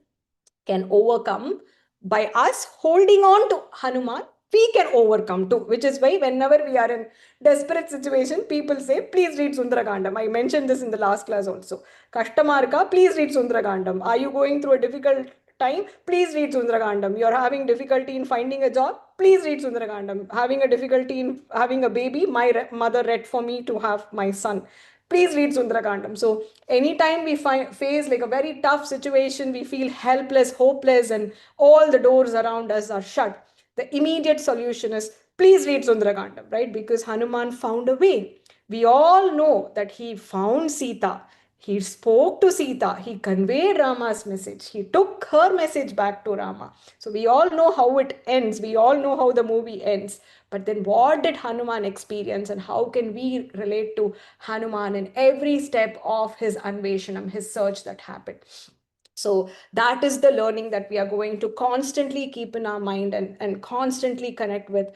S1: can overcome, by us holding on to Hanuman, we can overcome too, which is why whenever we are in desperate situation, people say, please read Sundara Kandam. I mentioned this in the last class also. Kashtamarka, please read Sundara Kandam. Are you going through a difficult time? Please read Sundara Kandam. You're having difficulty in finding a job? Please read Sundara Kandam. Having a difficulty in having a baby? My mother read for me to have my son. Please read Sundara Kandam. So anytime we face like a very tough situation, we feel helpless, hopeless, and all the doors around us are shut, the immediate solution is please read Sundara Kandam, right? Because Hanuman found a way. We all know that he found Sita. He spoke to Sita. He conveyed Rama's message. He took her message back to Rama. So we all know how it ends. We all know how the movie ends. But then what did Hanuman experience, and how can we relate to Hanuman in every step of his Anveshanam, his search that happened? So that is the learning that we are going to constantly keep in our mind and constantly connect with,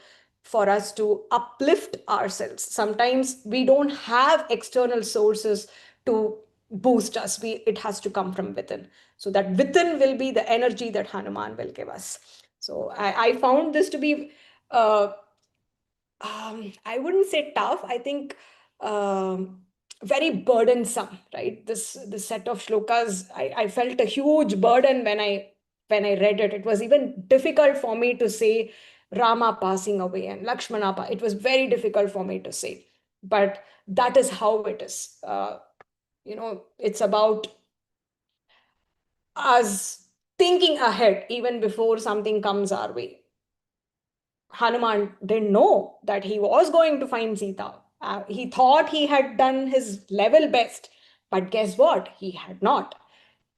S1: for us to uplift ourselves. Sometimes we don't have external sources to boost us. It has to come from within. So that within will be the energy that Hanuman will give us. So I found this to be I wouldn't say tough. I think very burdensome, right? This set of shlokas, I felt a huge burden when I read it. It was even difficult for me to say Rama passing away and Lakshmana. It was very difficult for me to say, but that is how it is. It's about us thinking ahead even before something comes our way. Hanuman didn't know that he was going to find Sita. He thought he had done his level best, but guess what? He had not.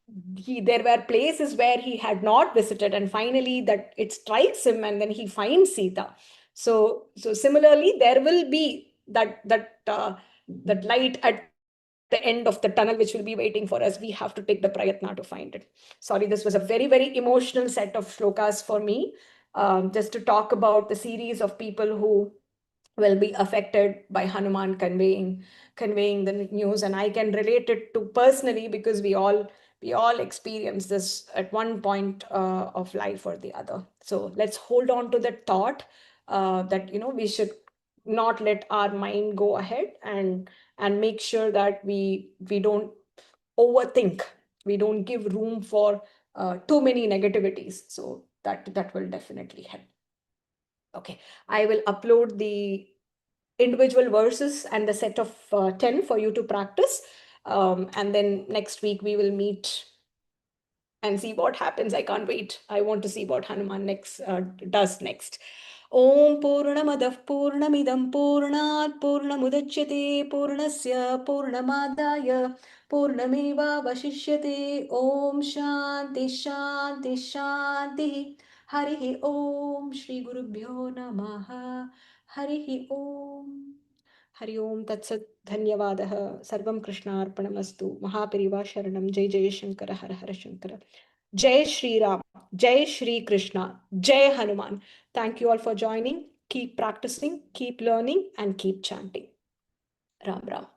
S1: There were places where he had not visited, and finally that it strikes him, and then he finds Sita. So similarly, there will be that light at the end of the tunnel which will be waiting for us. We have to take the prayatna to find it. Sorry, this was a very, very emotional set of shlokas for me, just to talk about the series of people who will be affected by Hanuman conveying the news. And I can relate it to personally, because we all experience this at one point of life or the other. So let's hold on to that thought, that we should not let our mind go ahead, and make sure that we don't overthink. We don't give room for too many negativities. So that will definitely help. Okay, I will upload the individual verses and the set of 10 for you to practice. And then next week we will meet and see what happens. I can't wait. I want to see what Hanuman does next. Om Purnamadah Purnamidam Purnat Purnamudachyate Purnasya Purnamadaya Purnameva Vashishyate. Om Shanti Shanti Shanti. Harihi Om Shri Gurubhyo Namaha. Harihi Om. Hari Om Tatsat. Dhanyavadah. Sarvam Krishnarpanamastu. Mahapariva Sharanam. Jai Jai Shankara. Har Har Shankara. Jai Shri Ram. Jai Shri Krishna. Jai Hanuman. Thank you all for joining. Keep practicing, keep learning, and keep chanting. Ram Ram.